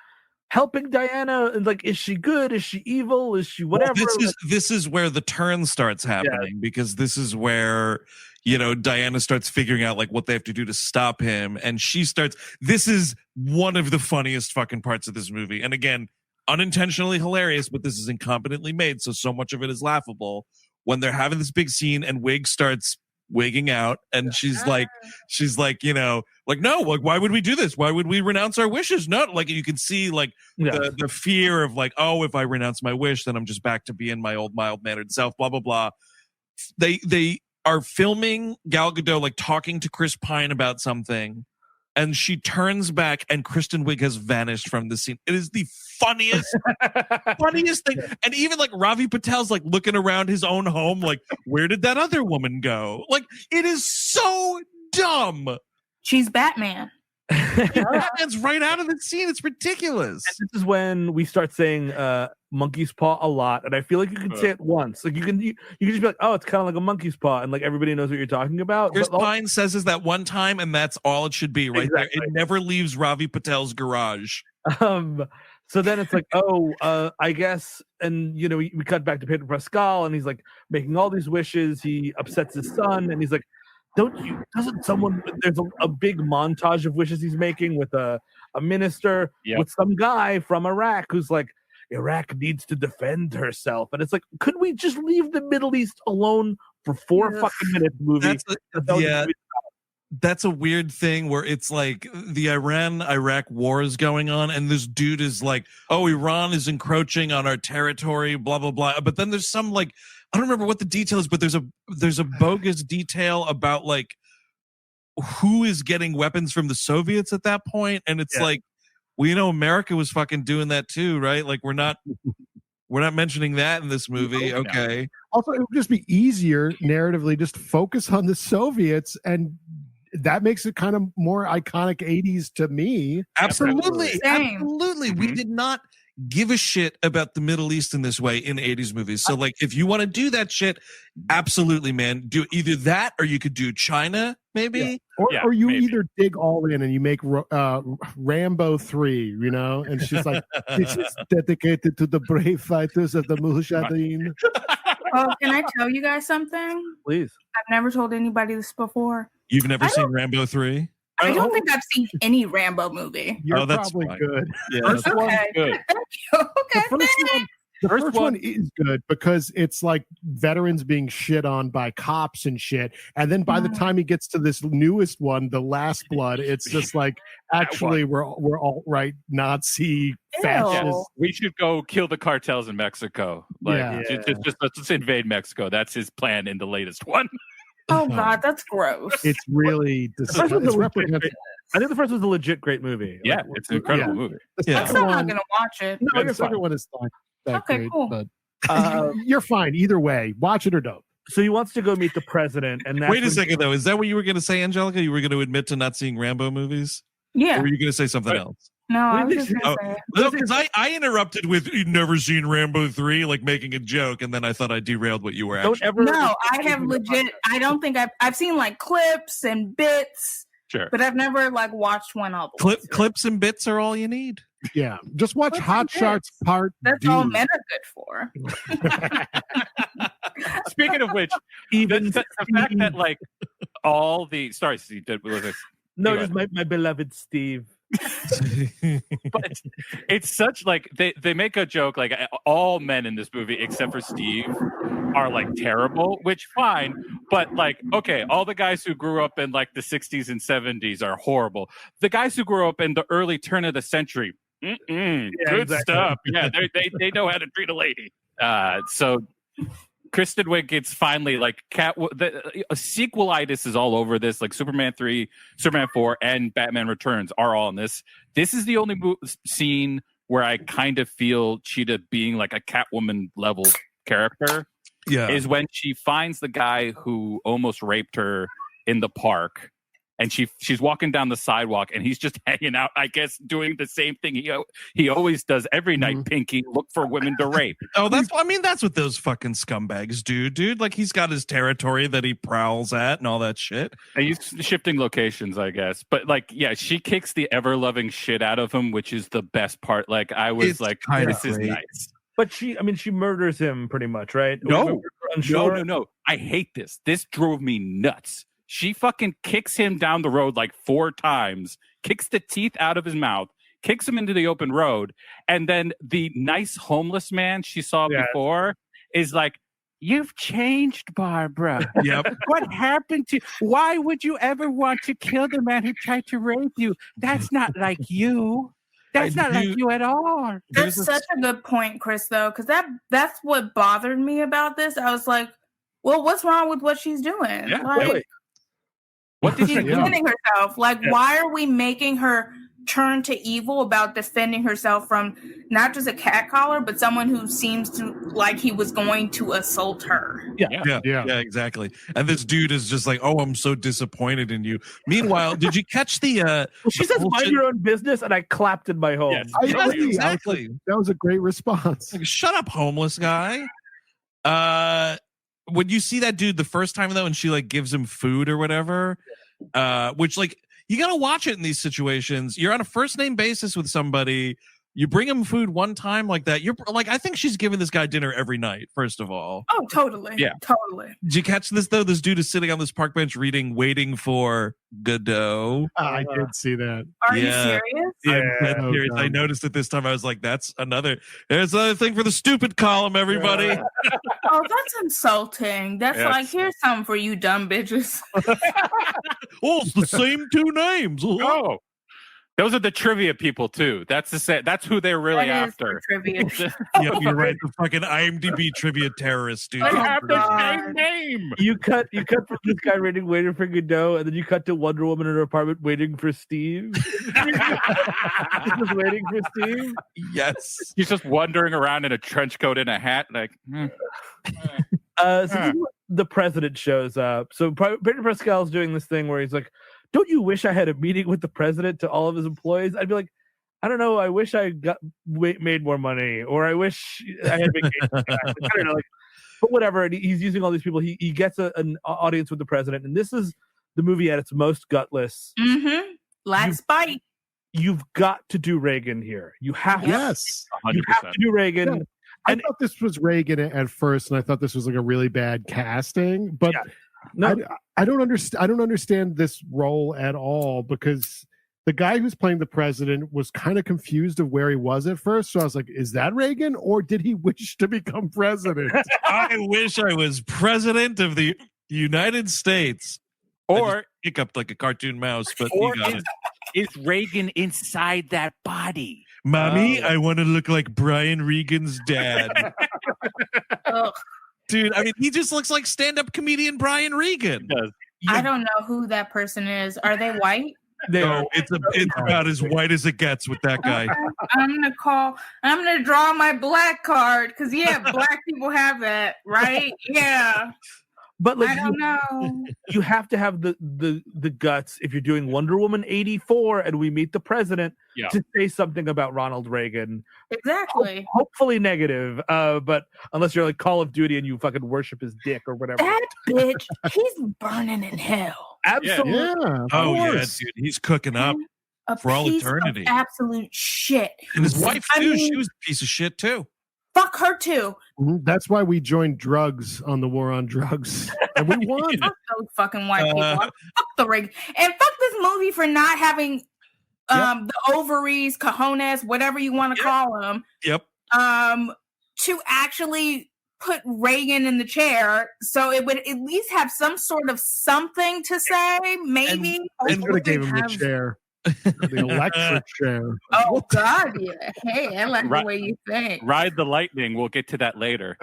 helping Diana, and like, is she good? Is she evil? Is she whatever? Well, this is where the turn starts happening, because this is where, you know, Diana starts figuring out like what they have to do to stop him, and she starts. This is one of the funniest fucking parts of this movie, and again, unintentionally hilarious, but this is incompetently made, so much of it is laughable. When they're having this big scene and Wiig starts wigging out, and she's like, you know, like, no, like, why would we do this? Why would we renounce our wishes? No, like, you can see like the fear of like, oh, if I renounce my wish, then I'm just back to being my old mild-mannered self, blah blah blah. They are filming Gal Gadot like talking to Chris Pine about something, and she turns back and Kristen Wiig has vanished from the scene. It is the funniest thing. And even like Ravi Patel's like looking around his own home, like, where did that other woman go? Like, it is so dumb. She's Batman. Batman's right out of the scene. It's ridiculous. And this is when we start saying monkey's paw a lot, and I feel like you can say it once. Like you can just be like, oh, it's kind of like a monkey's paw, and like everybody knows what you're talking about. Chris Pine says is that one time, and that's all it should be right there. It never leaves Ravi Patel's garage. So then it's like, I guess, and you know, we cut back to Pedro Pascal, and he's like making all these wishes. He upsets his son, and he's like, there's a big montage of wishes he's making with a minister with some guy from Iraq who's like, Iraq needs to defend herself, and it's like, could we just leave the Middle East alone for 4 fucking minutes? Movie. That's a weird thing where it's like the Iran-Iraq war is going on, and this dude is like, oh, Iran is encroaching on our territory, blah, blah, blah. But then there's some like, I don't remember what the detail is, but there's a bogus detail about like who is getting weapons from the Soviets at that point. And it's like, well, you know, America was fucking doing that too, right? Like we're not mentioning that in this movie. Okay. Also, it would just be easier narratively just focus on the Soviets, and that makes it kind of more iconic 80s to me. Absolutely. We did not give a shit about the Middle East in this way in 80s movies. So like, if you want to do that shit, absolutely, man, do either that, or you could do China, maybe. Or you either dig all in and you make Rambo 3, you know, and she's like, this is dedicated to the brave fighters of the Mujahideen. Oh, can I tell you guys something? Please. I've never told anybody this before. You've never seen Rambo 3? I don't think I've seen any Rambo movie. You're that's probably fine. good. Yeah, First one's good. Okay. The first one is good because it's like veterans being shit on by cops and shit. And then by the time he gets to this newest one, The Last Blood, it's just like, actually, we're all right, Nazi fascists. We should go kill the cartels in Mexico. Like, just let's invade Mexico. That's his plan in the latest one. Oh God, that's gross. It's really I think the first was a legit great movie. Yeah, it's an incredible movie. I'm still not gonna watch it. No, the second one is not that great, cool. but you're fine either way. Watch it or don't. So he wants to go meet the president, and that's wait a second though. Is that what you were going to say, Angelica? You were going to admit to not seeing Rambo movies? Yeah. Or were you going to say something else? No, I was just gonna say. No, because I interrupted with "You'd never seen Rambo 3," like making a joke, and then I thought I derailed what you were actually. No, I have legit. I don't think I've seen like clips and bits. Sure. But I've never like watched one of them. Clips and bits are all you need. Yeah, just watch Hot Shots Part That's D. all men are good for. Speaking of which, even the fact that like all the Steve did was this. No, just my beloved Steve. But it's such like they make a joke like all men in this movie except for Steve are like terrible, which fine, but like okay, all the guys who grew up in like the 60s and 70s are horrible. The guys who grew up in the early turn of the century, good stuff. Yeah, they know how to treat a lady. So Kristen Wiig gets finally like a sequelitis is all over this. Like Superman 3, Superman 4, and Batman Returns are all in this. This is the only scene where I kind of feel Cheetah being like a Catwoman level character. Yeah, is when she finds the guy who almost raped her in the park. And she's walking down the sidewalk, and he's just hanging out, I guess, doing the same thing he always does every night, Pinky, look for women to rape. Oh, that's what those fucking scumbags do, dude. Like, he's got his territory that he prowls at and all that shit. And he's shifting locations, I guess. But, like, yeah, she kicks the ever-loving shit out of him, which is the best part. Like, I was it's like, this is nice. But she murders him pretty much, right? No. I hate this. This drove me nuts. She fucking kicks him down the road like 4 times, kicks the teeth out of his mouth, kicks him into the open road, and then the nice homeless man she saw before is like, "You've changed, Barbara. Yep. What happened to you? Why would you ever want to kill the man who tried to rape you? That's not like you. That's not like you at all." That's such a good point, Chris, though, because that's what bothered me about this. I was like, well, what's wrong with what she's doing? Yeah, like, really. What did she's defending herself? Like, why are we making her turn to evil about defending herself from not just a catcaller, but someone who seems to like he was going to assault her. Yeah, exactly. And this dude is just like, "Oh, I'm so disappointed in you." Meanwhile, did you catch the? She says, "Mind your own business," and I clapped in my home. Yes. Exactly. That was a great response. Like, shut up, homeless guy. When you see that dude the first time though, and she like gives him food or whatever, which like you gotta watch it in these situations. You're on a first name basis with somebody. You bring him food one time like that. You're like, I think she's giving this guy dinner every night. First of all, oh, totally, totally. Did you catch this though? This dude is sitting on this park bench reading, waiting for Godot. I did see that. Are you serious? I'm dead serious. I noticed it this time. I was like, there's another thing for the stupid column, everybody. Oh, that's insulting. That's like, here's something for you dumb bitches. Oh, it's the same two names. Oh, those are the trivia people too. That's who they're really after. Trivia. Yeah, you're right. The fucking IMDb trivia terrorist, dude. They have the same name. You cut from this guy waiting for Godot, and then you cut to Wonder Woman in her apartment waiting for Steve. Just waiting for Steve. Yes, he's just wandering around in a trench coat and a hat, like. The president shows up. So Pedro Pascal's doing this thing where he's like, "Don't you wish I had a meeting with the president to all of his employees?" I'd be like, I don't know. I wish I made more money, or I wish I had vacation. I don't know, but whatever. And he's using all these people. He gets an audience with the president, and this is the movie at its most gutless. Mm-hmm. Lack spite. You've got to do Reagan here. You have to. Yes, 100%. You have to do Reagan. Yeah. I thought this was Reagan at first, and I thought this was like a really bad casting. But I don't understand. I don't understand this role at all, because the guy who's playing the president was kind of confused of where he was at first. So I was like, "Is that Reagan, or did he wish to become president?" I wish I was president of the United States. Or pick up like a cartoon mouse, but or you got it. Is Reagan inside that body? Mommy, I want to look like Brian Regan's dad. Dude, I mean, he just looks like stand-up comedian Brian Regan. I don't know who that person is. Are they white? No, it's about as white as it gets with that guy. I'm gonna draw my black card, because black people have that, right? Yeah. But like, I don't know. You have to have the guts if you're doing Wonder Woman 84 and we meet the president to say something about Ronald Reagan. Exactly. Hopefully negative. But unless you're like Call of Duty and you fucking worship his dick or whatever. That bitch, he's burning in hell. Absolutely. Yeah. Oh yeah, dude, he's cooking up for all eternity. Absolute shit. And his wife too. She was a piece of shit too. Fuck her too. That's why we joined drugs on the war on drugs, and we won. Fuck those fucking white people. Fuck the Reagan, and fuck this movie for not having the ovaries, cojones, whatever you want to call them. Yep. To actually put Reagan in the chair, so it would at least have some sort of something to say. Maybe. And could have gave him the chair. The electric chair. Oh God, yeah. Hey, I like the way you think. Ride the lightning. We'll get to that later.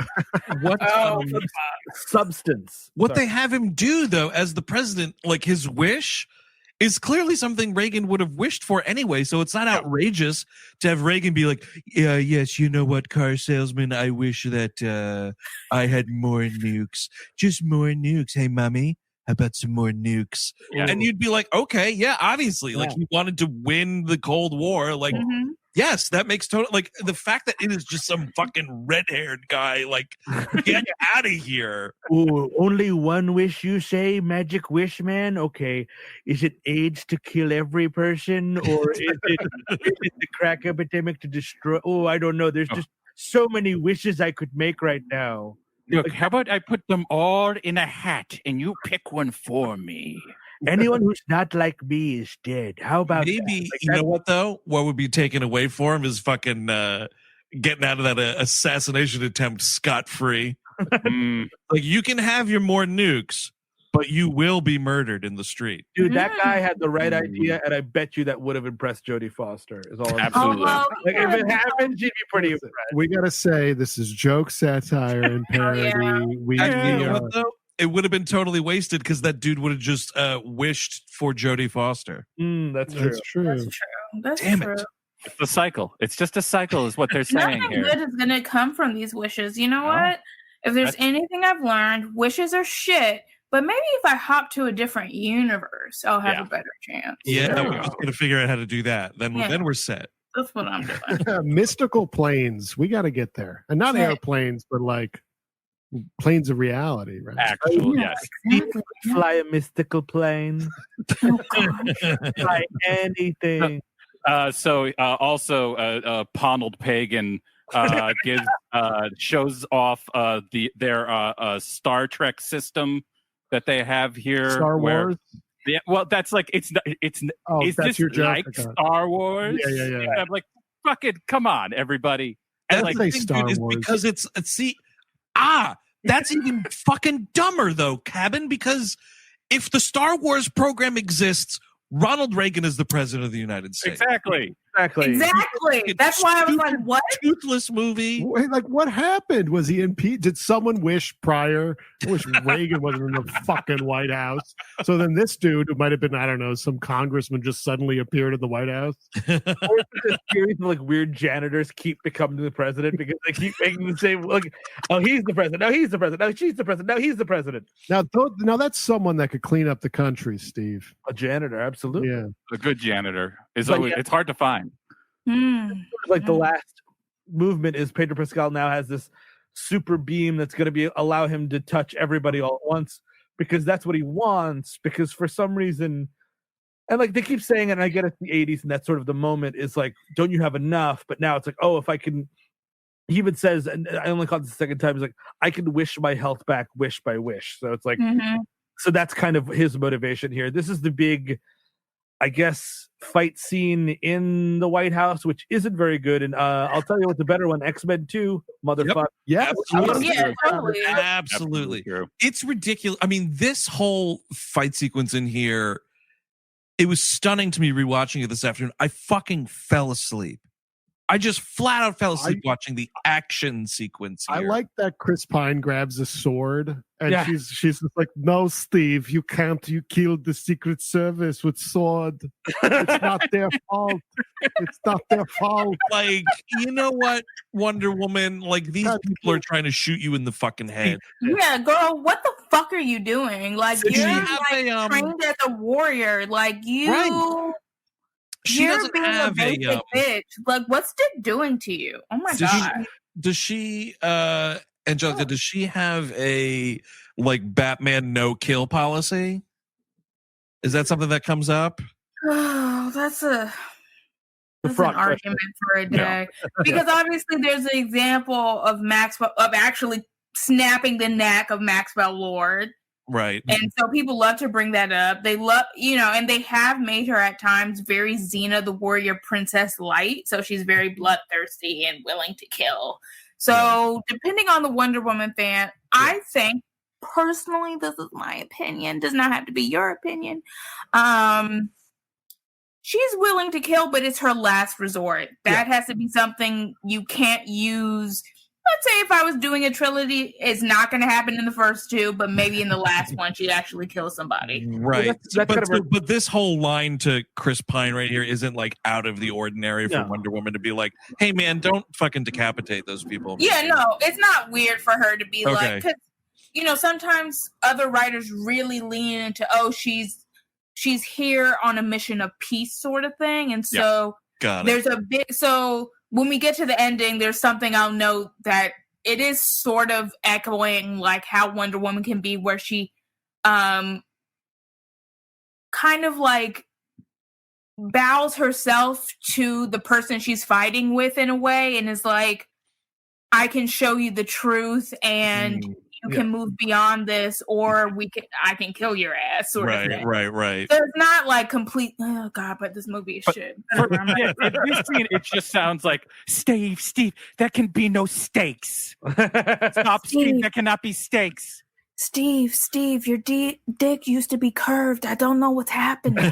What substance? What they have him do though, as the president, like his wish is clearly something Reagan would have wished for anyway. So it's not outrageous to have Reagan be like, yes, you know what, car salesman, I wish that I had more nukes. Just more nukes. Hey, mommy. How about some more nukes? Yeah. And you'd be like, okay, yeah, obviously. Like, he wanted to win the Cold War. Like, yes, that makes total, like, the fact that it is just some fucking red-haired guy, like, get out of here. Ooh, only one wish, you say, magic wish, man? Okay. Is it AIDS to kill every person? Or is it the crack epidemic to destroy? Oh, I don't know. There's just so many wishes I could make right now. Look, how about I put them all in a hat and you pick one for me? Anyone who's not like me is dead. How about maybe that? Like, you know what though? What would be taken away for him is fucking getting out of that assassination attempt scot-free. Like, you can have your more nukes, but you will be murdered in the street. Dude, that guy had the right idea, and I bet you that would have impressed Jodie Foster. Is all. Absolutely. Like, if it happened, she'd be pretty impressed. We gotta say this is joke, satire, and parody. You know what, though? It would have been totally wasted because that dude would have just wished for Jodie Foster. That's true. That's true. That's Damn true. it. It's a cycle. It's just a cycle, is what they're saying Nothing here. good is going to come from these wishes. You know No. what? If there's That's- anything I've learned, wishes are shit. But maybe if I hop to a different universe, I'll have a better chance. Yeah, There we're we go. just gonna figure out how to do that. Then Yeah. then we're set. That's what I'm doing. Mystical planes. We got to get there, and not Yeah. airplanes, but like planes of reality, right? Actual, Yeah, yes. exactly. Fly a mystical plane. Oh, God. Fly anything. Also, Ponald Pagan gives shows off their Star Trek system that they have here. Star where- Wars. Yeah, well, that's like it's. Oh, Is that's this your joke? like Okay. Star Wars? Yeah. I'm like, fucking, come on, everybody. That's And the like, thing, Star dude, is Wars. because it's that's even fucking dumber though, Cabin, because if the Star Wars program exists, Ronald Reagan is the president of the United States. exactly. Exactly. That's why I was like, what? Toothless movie. Wait, like what happened? Was he impeached? Did someone wish prior? I wish Reagan wasn't in the fucking White House. So then this dude, who might have been, I don't know, some congressman, just suddenly appeared in the White House. Or is it this series of like weird janitors keep becoming the president because they keep making the same like, oh, he's the president. No, he's the president. No, she's the president. No, he's the president. Now that's someone that could clean up the country, Steve. A janitor, absolutely. Yeah. A good janitor is But always, yeah. it's hard to find. Like the last movement is Pedro Pascal now has this super beam that's going to allow him to touch everybody all at once because that's what he wants. Because for some reason, and like they keep saying, and I get it, the 80s, and that's sort of the moment is like, don't you have enough? But now it's like, oh, if I can. He even says, and I only caught this the second time. He's like, I can wish my health back, wish by wish. So it's like, so that's kind of his motivation here. This is the big, I guess, fight scene in the White House, which isn't very good. And I'll tell you what's a better one: X-Men 2, motherfucker. Yeah. Yeah, totally. Absolutely. True. It's ridiculous. I mean, this whole fight sequence in here, it was stunning to me rewatching it this afternoon. I fucking fell asleep. I just flat out fell asleep watching the action sequence here. I like that Chris Pine grabs a sword and Yeah. she's just like, no, Steve, you can't. You killed the Secret Service with sword. It's not their fault. It's not their fault. Like, you know what, Wonder Woman? Like, these people are trying to shoot you in the fucking head. Yeah, girl, what the fuck are you doing? Like, Did you're she have like trained as a warrior. Like, you. Right. She You're doesn't being have a basic bitch. Like, what's it doing to you? Oh my god! Does she, Angelica? Does she have a like Batman no kill policy? Is that something that comes up? Oh, that's an front argument for a day. Because obviously, there's an example of Maxwell of actually snapping the neck of Maxwell Lord. Right. And so people love to bring that up. They love, and they have made her at times very Xena the Warrior Princess light. So she's very bloodthirsty and willing to kill. So depending on the Wonder Woman fan, I think personally, this is my opinion, does not have to be your opinion. She's willing to kill, but it's her last resort. That has to be something you can't use. Let's say if I was doing a trilogy, it's not going to happen in the first two, but maybe in the last one, she'd actually kill somebody. Right. That's kind of But this whole line to Chris Pine right here isn't like out of the ordinary for No. Wonder Woman to be like, hey, man, don't fucking decapitate those people. Yeah, no, it's not weird for her to be Okay. like, because, sometimes other writers really lean into, she's here on a mission of peace sort of thing. And so Got it. there's a big, so when we get to the ending, there's something I'll note that it is sort of echoing like how Wonder Woman can be, where she kind of like bows herself to the person she's fighting with in a way, and is like, I can show you the truth and you can move beyond this, or I can kill your ass sort of thing. Right. So it's not like complete, oh God, but this movie is shit. In this scene, it just sounds like, Steve, there can be no stakes. Stop, Steve, there cannot be stakes. Steve, your dick used to be curved. I don't know what's happening.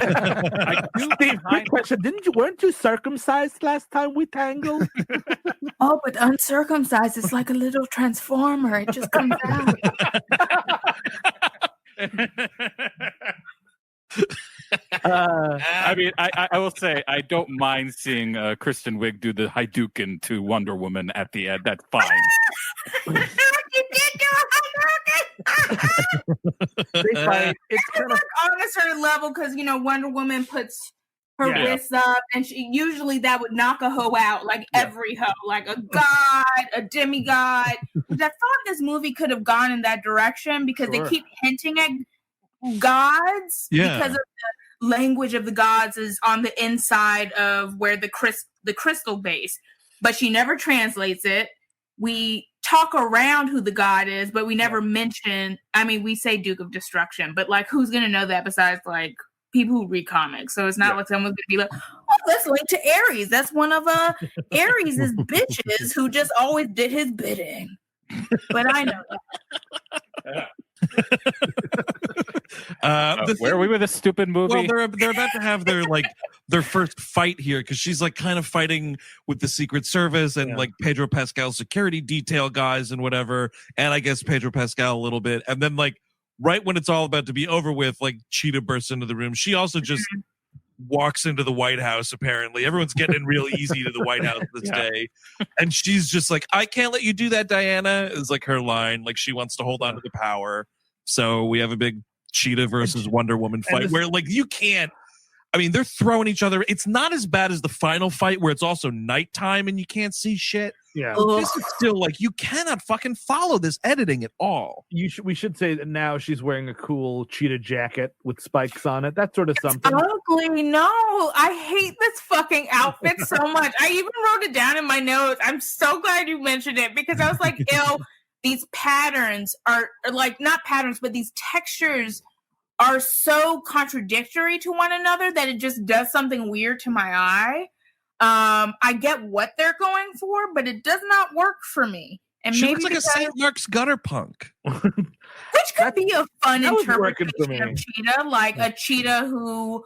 Steve, quick question. Weren't you circumcised last time we tangled? Oh, but uncircumcised is like a little transformer. It just comes out. I mean, I will say I don't mind seeing Kristen Wiig do the Hadouken to Wonder Woman at the end. That's fine. You did do They fight. It's kind of on a certain level because Wonder Woman puts her wrists up, and usually that would knock a hoe out, like every hoe, like a god, a demigod. Which I thought this movie could have gone in that direction because they keep hinting at gods because of the language of the gods is on the inside of where the crystal base, but she never translates it. We talk around who the god is, but we never mention. I mean, we say Duke of Destruction, but like, who's gonna know that besides like people who read comics? So it's not like someone's gonna be like, "Oh, let's link to Ares. That's one of Ares's bitches who just always did his bidding." But I know that. Where are we with this stupid movie? Well, they're about to have their first fight here because she's like kind of fighting with the Secret Service and like Pedro Pascal's security detail guys and whatever, and I guess Pedro Pascal a little bit, and then like right when it's all about to be over with, like Cheetah bursts into the room. She also just walks into the White House. Apparently, everyone's getting in real easy to the White House this day, and she's just like, "I can't let you do that, Diana." Is like her line. Like she wants to hold on to the power. So we have a big Cheetah versus Wonder Woman fight where like you can't. I mean, they're throwing each other. It's not as bad as the final fight where it's also nighttime and you can't see shit. Yeah, this is still like you cannot fucking follow this editing at all. We should say that now she's wearing a cool cheetah jacket with spikes on it. That sort of something. Ugly. No, I hate this fucking outfit so much. I even wrote it down in my notes. I'm so glad you mentioned it because I was like, ew, these patterns are like not patterns, but these textures are so contradictory to one another that it just does something weird to my eye. I get what they're going for, but it does not work for me. And she maybe looks like a St. Mark's gutter punk. Which could be a fun interpretation of Cheetah, like a cheetah who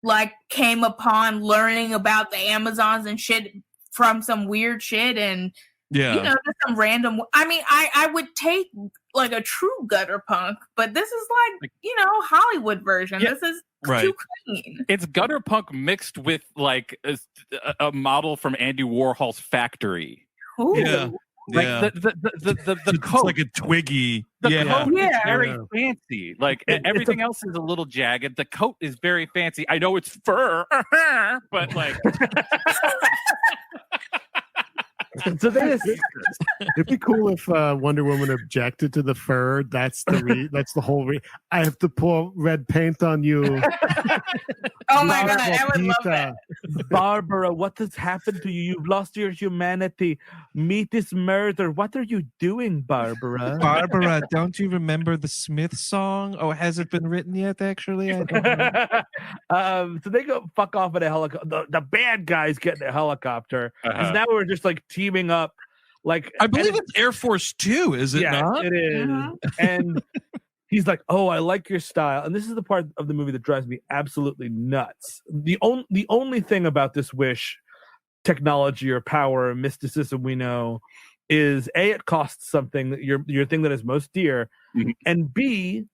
like came upon learning about the Amazons and shit from some weird shit and just some random. I mean, I would take like a true gutter punk, but this is like Hollywood version. This is too clean. It's gutter punk mixed with like a model from Andy Warhol's Factory. Ooh. Yeah. Like the coat, like a Twiggy. The coat is very fancy. Like everything else is a little jagged. The coat is very fancy. I know it's fur, but like. So it'd be cool if Wonder Woman objected to the fur. That's the whole. I have to pour red paint on you. Oh my god, I would love that. Barbara, what has happened to you? You've lost your humanity. Meat is murder. What are you doing, Barbara? Barbara, don't you remember the Smith song? Oh, has it been written yet? Actually, I don't know. So they go fuck off in a helicopter. The bad guys get in a helicopter. Because now we're just like teaming up. Like I believe it's Air Force 2, is it not? It is. And he's like, "Oh, I like your style." And this is the part of the movie that drives me absolutely nuts. The only thing about this wish technology or power or mysticism we know is A, it costs something, your thing that is most dear, and B,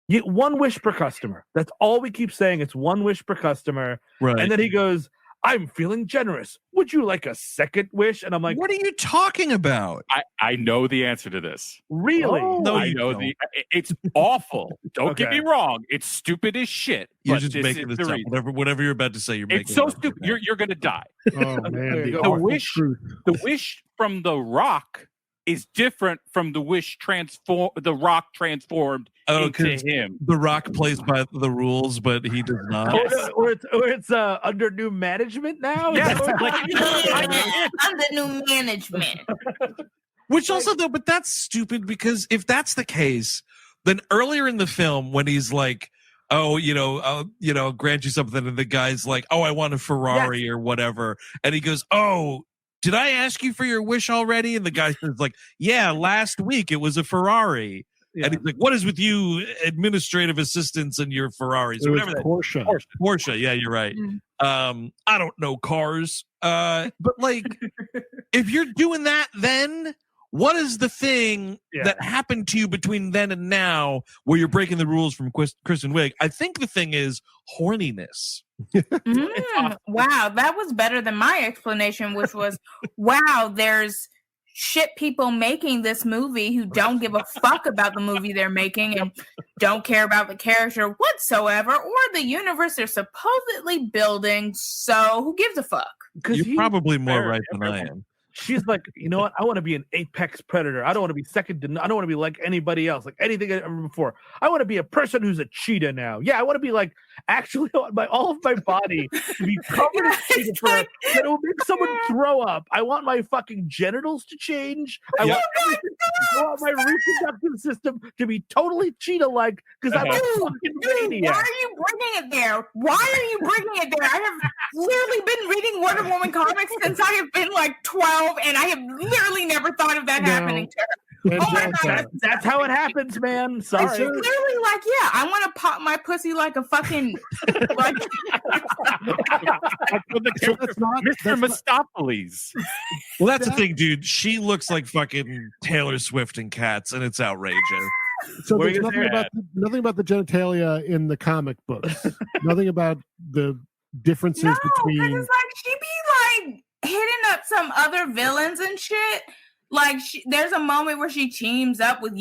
you get one wish per customer. That's all we keep saying. It's one wish per customer. Right. And then he goes, "I'm feeling generous. Would you like a second wish?" And I'm like, "What are you talking about?" I know the answer to this. Really? No, I know don't. It's awful. Don't get me wrong. It's stupid as shit. You're just making this up. Whatever you're about to say, you're making it so stupid. You're gonna die. Oh man, the wish from the Rock is different from the wish the Rock transformed into him. The Rock plays by the rules, but he does not. Or it's under new management now. Yes, under new management. Which also though, but that's stupid because if that's the case, then earlier in the film when he's like, "Oh, grant you something," and the guy's like, "Oh, I want a Ferrari or whatever," and he goes, "Oh, did I ask you for your wish already?" And the guy says like, "Yeah, last week it was a Ferrari." Yeah. And he's like, "What is with you administrative assistants and your Ferraris?" It was Porsche. Yeah, you're right. I don't know cars. But like, if you're doing that, then what is the thing that happened to you between then and now where you're breaking the rules from Kristen Wiig? I think the thing is horniness. Wow, that was better than my explanation, which was, wow, there's shit people making this movie who don't give a fuck about the movie they're making and don't care about the character whatsoever or the universe they're supposedly building. So who gives a fuck? You're probably more right than I am. She's like, you know what? I want to be an apex predator. I don't want to be second to. I don't want to be like anybody else, like anything I ever before. I want to be a person who's a cheetah now. Yeah, I want to be like actually all of my body to be covered in cheetah fur that will make someone throw up. I want my fucking genitals to change. I want my reproductive system to be totally cheetah-like because I'm a fucking maniac. Why are you bringing it there? Why are you bringing it there? I have literally been reading Wonder Woman comics since I have been like 12. And I have literally never thought of that happening to her. Oh my God. That's how it happens, man. Sorry. It's literally like, yeah, I want to pop my pussy like a fucking like Mr. Mistopheles. Well, that's the thing, dude. She looks like fucking Taylor Swift in Cats, and it's outrageous. So there's nothing about the genitalia in the comic books. Nothing about the differences between. It's like she be like hitting up some other villains and shit. Like there's a moment where she teams up with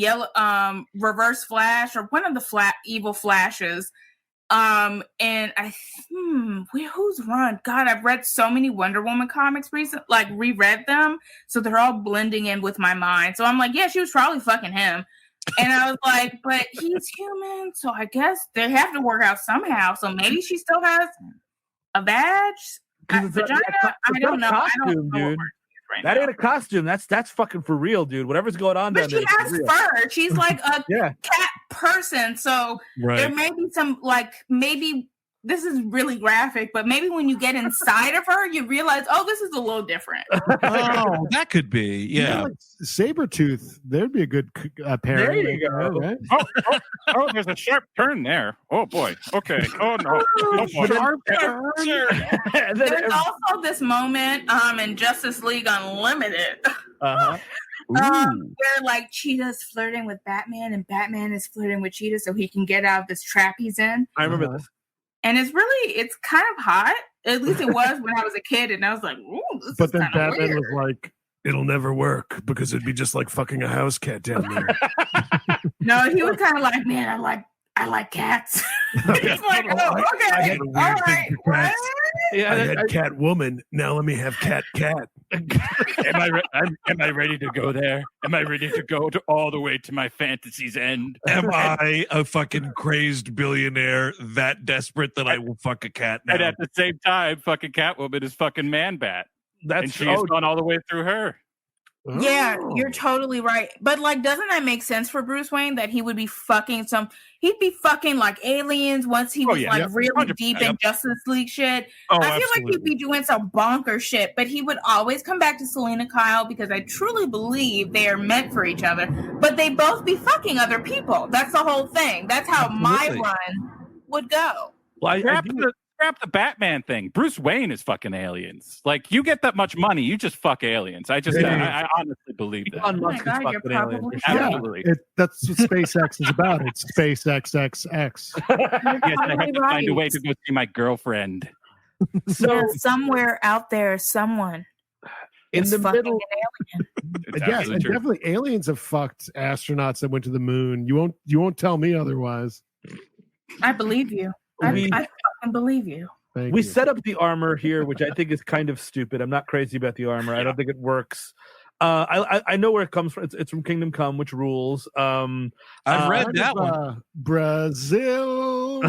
Reverse Flash or one of the evil Flashes. And who's run? God, I've read so many Wonder Woman comics recently, like reread them, so they're all blending in with my mind. So I'm like, yeah, she was probably fucking him. And I was like, but he's human, so I guess they have to work out somehow. So maybe she still has a badge. Vagina? I don't know. Costume, dude. That ain't a costume. That's fucking for real, dude. Whatever's going on down there. But she has fur. She's like a cat person. So there may be some, like, maybe this is really graphic, but maybe when you get inside of her, you realize, oh, this is a little different. Oh, that could be. Yeah. Like Sabretooth, there'd be a good pairing. There you go. Right? Oh, there's a sharp turn there. Oh, boy. Okay. Oh, no. Oh, boy. Sharp turn. There's also this moment in Justice League Unlimited. Uh-huh. Where like Cheetah's flirting with Batman and Batman is flirting with Cheetah so he can get out of this trap he's in. I remember this. And it's kind of hot. At least it was when I was a kid, and I was like, "Ooh, this but is then Batman weird. was like, "It'll never work because it'd be just like fucking a house cat down there." No, he was kind of like, "Man, I like cats." He's like, "Oh, okay, all right." What? Yeah, I had Catwoman. Now let me have Cat. Am I ready to go there? Am I ready to go all the way to my fantasy's end? Am I a fucking crazed billionaire that desperate that I will fuck a cat now? And at the same time, fucking Catwoman is fucking Man-Bat. And she has gone all the way through her. Yeah, you're totally right. But like, doesn't that make sense for Bruce Wayne that he would be fucking he'd be fucking like aliens once he was really 100%. Deep in Justice League shit. I feel like he'd be doing some bonker shit, but he would always come back to Selena Kyle because I truly believe they are meant for each other, but they both be fucking other people. That's the whole thing. That's how my run would go. Well, Scrap the Batman thing. Bruce Wayne is fucking aliens. Like, you get that much money, you just fuck aliens. I honestly believe that. Oh my God, you're probably absolutely. That's what SpaceX is about. It's SpaceXXX. Yes, I have to find a way to go see my girlfriend. So somewhere out there, someone in the middle. Yes, and definitely aliens have fucked astronauts that went to the moon. You won't tell me otherwise. I believe you. I fucking believe you. We set up the armor here, which I think is kind of stupid. I'm not crazy about the armor. I don't think it works. I know where it comes from. It's from Kingdom Come, which rules. I've read that one. Brazil.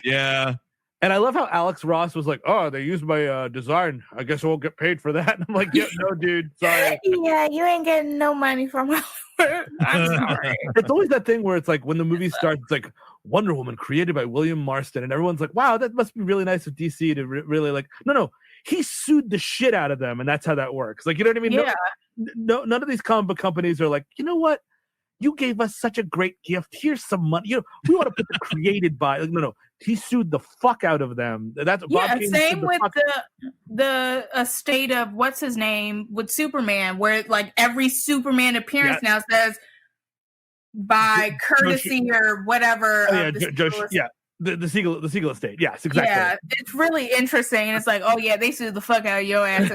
Yeah. And I love how Alex Ross was like, "Oh, they used my design. I guess I won't get paid for that." And I'm like, "Yeah, no, dude, sorry." Yeah, you ain't getting no money from Hollywood. I'm sorry. It's always that thing where it's like when the movie starts, it's like Wonder Woman created by William Marston, and everyone's like, "Wow, that must be really nice of DC to really like." No, he sued the shit out of them, and that's how that works. Like, you know what I mean? Yeah. No, none of these comic book companies are like, you know what? You gave us such a great gift. Here's some money. We want to put the created by. Like, no. he sued the fuck out of them. That's yeah. Same with the estate of what's his name with Superman, where like every Superman appearance now says by courtesy or whatever. The Siegel estate. Yes, exactly. Yeah, it's really interesting. And it's like, oh yeah, they sued the fuck out of your ass.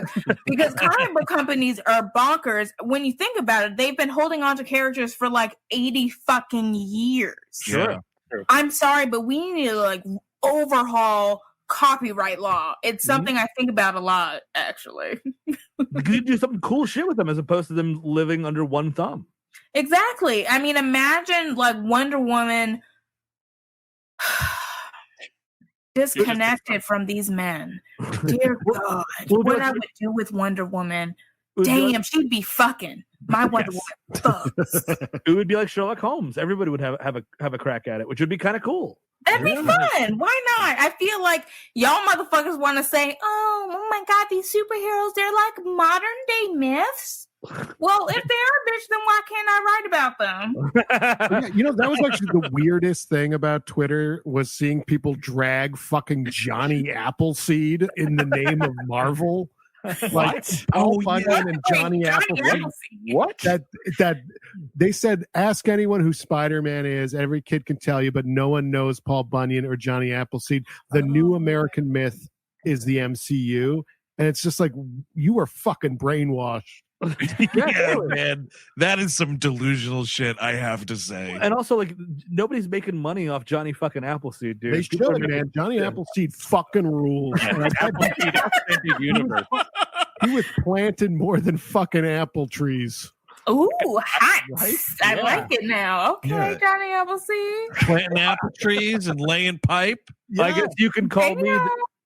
Because comic book companies are bonkers. When you think about it, they've been holding on to characters for like 80 fucking years. Sure. I'm sorry, but we need to like overhaul copyright law. It's something I think about a lot, actually. Because you do something cool shit with them as opposed to them living under one thumb. Exactly. I mean, imagine like Wonder Woman disconnected from these men. Dear God, what I would do with Wonder Woman. Damn, she'd be fucking. My Wonder Woman fucks. It would be like Sherlock Holmes. Everybody would have a crack at it, which would be kind of cool. That'd be fun. Why not? I feel like y'all motherfuckers want to say, oh my God, these superheroes, they're like modern day myths. Well, if they are, bitch, then why can't I write about them? Yeah, that was actually the weirdest thing about Twitter was seeing people drag fucking Johnny Appleseed in the name of Marvel. Like Paul Bunyan and Johnny Appleseed. What? That they said, ask anyone who Spider-Man is. Every kid can tell you, but no one knows Paul Bunyan or Johnny Appleseed. The new American myth is the MCU, and it's just like you are fucking brainwashed. Yeah, man, that is some delusional shit, I have to say. And also, like, nobody's making money off Johnny fucking Appleseed, dude. They should, man. Johnny Appleseed fucking rules. Appleseed extended universe. He was planting more than fucking apple trees. Ooh, hot! Right? I like it now. Okay, Johnny Appleseed, planting apple trees and laying pipe. Yeah. I guess you can call me.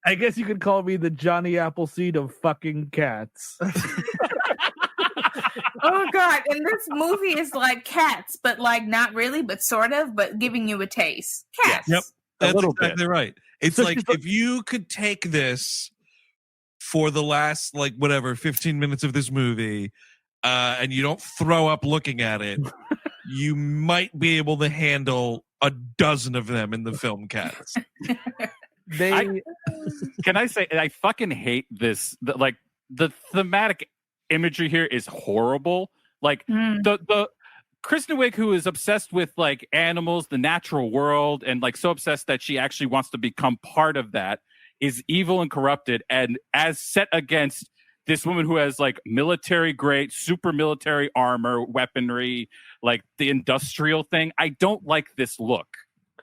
I guess you could call me the Johnny Appleseed of fucking cats. Oh God! And this movie is like Cats, but like not really, but sort of, but giving you a taste. Cats. Yep, that's exactly right. It's so like if you could take this for the last 15 minutes of this movie, and you don't throw up looking at it, you might be able to handle a dozen of them in the film Cats. Can I say I fucking hate this? The thematic imagery here is horrible. Like the Kristen Wiig, who is obsessed with like animals, the natural world, and like so obsessed that she actually wants to become part of that, is evil and corrupted, and as set against this woman who has like military grade, super military armor, weaponry, like the industrial thing. I don't like this look.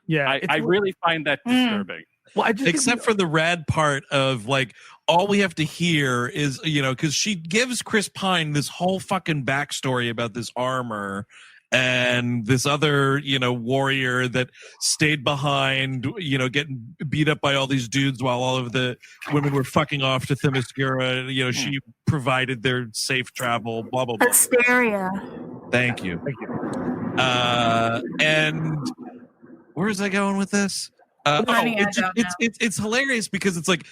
Yeah, I really find that disturbing. Well, except for the rad part of like all we have to hear is because she gives Chris Pine this whole fucking backstory about this armor and this other warrior that stayed behind getting beat up by all these dudes while all of the women were fucking off to Themyscira. She provided their safe travel, blah blah blah. Hysteria. Thank you. And where is I going with this? It's hilarious because it's like,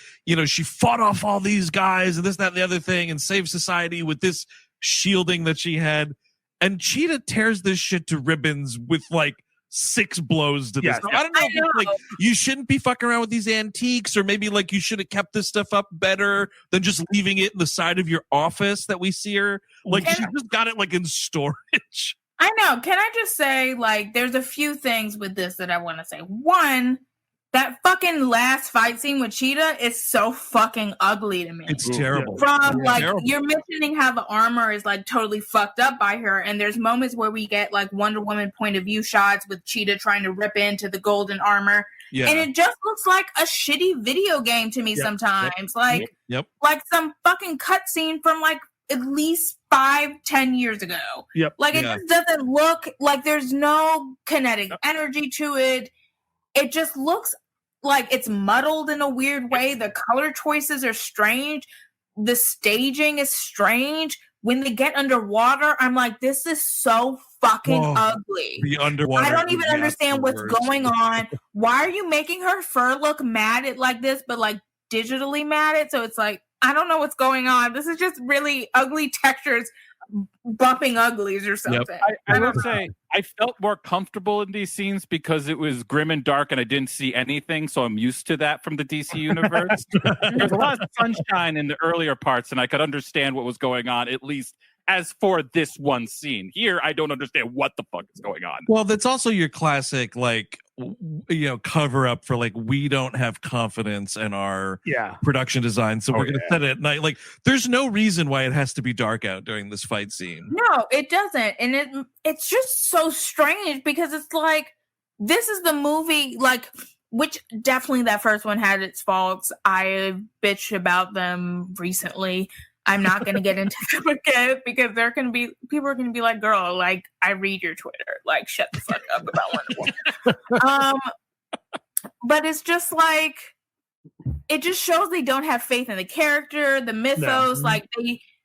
she fought off all these guys and this, that, and the other thing and saved society with this shielding that she had. And Cheetah tears this shit to ribbons with like 6 blows to this. Yes. So I don't know. If like you shouldn't be fucking around with these antiques, or maybe like you should have kept this stuff up better than just leaving it in the side of your office that we see her. Like she just got it like in storage. I know. Can I just say, like, there's a few things with this that I want to say. One, that fucking last fight scene with Cheetah is so fucking ugly to me. It's terrible. From you're mentioning how the armor is like totally fucked up by her, and there's moments where we get like Wonder Woman point of view shots with Cheetah trying to rip into the golden armor. Yeah. And it just looks like a shitty video game to me sometimes. Like some fucking cutscene from like at least 5-10 years ago. It just doesn't look like there's no kinetic energy to it. It just looks like it's muddled in a weird way. The color choices are strange. The staging is strange. When they get underwater, I'm like, this is so fucking ugly. The underwater. I don't even understand what's going on. Why are you making her fur look matted like this, but like digitally matted? So it's like, I don't know what's going on. This is just really ugly textures bumping uglies or something. I will say I felt more comfortable in these scenes because it was grim and dark and I didn't see anything, so I'm used to that from the DC universe. There's a lot of sunshine in the earlier parts and I could understand what was going on, at least as for this one scene. Here, I don't understand what the fuck is going on. Well, that's also your classic, like, cover up for, like, we don't have confidence in our production design, so we're going to set it at night. Like, there's no reason why it has to be dark out during this fight scene. No, it doesn't. And it's just so strange because it's like, this is the movie, like, which definitely that first one had its faults. I bitched about them recently. I'm not going to get into them again because people are going to be like, girl, like, I read your Twitter. Like, shut the fuck up about Wonder Woman. But it's just like, it just shows they don't have faith in the character, the mythos. Like,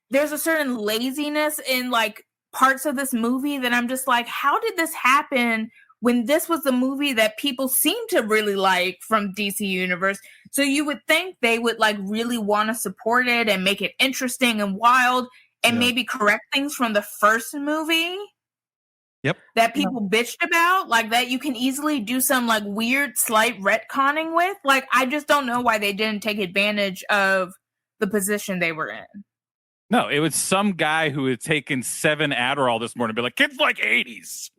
there's a certain laziness in, like, parts of this movie that I'm just like, how did this happen when this was the movie that people seem to really like from DC Universe? So you would think they would, like, really want to support it and make it interesting and wild and maybe correct things from the first movie. Yep. That people bitched about, like, that you can easily do some, like, weird slight retconning with. Like, I just don't know why they didn't take advantage of the position they were in. No, it was some guy who had taken 7 Adderall this morning and be like, kids like 80s.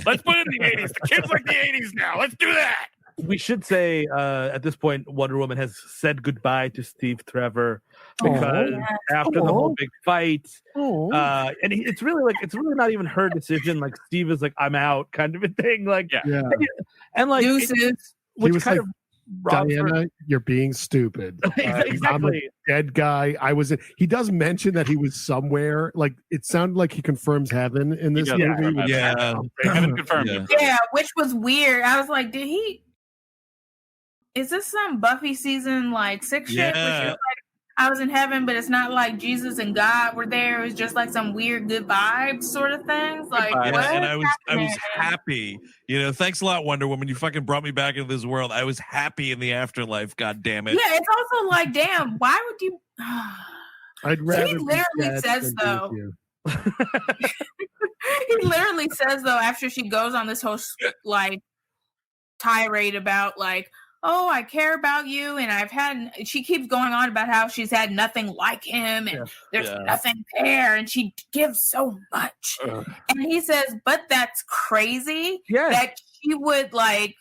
Let's put it in the 80s. The kids like the 80s now. Let's do that. We should say at this point, Wonder Woman has said goodbye to Steve Trevor because after the whole big fight, and it's really not even her decision. Like, Steve is like, I'm out, kind of a thing. Like, and like, he was kind of. Diana, you're being stupid. Exactly. I'm a dead guy. He does mention that he was somewhere. Like, it sounded like he confirms heaven in this movie. Heaven confirmed. Yeah, which was weird. I was like, is this some Buffy season, like, 6 shit? Which is like, I was in heaven, but it's not like Jesus and God were there. It was just like some weird good vibes sort of things. Like, what? And I was happy. Thanks a lot, Wonder Woman. You fucking brought me back into this world. I was happy in the afterlife. God damn it. Yeah, it's also like, damn, why would you? I'd rather. He literally says though. He literally says though, after she goes on this whole like tirade about like, oh, I care about you, and she keeps going on about how she's had nothing like him, and there's nothing there, and she gives so much. And he says, but that's crazy that she would, like,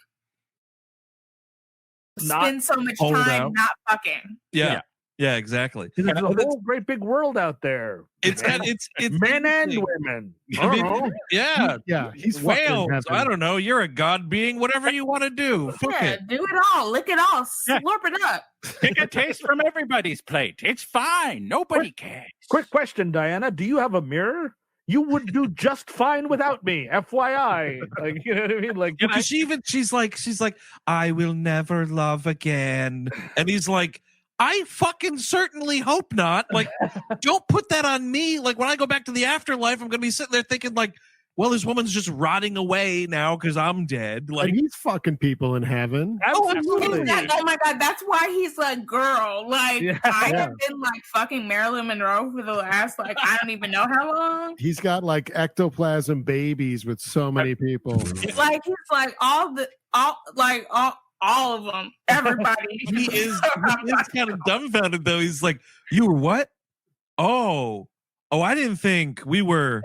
spend so much time not fucking. Yeah, exactly. There's a whole great big world out there. It's men and women. He's whales. I don't know. You're a god being. Whatever you want to do. Fuck it. Do it all. Lick it all. Slurp it up. Take a taste from everybody's plate. It's fine. Nobody cares. Quick question, Diana. Do you have a mirror? You would do just fine without me. FYI. Like, you know what I mean? Like, because she's like, I will never love again, and he's like, I fucking certainly hope not. Like, don't put that on me. Like, when I go back to the afterlife, I'm going to be sitting there thinking, like, well, this woman's just rotting away now because I'm dead. Like, and he's fucking people in heaven. Absolutely. Oh my god, that's why he's like, girl. Like, I have been like fucking Marilyn Monroe for the last like I don't even know how long. He's got like ectoplasm babies with so many people. Like, he's like all of them, everybody. he is kind of dumbfounded though. He's like, you were what? Oh, I didn't think we were.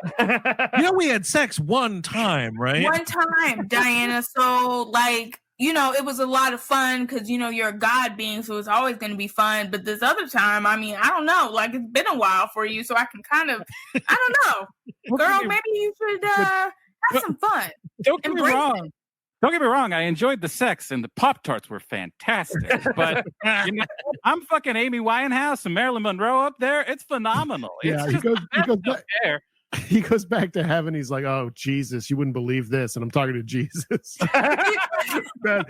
We had sex one time, right? One time, Diana. So, like, it was a lot of fun because you're a god being, so it's always going to be fun. But this other time, I mean, I don't know. Like, it's been a while for you, so I can kind of, I don't know, girl. Maybe you should have some fun. Don't get me wrong. Don't get me wrong, I enjoyed the sex and the Pop-Tarts were fantastic. But I'm fucking Amy Winehouse and Marilyn Monroe up there. It's phenomenal. He goes back to heaven. He's like, oh, Jesus, you wouldn't believe this. And I'm talking to Jesus. Man,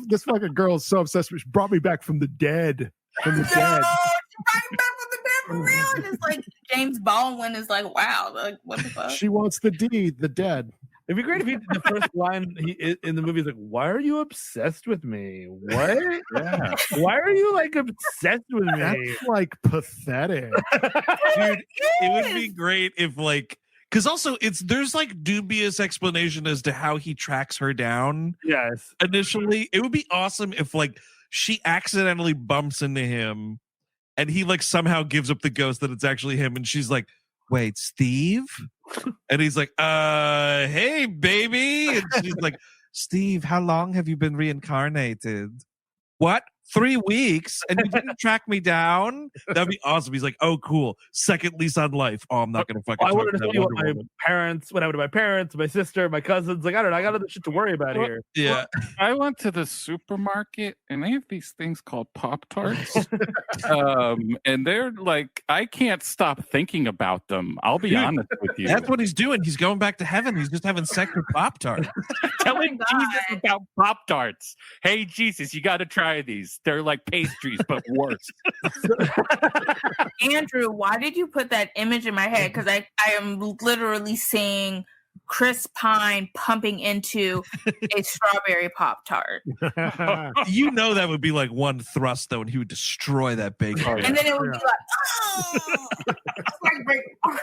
this fucking girl is so obsessed with. She brought me back from the dead. She brought me back from the dead for real. And it's like James Baldwin is like, wow, like, what the fuck? She wants the deed, the dead. It'd be great if the first line in the movie is like, "Why are you obsessed with me? What? Yeah. Why are you like obsessed with me?" That's like pathetic. Dude, it would be great if like, because also there's like dubious explanation as to how he tracks her down. Yes. Initially, it would be awesome if like she accidentally bumps into him, and he like somehow gives up the ghost that it's actually him, and she's like, "Wait, Steve?" And he's like, hey, baby. And she's like, "Steve, how long have you been reincarnated?" "What? 3 weeks? And you didn't track me down?" That'd be awesome. He's like, "Oh, cool. Second lease on life." Oh, I'm not going to fucking I talk wanted to about see what Wonder my Woman. parents, what happened to my parents, my sister, my cousins. Like, I don't know. I got other shit to worry about here. Yeah. I went to the supermarket and they have these things called Pop-Tarts. And they're like, I can't stop thinking about them. I'll be honest with you. That's what he's doing. He's going back to heaven. He's just having sex with Pop-Tart. Telling God. Jesus about Pop-Tarts. Hey, Jesus, you got to try these. They're like pastries, but worse. Andrew, why did you put that image in my head? Because I am literally seeing Chris Pine pumping into a strawberry Pop-Tart. You know that would be like one thrust, though, and he would destroy that bakery. And then it would be like, oh! Like, break apart.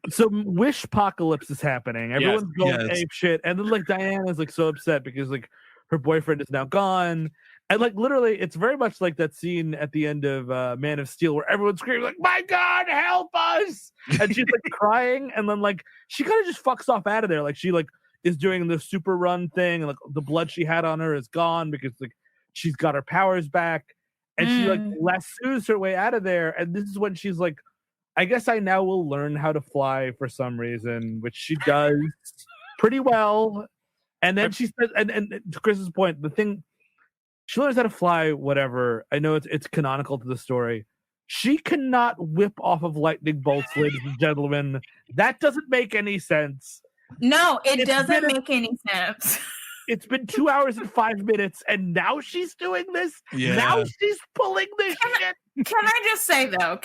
So wish apocalypse is happening. Everyone's going yes. ape shit, and then like Diana's like so upset because like her boyfriend is now gone, and like literally, it's very much like that scene at the end of Man of Steel where everyone's screaming like, "My God, help us!" And she's like crying, and then like she kind of just fucks off out of there. Like she like is doing the super run thing, and like the blood she had on her is gone because like she's got her powers back, and she like lassos her way out of there. And this is when she's like, I guess I now will learn how to fly for some reason, which she does pretty well. And then she says, and to Chris's point, the thing, she learns how to fly, whatever. I know it's canonical to the story. She cannot whip off of lightning bolts, ladies and gentlemen. That doesn't make any sense. No, it doesn't make any sense. It's been 2 hours and 5 minutes, and now she's doing this? Yeah. Now she's pulling this shit? Can I just say, though,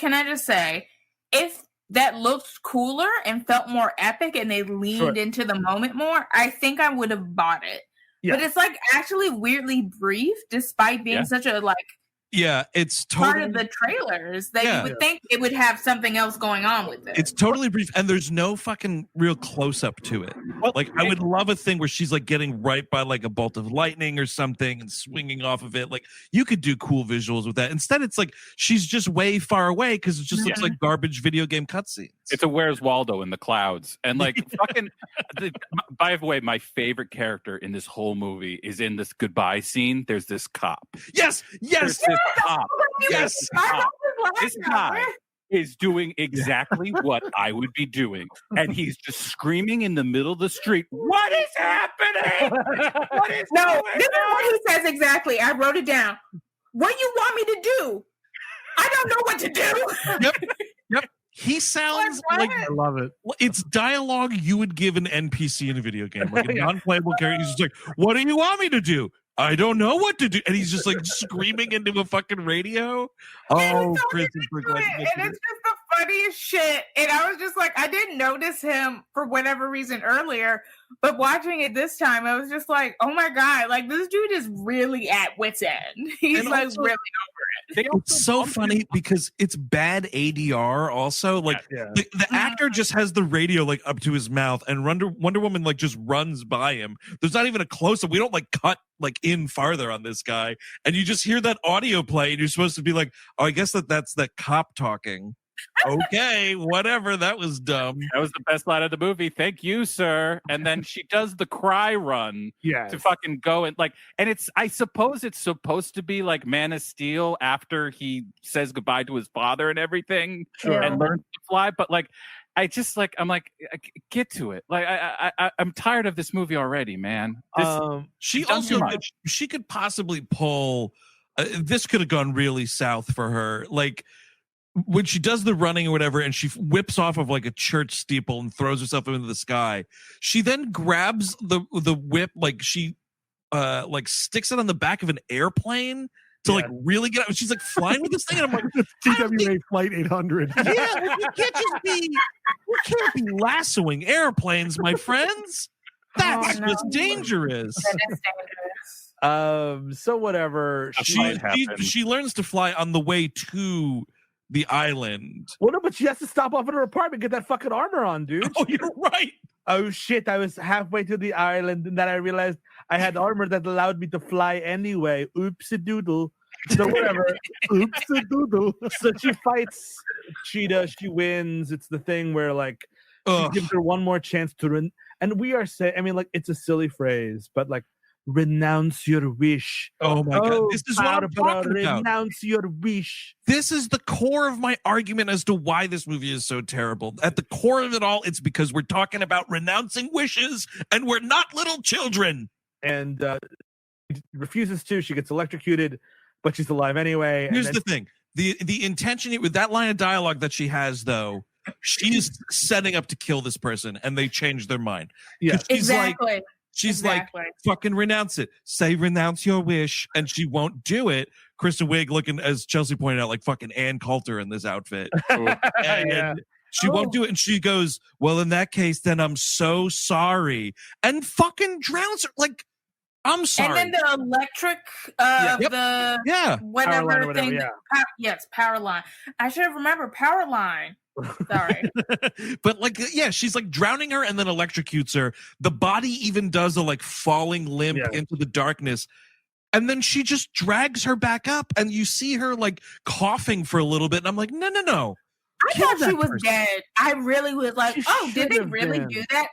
if that looked cooler and felt more epic and they leaned into the moment more, I think I would have bought it. Yeah. But it's like actually weirdly brief, despite being such a like Yeah, it's part totally of the trailers that you would think it would have something else going on with it. It's totally brief, and there's no fucking real close up to it. Like, I would love a thing where she's like getting right by like a bolt of lightning or something and swinging off of it. Like, you could do cool visuals with that. Instead, it's like she's just way far away because it just looks like garbage video game cutscenes. It's a Where's Waldo in the clouds. And like fucking by the way, my favorite character in this whole movie is in this goodbye scene. There's this cop. Yes. There's this cop. Yes. This guy is doing exactly what I would be doing. And he's just screaming in the middle of the street, "What is happening? What is No, this is what he says exactly. I wrote it down. What you want me to do? I don't know what to do. Yep. He sounds like I love it. it's dialogue you would give an NPC in a video game, like a non-playable character. He's just like, "What do you want me to do? I don't know what to do," and he's just like screaming into a fucking radio. Oh, Kristen, And it's just the funniest shit. And I was just like, I didn't notice him for whatever reason earlier, but watching it this time, I was just like, oh my God, like this dude is really at wit's end. He's And like also, really over it. It's so funny because it's bad ADR also. Like the actor just has the radio like up to his mouth, and Wonder Woman like just runs by him. There's not even a close-up. We don't like cut like in farther on this guy, and you just hear that audio play, and you're supposed to be like, "Oh, I guess that's that cop talking." Okay, whatever. That was dumb. That was the best line of the movie. Thank you, sir. And then she does the cry run to fucking go and like, and I suppose it's supposed to be like Man of Steel after he says goodbye to his father and everything and learns to fly. But like, I'm like, get to it. Like, I'm tired of this movie already, man. She could possibly pull. This could have gone really south for her. Like, when she does the running or whatever, and she whips off of like a church steeple and throws herself into the sky, she then grabs the whip, like she like sticks it on the back of an airplane to like really get out. She's like flying with this thing, and I'm like, TWA Flight 800. Yeah, like, you can't be lassoing airplanes, my friends. That's just dangerous. That is dangerous. So whatever. She learns to fly on the way to the island. Well, no, but she has to stop off at her apartment, get that fucking armor on, dude. Oh, you're right. Oh shit! I was halfway to the island, and then I realized I had armor that allowed me to fly anyway. Oopsie doodle. So whatever. Oopsie doodle. So she fights Cheetah. She wins. It's the thing where like she gives her one more chance to and we are saying. I mean, like it's a silly phrase, but like renounce your wish. Oh my god! This is what I'm talking about. Renounce your wish. This is the core of my argument as to why this movie is so terrible. At the core of it all, it's because we're talking about renouncing wishes, and we're not little children. And refuses to. She gets electrocuted, but she's alive anyway. Here's the thing: the intention with that line of dialogue that she has, though, she's setting up to kill this person, and they change their mind. Yeah, exactly. She's like, fucking renounce it. Say renounce your wish. And she won't do it. Kristen Wiig looking, as Chelsea pointed out, like fucking Ann Coulter in this outfit. And she won't do it. And she goes, well, in that case, then I'm so sorry. And fucking drowns her. Like, I'm sorry. And then the electric, whatever thing. Power line. I should have remembered power line. Sorry. But like, yeah, she's like drowning her and then electrocutes her. The body even does a like falling limp into the darkness. And then she just drags her back up and you see her like coughing for a little bit. And I'm like, no. I thought she was dead. I really was like, did they really do that?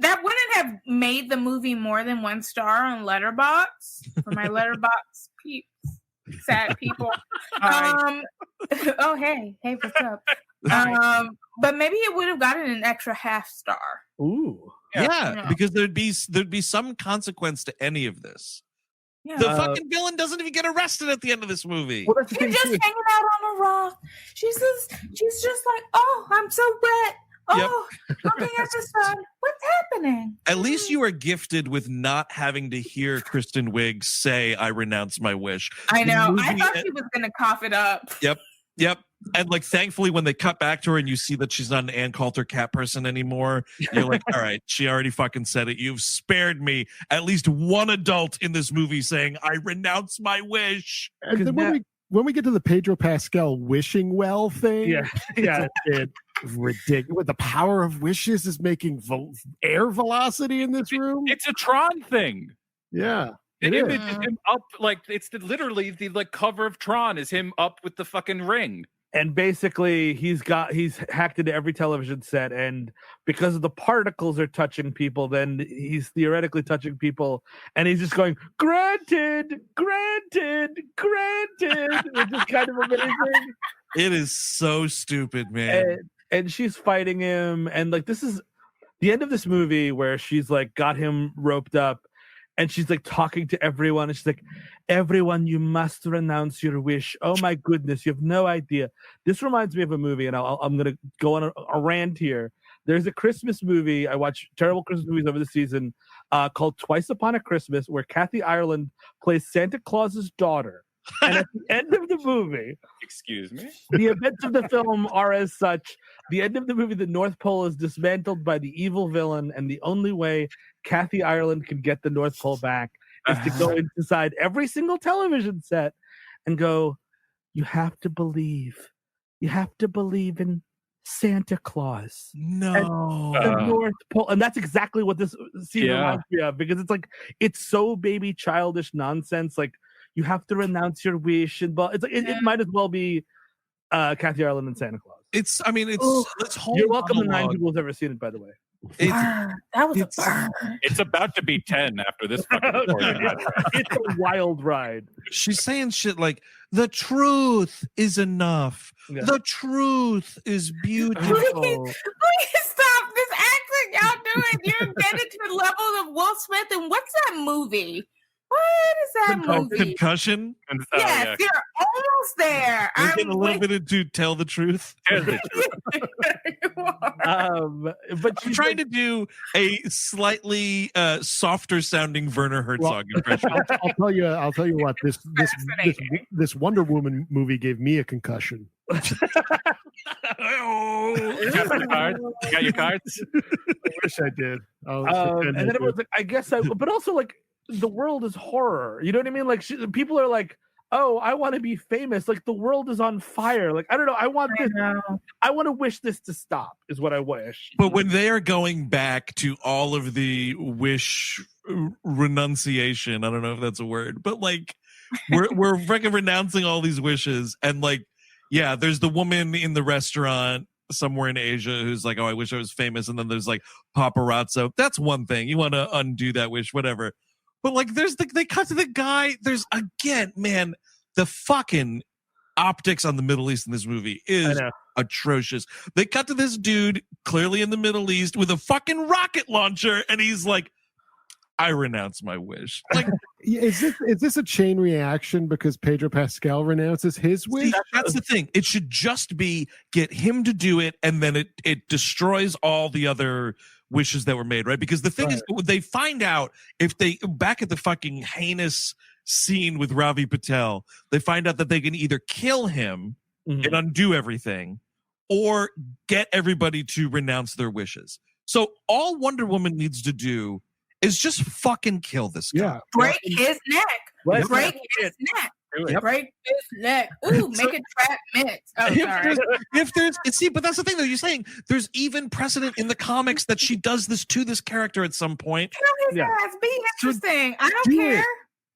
That wouldn't have made the movie more than 1 star on Letterboxd for my Letterboxd peeps. Sad people. Oh, hey, what's up? But maybe it would have gotten an extra 0.5 star. Ooh. Yeah, because there'd be some consequence to any of this. Yeah. The fucking villain doesn't even get arrested at the end of this movie. Well, she's just hanging out on a rock. She's just like, oh, I'm so wet. Oh, looking at the sun. What's happening? At least you are gifted with not having to hear Kristen Wiig say, I renounce my wish. I know. I thought she was going to cough it up. Yep. And like, thankfully, when they cut back to her and you see that she's not an Ann Coulter cat person anymore, you're like, all right, she already fucking said it. You've spared me at least one adult in this movie saying, I renounce my wish. And then when we get to the Pedro Pascal wishing well thing, it's ridiculous. With the power of wishes is making air velocity in this room. It's a Tron thing. Yeah. The image is him up, like it's literally the like cover of Tron is him up with the fucking ring. And basically, he's hacked into every television set, and because of the particles are touching people, then he's theoretically touching people, and he's just going, granted, which is kind of amazing. It is so stupid, man. And she's fighting him, and like this is the end of this movie where she's like got him roped up. And she's like talking to everyone. And she's like, everyone, you must renounce your wish. Oh my goodness, you have no idea. This reminds me of a movie, and I'm going to go on a rant here. There's a Christmas movie. I watch terrible Christmas movies over the season called Twice Upon a Christmas, where Kathy Ireland plays Santa Claus's daughter. And at the end of the movie, excuse me, the events of the film are as such. The end of the movie, the North Pole is dismantled by the evil villain, and the only way Kathy Ireland can get the North Pole back is to go inside every single television set and go, you have to believe in Santa Claus. No. The North Pole. And that's exactly what this scene reminds me of, because it's like, it's so baby childish nonsense. Like, you have to renounce your wish, and it's like it might as well be Kathy Ireland and Santa Claus. It's whole. You're welcome to 9 people who's ever seen it, by the way. That was a burn. It's about to be 10 after this fucking story. It's a wild ride. She's saying shit like, the truth is enough. Yeah. The truth is beautiful. Please stop this accent y'all doing. You're getting to the level of Will Smith, and what's that movie? What is that movie? Concussion? Yes, you're almost there. I'm getting a little bit into Tell the Truth. But I'm trying to do a slightly softer sounding Werner Herzog impression. I'll tell you what, this Wonder Woman movie gave me a concussion. You got your cards? I wish I did. And then everyone's like, I guess but also like the world is horror. You know what I mean? Like people are like, oh, I want to be famous. Like the world is on fire. Like, I don't know. I want to wish this to stop is what I wish. But when they are going back to all of the wish renunciation, I don't know if that's a word, but like we're freaking renouncing all these wishes. And like, yeah, there's the woman in the restaurant somewhere in Asia who's like, oh, I wish I was famous. And then there's like paparazzo. That's one thing. You want to undo that wish, whatever. But like, they cut to the guy. There's again, man, the fucking optics on the Middle East in this movie is atrocious. They cut to this dude clearly in the Middle East with a fucking rocket launcher, and he's like, I renounce my wish. Like, is this a chain reaction because Pedro Pascal renounces his wish? See, that's the thing. It should just be get him to do it, and then it destroys all the other wishes that were made, right? Because the thing is, they find out if they back at the fucking heinous scene with Ravi Patel, they find out that they can either kill him and undo everything, or get everybody to renounce their wishes. So all Wonder Woman needs to do is just fucking kill this guy. Yeah. Break his neck. Break his neck. Break his neck. Ooh, make a trap mix. Oh, sorry. If there's see, but that's the thing though. You're saying there's even precedent in the comics that she does this to this character at some point. Kill his ass. Be interesting. I don't care.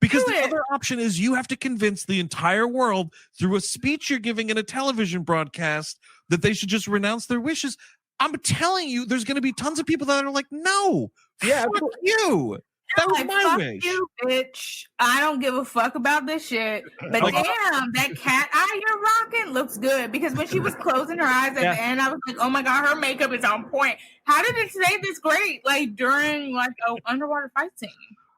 Because the other option is you have to convince the entire world through a speech you're giving in a television broadcast that they should just renounce their wishes. I'm telling you, there's going to be tons of people that are like, no, fuck you. That was my wish. You, bitch. I don't give a fuck about this shit. But damn, that cat eye you're rocking looks good. Because when she was closing her eyes at the end, I was like, oh my God, her makeup is on point. How did it stay this great? Like during like an underwater fight scene.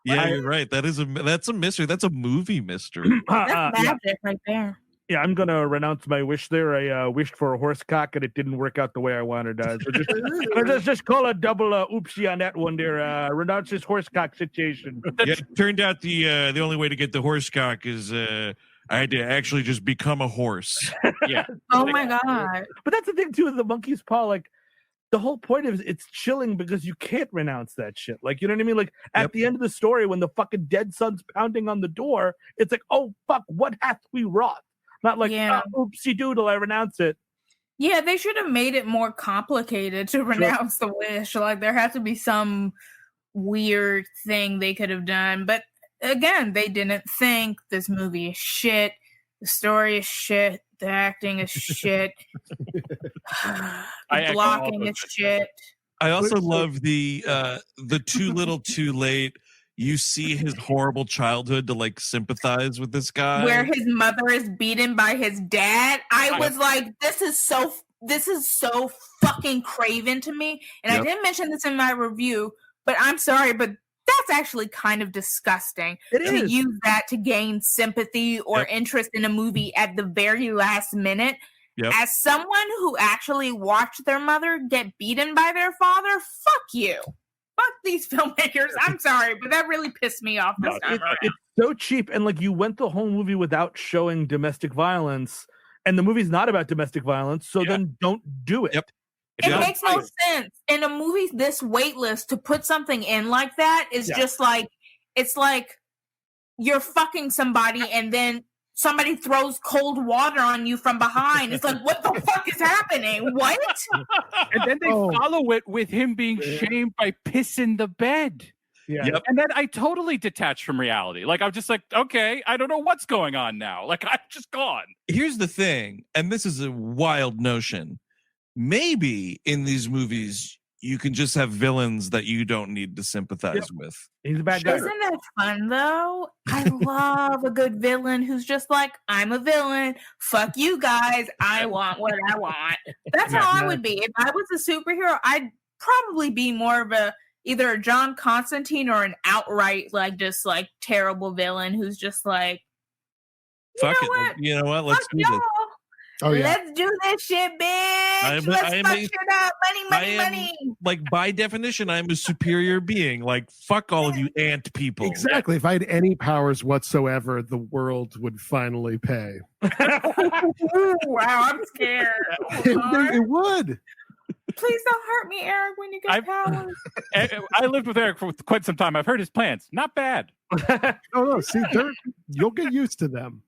Yeah, you're right. That's a mystery. That's a movie mystery. That's magic right there. Yeah, I'm gonna renounce my wish there. I wished for a horse cock and it didn't work out the way I wanted. So just call a double oopsie on that one there. Renounce this horse cock situation. Yeah, it turned out the only way to get the horse cock is I had to actually just become a horse. Yeah. Oh my God. But that's the thing too with the monkey's paw. Like the whole point is it's chilling because you can't renounce that shit. Like, you know what I mean? Like at the end of the story, when the fucking dead son's pounding on the door, it's like, oh fuck, what hath we wrought? Not like, oopsie doodle, I renounce it. Yeah, they should have made it more complicated to renounce the wish. Like, there had to be some weird thing they could have done. But again, they didn't think. This movie is shit. The story is shit. The acting is shit. The blocking is shit. I also love the too little too late. You see his horrible childhood to like sympathize with this guy. Where his mother is beaten by his dad. I was like, this is so fucking craven to me. And I didn't mention this in my review, but I'm sorry, but that's actually kind of disgusting to use that to gain sympathy or interest in a movie at the very last minute. As someone who actually watched their mother get beaten by their father, fuck you. Fuck these filmmakers. I'm sorry, but that really pissed me off this time around. It's so cheap. And like you went the whole movie without showing domestic violence, and the movie's not about domestic violence, so then don't do it. It makes no sense. In a movie this weightless, to put something in like that is just like, it's like you're fucking somebody and then somebody throws cold water on you from behind. It's like, what the fuck is happening? What? And then they follow it with him being shamed by pissing the bed. And then I totally detached from reality. Like, I'm just like, okay, I don't know what's going on now. Like, I'm just gone. Here's the thing, and this is a wild notion. Maybe in these movies, you can just have villains that you don't need to sympathize with. He's a bad guy. Isn't that fun, though? I love a good villain who's just like, I'm a villain. Fuck you guys. I want what I want. That's how I would be. If I was a superhero, I'd probably be more of either a John Constantine or an outright, like, just like terrible villain who's just like, fuck it. You know what? Let's do this. Let's do this shit, bitch. Let's fuck shit up. Money. Like, by definition, I'm a superior being. Like, fuck all of you ant people. Exactly. If I had any powers whatsoever, the world would finally pay. Wow, I'm scared. It would. Please don't hurt me, Eric, when you get powers. I lived with Eric for quite some time. I've heard his plans. Not bad. No. See, you'll get used to them.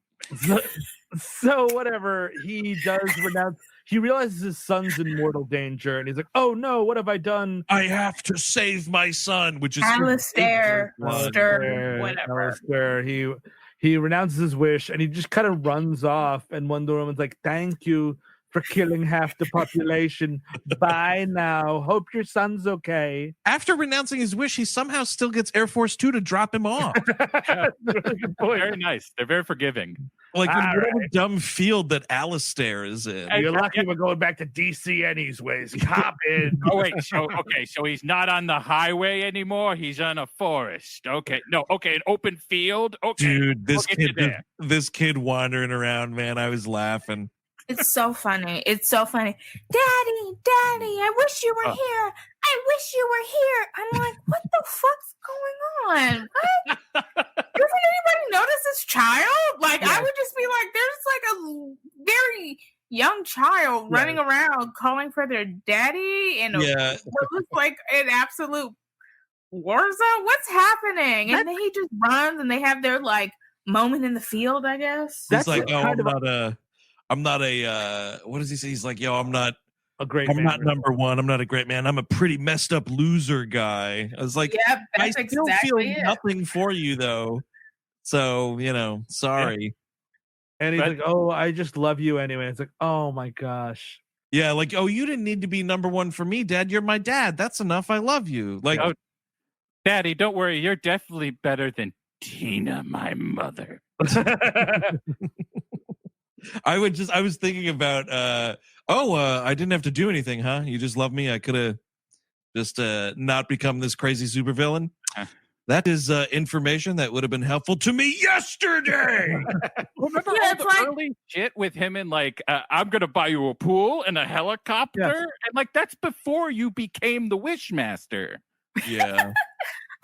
So whatever, he does renounce. He realizes his son's in mortal danger, and he's like, "Oh no, what have I done? I have to save my son," which is Alistair, whatever. Alistair. He renounces his wish, and he just kind of runs off. And Wonder Woman's like, "Thank you for killing half the population. Bye now. Hope your son's okay." After renouncing his wish, he somehow still gets Air Force 2 to drop him off. That's a really good point. Very nice. They're very forgiving. Like in whatever dumb field that Alistair is in. You're lucky we're going back to DC anyways. Cop in. Oh wait, so he's not on the highway anymore. He's on a forest. Okay, an open field. Okay, dude, this kid wandering around, man, I was laughing. It's so funny. It's so funny. Daddy, I wish you were here. I wish you were here. I'm like, what the fuck's going on? What? Doesn't anybody notice this child? Like, I would just be like, there's like a very young child running around calling for their daddy, and it looks like an absolute war zone. What's happening? And then he just runs, and they have their like moment in the field, I guess. He's like, I'm not a what does he say? He's like, yo, I'm not not number one. I'm not a great man. I'm a pretty messed up loser guy. I was like, I still feel nothing for you though. So, sorry. And he's like, oh, I just love you anyway. It's like, oh my gosh. Yeah, like, oh, you didn't need to be number one for me, Dad. You're my dad. That's enough. I love you. Like, Daddy, don't worry. You're definitely better than Tina, my mother. I was thinking about I didn't have to do anything, huh? You just love me. I could have just not become this crazy supervillain. That is information that would have been helpful to me yesterday. Remember all the early shit with him and like, I'm gonna buy you a pool and a helicopter, and like that's before you became the Wishmaster. Yeah.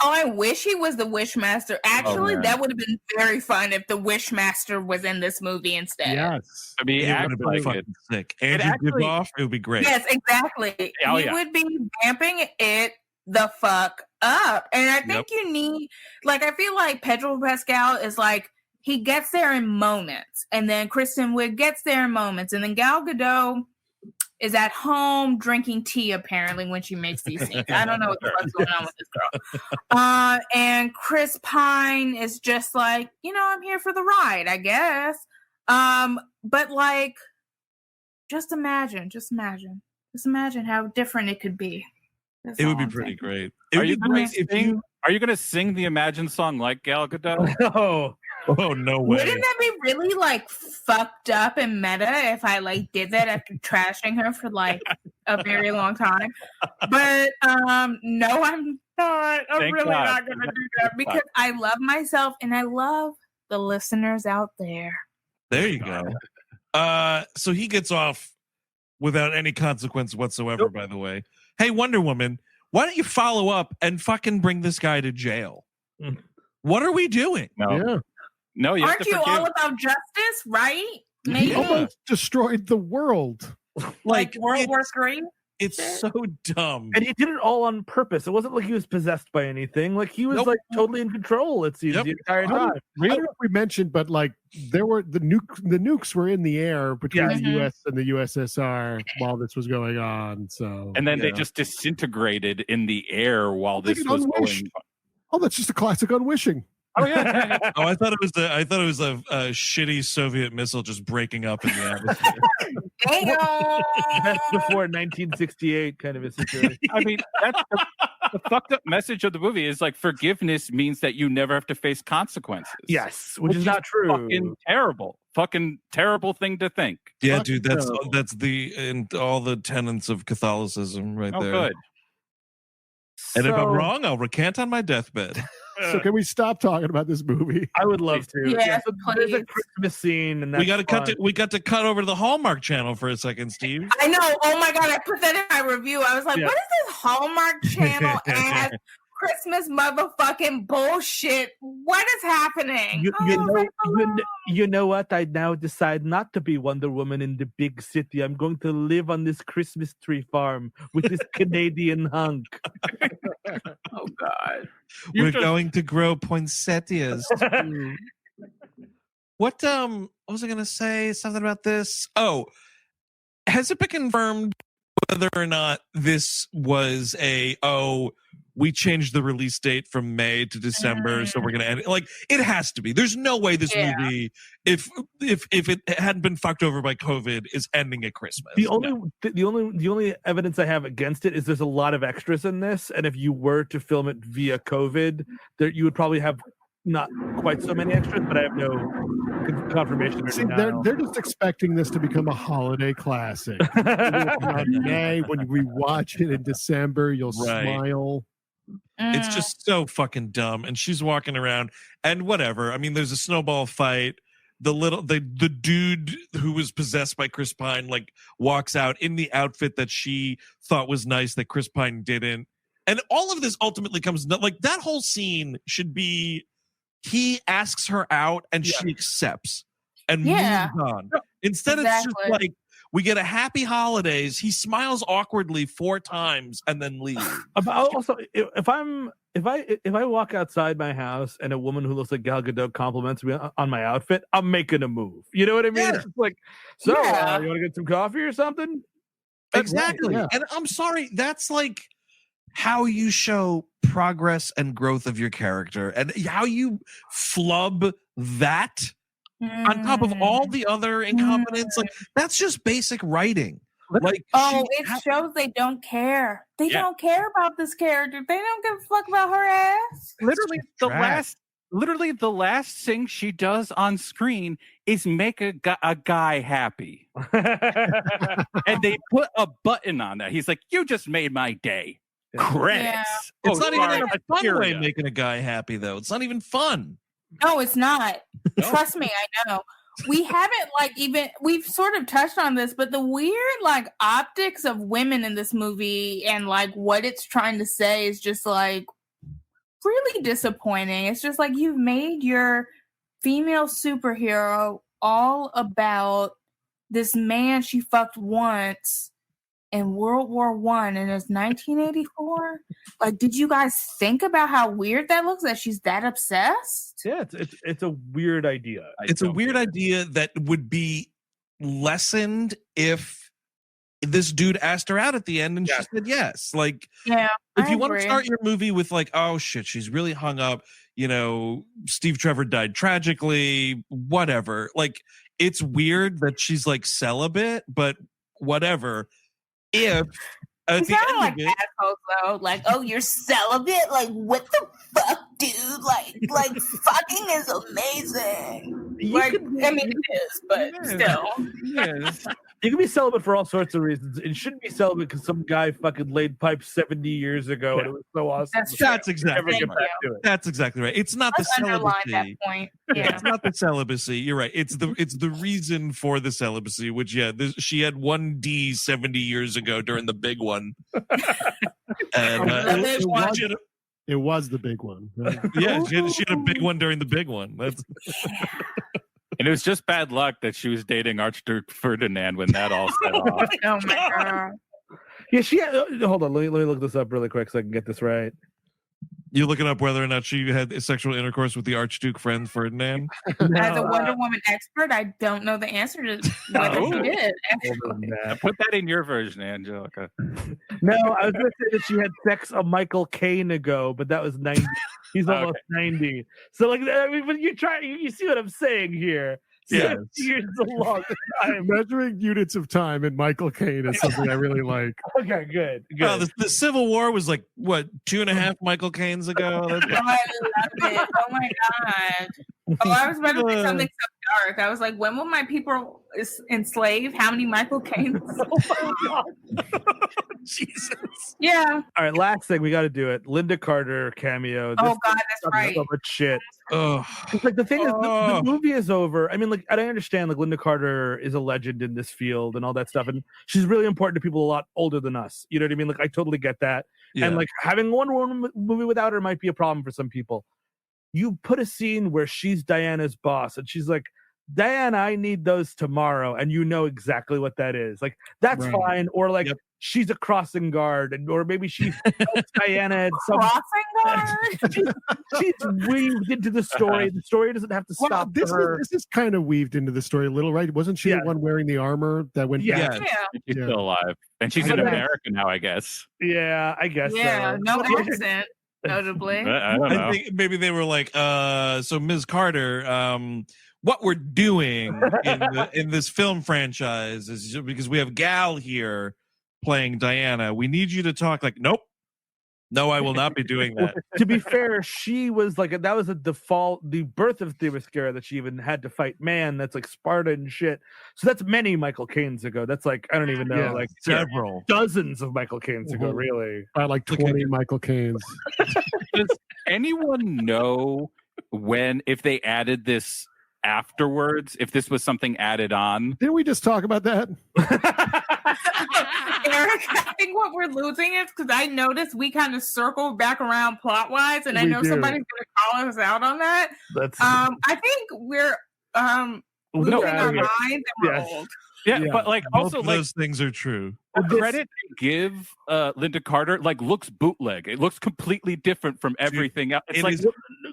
Oh, I wish he was the Wishmaster. Actually, that would have been very fun if the Wishmaster was in this movie instead. Yes. I mean, it would have been fucking sick. Andrew Divoff, it would be great. Yes, exactly. He would be vamping it the fuck up. And I think you need, like, I feel like Pedro Pascal is like, he gets there in moments. And then Kristen Wiig gets there in moments. And then Gal Gadot is at home drinking tea, apparently, when she makes these scenes. I don't know what the fuck's going on with this girl. And Chris Pine is just like, I'm here for the ride, I guess. But like, just imagine how different it could be. It would be pretty great. Are you going to sing the Imagine song like Gal Gadot? No. Oh, no way. Wouldn't that be really like fucked up and meta if I like did that after trashing her for like a very long time? But no, I'm not. I'm really not gonna do that because I love myself and I love the listeners out there. There you go. So he gets off without any consequence whatsoever, by the way. Hey, Wonder Woman, why don't you follow up and fucking bring this guy to jail? What are we doing? No, aren't you all about justice, right? Maybe. He almost destroyed the world. Like World War III? It's so dumb. And he did it all on purpose. It wasn't like he was possessed by anything. Like he was like totally in control, it seems, the entire time. I don't know if we mentioned, but like there were the nukes were in the air between the US and the USSR while this was going on. So and then they just disintegrated in the air while this was going on. Oh, that's just a classic unwishing. Oh yeah. Oh, I thought it was a shitty Soviet missile just breaking up in the atmosphere. That's before 1968 kind of a situation. I mean, that's the fucked up message of the movie is like forgiveness means that you never have to face consequences. Yes, which is not true. Fucking terrible thing to think. Yeah, dude, that's all the tenets of Catholicism right there. Good. And if I'm wrong, I'll recant on my deathbed. So can we stop talking about this movie? I would love to. Yeah, so there's a Christmas scene, and we got to cut over to the Hallmark Channel for a second, Steve. I know. Oh my god, I put that in my review. I was like, what is this Hallmark Channel ass Christmas motherfucking bullshit. What is happening? You know what? I now decide not to be Wonder Woman in the big city. I'm going to live on this Christmas tree farm with this Canadian hunk. Oh God. We're going to grow poinsettias. What was I gonna say? Something about this? Oh, has it been confirmed whether or not this was we changed the release date from May to December, so we're gonna end it? Like, it has to be. There's no way this movie, if it hadn't been fucked over by COVID, is ending at Christmas. The only evidence I have against it is there's a lot of extras in this, and if you were to film it via COVID, you would probably have not quite so many extras, but I have no confirmation. See, they're just expecting this to become a holiday classic. May, when we watch it in December, you'll smile. It's just so fucking dumb. And she's walking around and whatever. I mean, there's a snowball fight. The dude who was possessed by Chris Pine like walks out in the outfit that she thought was nice that Chris Pine didn't. And all of this ultimately comes like that whole scene should be he asks her out and she accepts and moves on. Instead, it's just like we get a happy holidays. He smiles awkwardly 4 times and then leaves. Also, if I walk outside my house and a woman who looks like Gal Gadot compliments me on my outfit, I'm making a move. You know what I mean? Yeah. It's like, you want to get some coffee or something? Exactly. Right, And I'm sorry, that's like how you show progress and growth of your character and how you flub that on top of all the other incompetence. Like, that's just basic writing. Like, it shows they don't care. They don't care about this character. They don't give a fuck about her ass. Literally the last thing she does on screen is make a guy happy. And they put a button on that. He's like, you just made my day. Credits. Yeah. It's not even in a fun way making a guy happy, though. It's not even fun. No, it's not. Trust me, I know. We haven't we've sort of touched on this, but the weird optics of women in this movie and what it's trying to say is just really disappointing. It's just you've made your female superhero all about this man she fucked once in World War I, and it's 1984. Did you guys think about how weird that looks? That she's that obsessed? Yeah, it's a weird idea. It's a weird idea that would be lessened if this dude asked her out at the end and she said yes. If you want to start your movie with oh shit, she's really hung up. Steve Trevor died tragically. Whatever. It's weird that she's celibate, but whatever. If at the end of it, assholes though, you're celibate, what the fuck, dude? Fucking is amazing. It is, but still. Yes. You can be celibate for all sorts of reasons. It shouldn't be celibate because some guy fucking laid pipe 70 years ago and it was so awesome. That's exactly right. That's exactly right. It's not the celibacy. That point. Yeah. It's not the celibacy. You're right. It's the reason for the celibacy, which she had 1D 70 years ago during the big one. And it was the big one. Right? Yeah, she had a big one during the big one. That's And it was just bad luck that she was dating Archduke Ferdinand when that all set off. Oh my god! Yeah, she had, hold on. Let me look this up really quick so I can get this right. You looking up whether or not she had sexual intercourse with the Archduke Franz Ferdinand? As a Wonder Woman expert, I don't know the answer to whether she did. Put that in your version, Angelica. No, I was going to say that she had sex a Michael Caine ago, but that was 90. He's almost 90. So, but you see what I'm saying here. Yeah, years is a long time. Measuring units of time in Michael Caine is something I really like. Okay, good. Oh, the Civil War was 2.5 Michael Caines ago? I love it. Oh my god. Oh, I was about to say something so dark. I was like, when will my people enslave? How many Michael Caines? Oh my god. Jesus. Yeah. All right, last thing, we got to do it. Linda Carter cameo. Oh god, that's right. So much shit. Oh, the thing is, the movie is over. I mean, I understand Linda Carter is a legend in this field and all that stuff, and she's really important to people a lot older than us. You know what I mean? I totally get that. And like having one movie without her might be a problem for some people. You put a scene where she's Diana's boss and she's like, Diana, I need those tomorrow, and you know exactly what that is. Like that's fine. Or like she's a crossing guard, or maybe she helps Diana at some crossing guard. she's weaved into the story. The story doesn't have to stop. This is kind of weaved into the story a little, right? Wasn't she the one wearing the armor that went back? She's still alive, and she's in America now, I guess. Yeah, I guess. Yeah, so. no accent, notably. I don't know. I think maybe they were like, so Ms. Carter, what we're doing in this film franchise is because we have Gal here playing Diana. We need you to talk like, nope. No, I will not be doing that. To be fair, she was like, that was the birth of Themyscira, that she even had to fight man. That's like Sparta and shit. So that's many Michael Caines ago. That's like, I don't even know, like several dozens of Michael Caines ago, really. Like 20 Michael Caines. Does anyone know if they added this afterwards, if this was something added on? Didn't we just talk about that? Eric, I think what we're losing is because I noticed we kind of circled back around plot wise, and I know somebody's going to call us out on that. I think we're losing our minds and we're old. Yeah, but like also like those things are true. Credit to give Linda Carter like looks bootleg. It looks completely different from everything else. It's like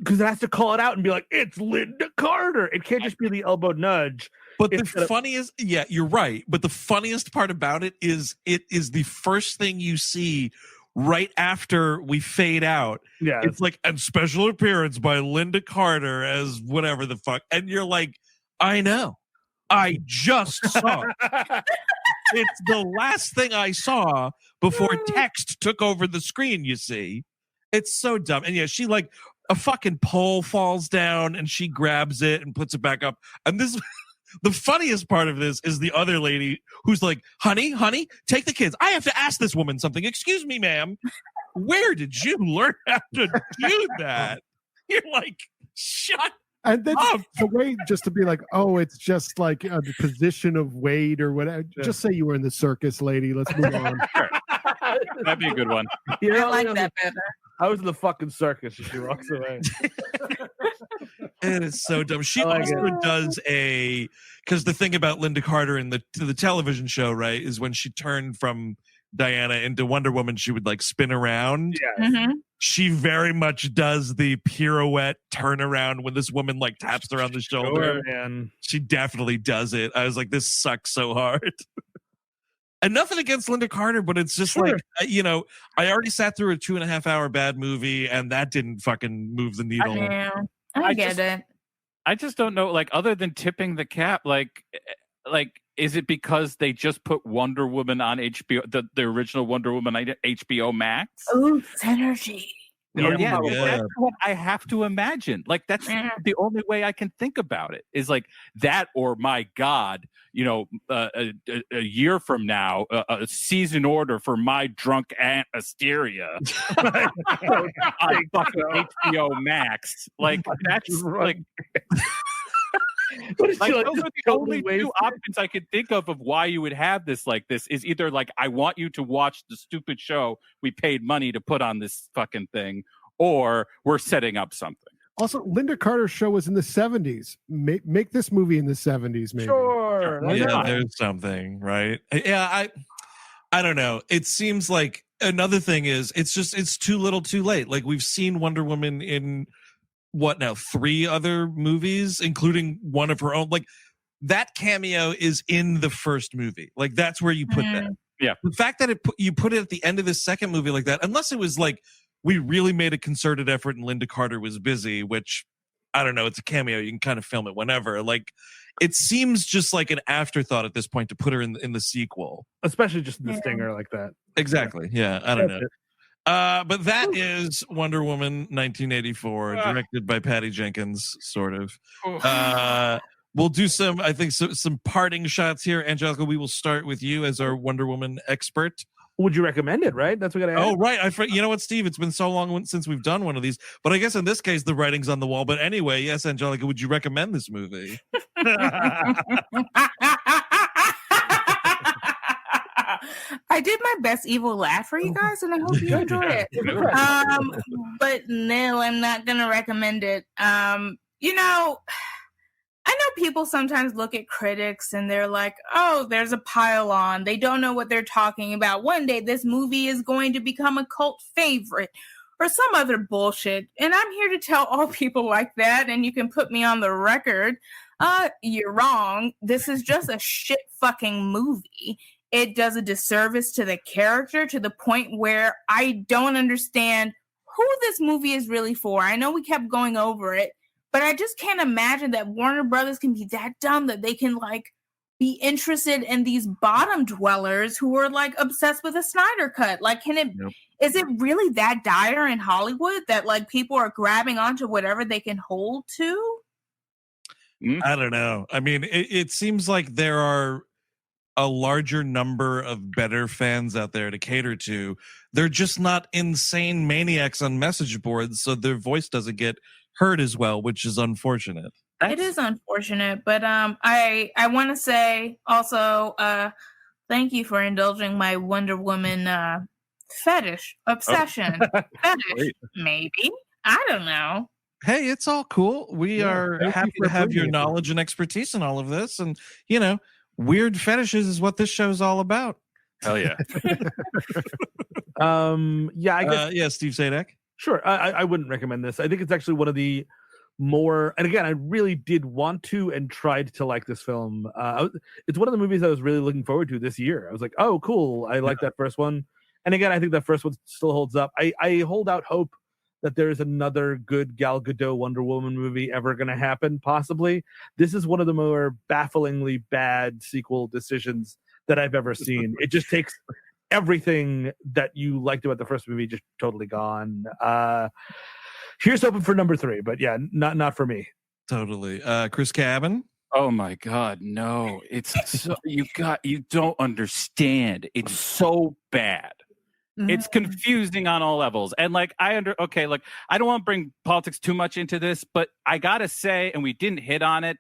because it has to call it out and be like, it's Linda Carter. It can't just be the elbow nudge. But the funniest, you're right. But the funniest part about it is the first thing you see right after we fade out. Yeah, it's like a special appearance by Linda Carter as whatever the fuck, and you're like, I know, I just saw it. It's the last thing I saw before text took over the screen. You see, it's so dumb. And she like a fucking pole falls down and she grabs it and puts it back up. And this. The funniest part of this is the other lady who's like, honey, take the kids. I have to ask this woman something. Excuse me, ma'am. Where did you learn how to do that? You're like, shut and then up. The way just to be like, oh, it's just like a position of weight or whatever. Just say you were in the circus, lady. Let's move on. That'd be a good one. I like that better. I was in the fucking circus and she walks away. It is so dumb. She also does because the thing about Linda Carter in the television show, right, is when she turned from Diana into Wonder Woman, she would like spin around. Yeah. Mm-hmm. She very much does the pirouette turnaround when this woman like taps her on the shoulder. Sure, man. She definitely does it. I was like, this sucks so hard. And nothing against Linda Carter, but it's just like, I already sat through a 2.5 hour bad movie and that didn't fucking move the needle. I get it. I just don't know, like, other than tipping the cap, like, is it because they just put Wonder Woman on HBO, the original Wonder Woman on HBO Max? Oh, synergy. That's what I have to imagine. Like, that's the only way I can think about it is like that, or my God, a year from now, a season order for My Drunk Aunt Asteria on fucking HBO Max. Like, that's like. Those are the only two options I could think of why you would have this like this is either like, I want you to watch the stupid show we paid money to put on this fucking thing, or we're setting up something. Also, Linda Carter's show was in the 70s. Make this movie in the 70s, maybe. Sure. Yeah, there's something, right? Yeah, I don't know. It seems like another thing is it's too little too late. Like, we've seen Wonder Woman in 3 other movies, including one of her own. Like, that cameo is in the first movie. Like, that's where you put that. Yeah. The fact that you put it at the end of the second movie like that, unless it was like we really made a concerted effort and Linda Carter was busy, which I don't know, it's a cameo. You can kind of film it whenever. Like, it seems just like an afterthought at this point to put her in the sequel, especially just in the stinger like that. Exactly. Yeah, I don't know. But that is Wonder Woman 1984, directed by Patty Jenkins, sort of. We'll do some parting shots here. Angelica, we will start with you as our Wonder Woman expert. Would you recommend it, right? That's what we got to ask. Oh, right. You know what, Steve? It's been so long since we've done one of these. But I guess in this case, the writing's on the wall. But anyway, yes, Angelica, would you recommend this movie? I did my best evil laugh for you guys, and I hope you enjoy it. But no, I'm not gonna recommend it. You know, I know people sometimes look at critics and they're like, "Oh, there's a pile on. They don't know what they're talking about. One day this movie is going to become a cult favorite." Or some other bullshit. And I'm here to tell all people like that, and you can put me on the record. You're wrong. This is just a shit fucking movie. It does a disservice to the character to the point where I don't understand who this movie is really for. I know we kept going over it, but I just can't imagine that Warner Brothers can be that dumb that they can like be interested in these bottom dwellers who are like obsessed with a Snyder cut. Like, can it? Yep. Is it really that dire in Hollywood that like people are grabbing onto whatever they can hold to? I don't know. I mean, it seems like there are a larger number of better fans out there to cater to. They're just not insane maniacs on message boards, so their voice doesn't get heard as well, which is unfortunate. It is unfortunate, but I want to say also thank you for indulging my Wonder Woman fetish obsession. Fetish, maybe. I don't know. Hey, it's all cool. We are happy to have your knowledge and expertise in all of this, and you know, weird fetishes is what this show is all about. Hell yeah. I guess. Steve Sadek. Sure, I wouldn't recommend this. I think it's actually one of the more, and again, I really did want to and tried to like this film. It's one of the movies I was really looking forward to this year. I was like, oh, cool. I like that first one. And again, I think that first one still holds up. I hold out hope that there is another good Gal Gadot Wonder Woman movie ever going to happen, possibly. This is one of the more bafflingly bad sequel decisions that I've ever seen. It just takes everything that you liked about the first movie, just totally gone. Here's hoping for number 3, but yeah, not for me. Totally. Chris Cabin. Oh my God, no! It's so, you don't understand. It's so bad. It's confusing on all levels. And like I don't want to bring politics too much into this, but I gotta say, and we didn't hit on it,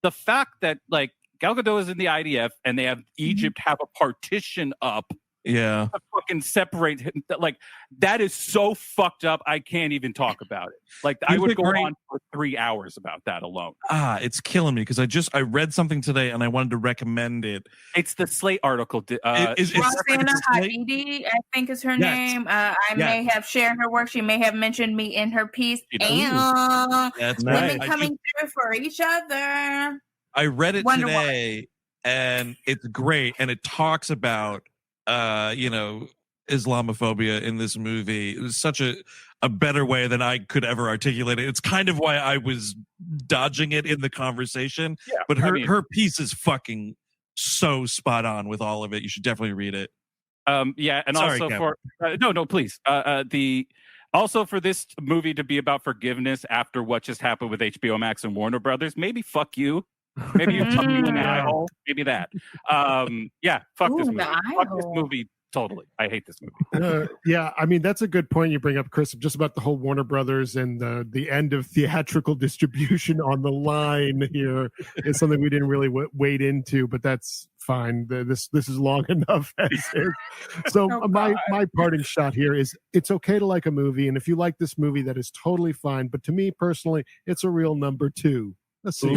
the fact that like Gal Gadot is in the IDF and they have Egypt have a partition up. Yeah. To fucking separate him. Like that is so fucked up. I can't even talk about it. Like I would go on for 3 hours about that alone. It's killing me because I read something today and I wanted to recommend it. It's the Slate article. Roxana Hadidi, I think is her name. I may have shared her work. She may have mentioned me in her piece. That's women coming through for each other. I read it today and it's great. And it talks about Islamophobia in this movie. It was such a better way than I could ever articulate it. It's kind of why I was dodging it in the conversation. Yeah, but her piece is fucking so spot on with all of it. You should definitely read it. And sorry, also Kevin. For please. Also for this movie to be about forgiveness after what just happened with HBO Max and Warner Brothers, maybe fuck you. Maybe you fuck me in the eye hole. Maybe that. Fuck this movie. Fuck this movie. Totally. I hate this movie. I mean, that's a good point you bring up, Chris, just about the whole Warner Brothers and the end of theatrical distribution on the line here is something we didn't really wade into, but that's fine. This is long enough as is. So my parting shot here is it's okay to like a movie, and if you like this movie, that is totally fine. But to me personally, it's a real number 2. Let's see.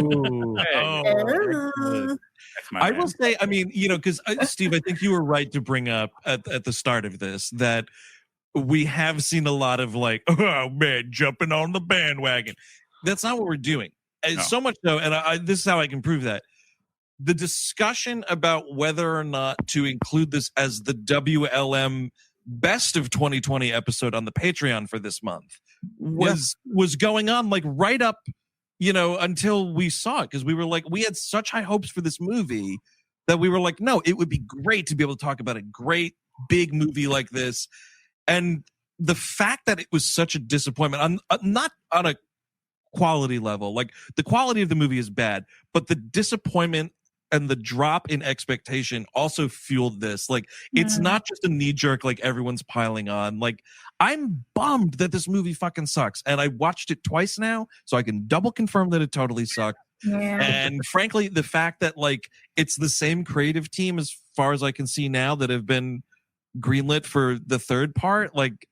I will say, I mean, because Steve, I think you were right to bring up at the start of this that we have seen a lot of like, oh man, jumping on the bandwagon. That's not what we're doing. No. So much so, and this is how I can prove that. The discussion about whether or not to include this as the WLM Best of 2020 episode on the Patreon for this month was going on like right up until we saw it, because we were like, we had such high hopes for this movie that we were like, no, it would be great to be able to talk about a great big movie like this. And the fact that it was such a disappointment, not on a quality level, like the quality of the movie is bad, but the disappointment and the drop in expectation also fueled this. Like, it's not just a knee jerk, like everyone's piling on. Like, I'm bummed that this movie fucking sucks. And I watched it twice now, so I can double confirm that it totally sucked. Yeah. And frankly, the fact that like it's the same creative team as far as I can see now, that have been greenlit for the third part. Like,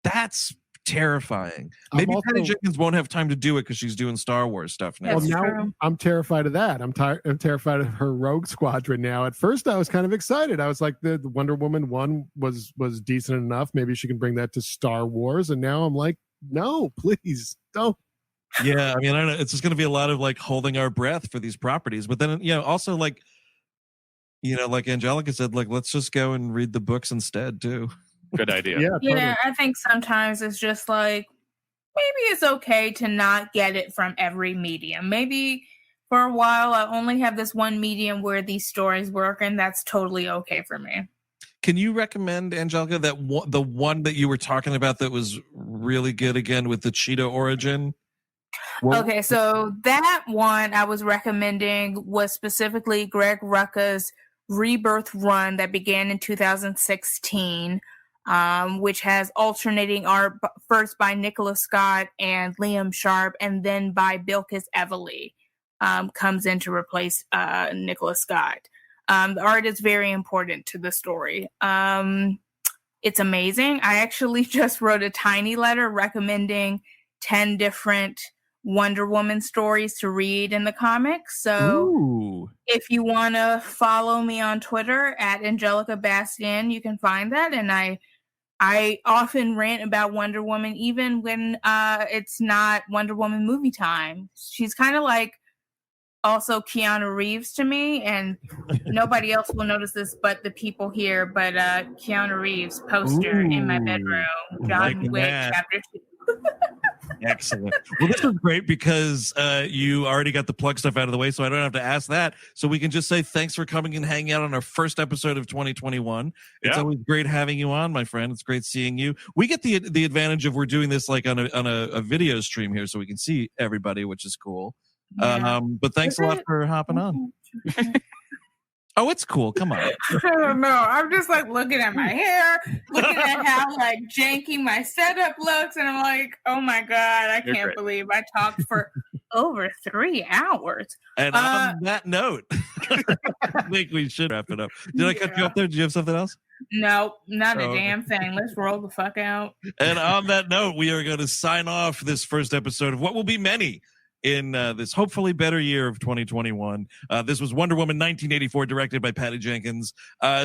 that's terrifying. Maybe Patty Jenkins won't have time to do it because she's doing Star Wars stuff now. That's true. I'm terrified of that. I'm terrified of her Rogue Squadron now. At first, I was kind of excited. I was like, the Wonder Woman 1 was decent enough. Maybe she can bring that to Star Wars. And now I'm like, no, please don't. Yeah, I mean, I don't know. It's just going to be a lot of like holding our breath for these properties. But then, also like, like Angelica said, like, let's just go and read the books instead too. Good idea. Yeah, totally. I think sometimes it's just like, maybe it's okay to not get it from every medium. Maybe for a while I only have this one medium where these stories work, and that's totally okay for me. Can you recommend, Angelica, that the one that you were talking about that was really good again with the Cheetah origin? Okay, so that one I was recommending was specifically Greg Rucka's Rebirth run that began in 2016. Which has alternating art first by Nicholas Scott and Liam Sharp, and then by Bilquis Evely comes in to replace Nicholas Scott. The art is very important to the story. It's amazing. I actually just wrote a tiny letter recommending 10 different Wonder Woman stories to read in the comics. So if you want to follow me on Twitter at Angelica Bastién, you can find that. And I often rant about Wonder Woman, even when it's not Wonder Woman movie time. She's kind of like also Keanu Reeves to me, and nobody else will notice this but the people here. But Keanu Reeves poster in my bedroom, John Wick Chapter 2. Excellent. Well, this was great because you already got the plug stuff out of the way, so I don't have to ask that. So we can just say thanks for coming and hanging out on our first episode of 2021. It's always great having you on, my friend. It's great seeing you. We get the advantage of we're doing this like on a video stream here, so we can see everybody, which is cool. Yeah. But thanks a lot for hopping on. Oh, it's cool. Come on. I don't know. I'm just like looking at my hair, looking at how like janky my setup looks, and I'm like, oh my God, I can't believe I talked for over 3 hours. And on that note, I think we should wrap it up. Did I cut you up there? Did you have something else? Nope, not a damn thing. Let's roll the fuck out. And on that note, we are going to sign off this first episode of what will be many in this hopefully better year of 2021. This was Wonder Woman 1984, directed by Patty Jenkins.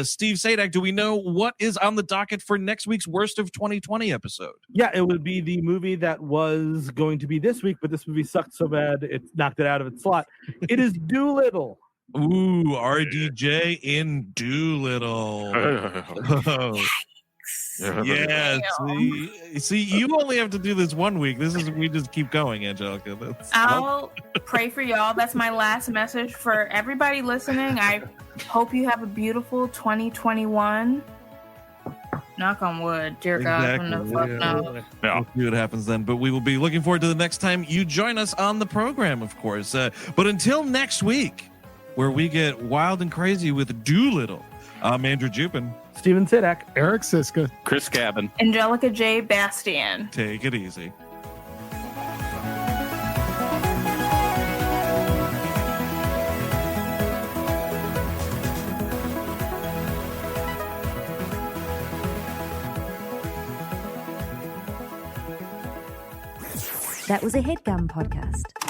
Steve Sadak, do we know what is on the docket for next week's Worst of 2020 episode? Yeah, it would be the movie that was going to be this week, but this movie sucked so bad it knocked it out of its slot. It is Doolittle. Ooh, RDJ in Doolittle. Yeah, see, you only have to do this 1 week. We just keep going, Angelica. I'll pray for y'all. That's my last message for everybody listening. I hope you have a beautiful 2021. Knock on wood, dear God. No. We'll see what happens then. But we will be looking forward to the next time you join us on the program, of course. But until next week, where we get wild and crazy with Doolittle, I'm Andrew Jupin. Steven Sidak. Eric Siska. Chris Cabin. Angelica Jade Bastién. Take it easy. That was a HeadGum podcast.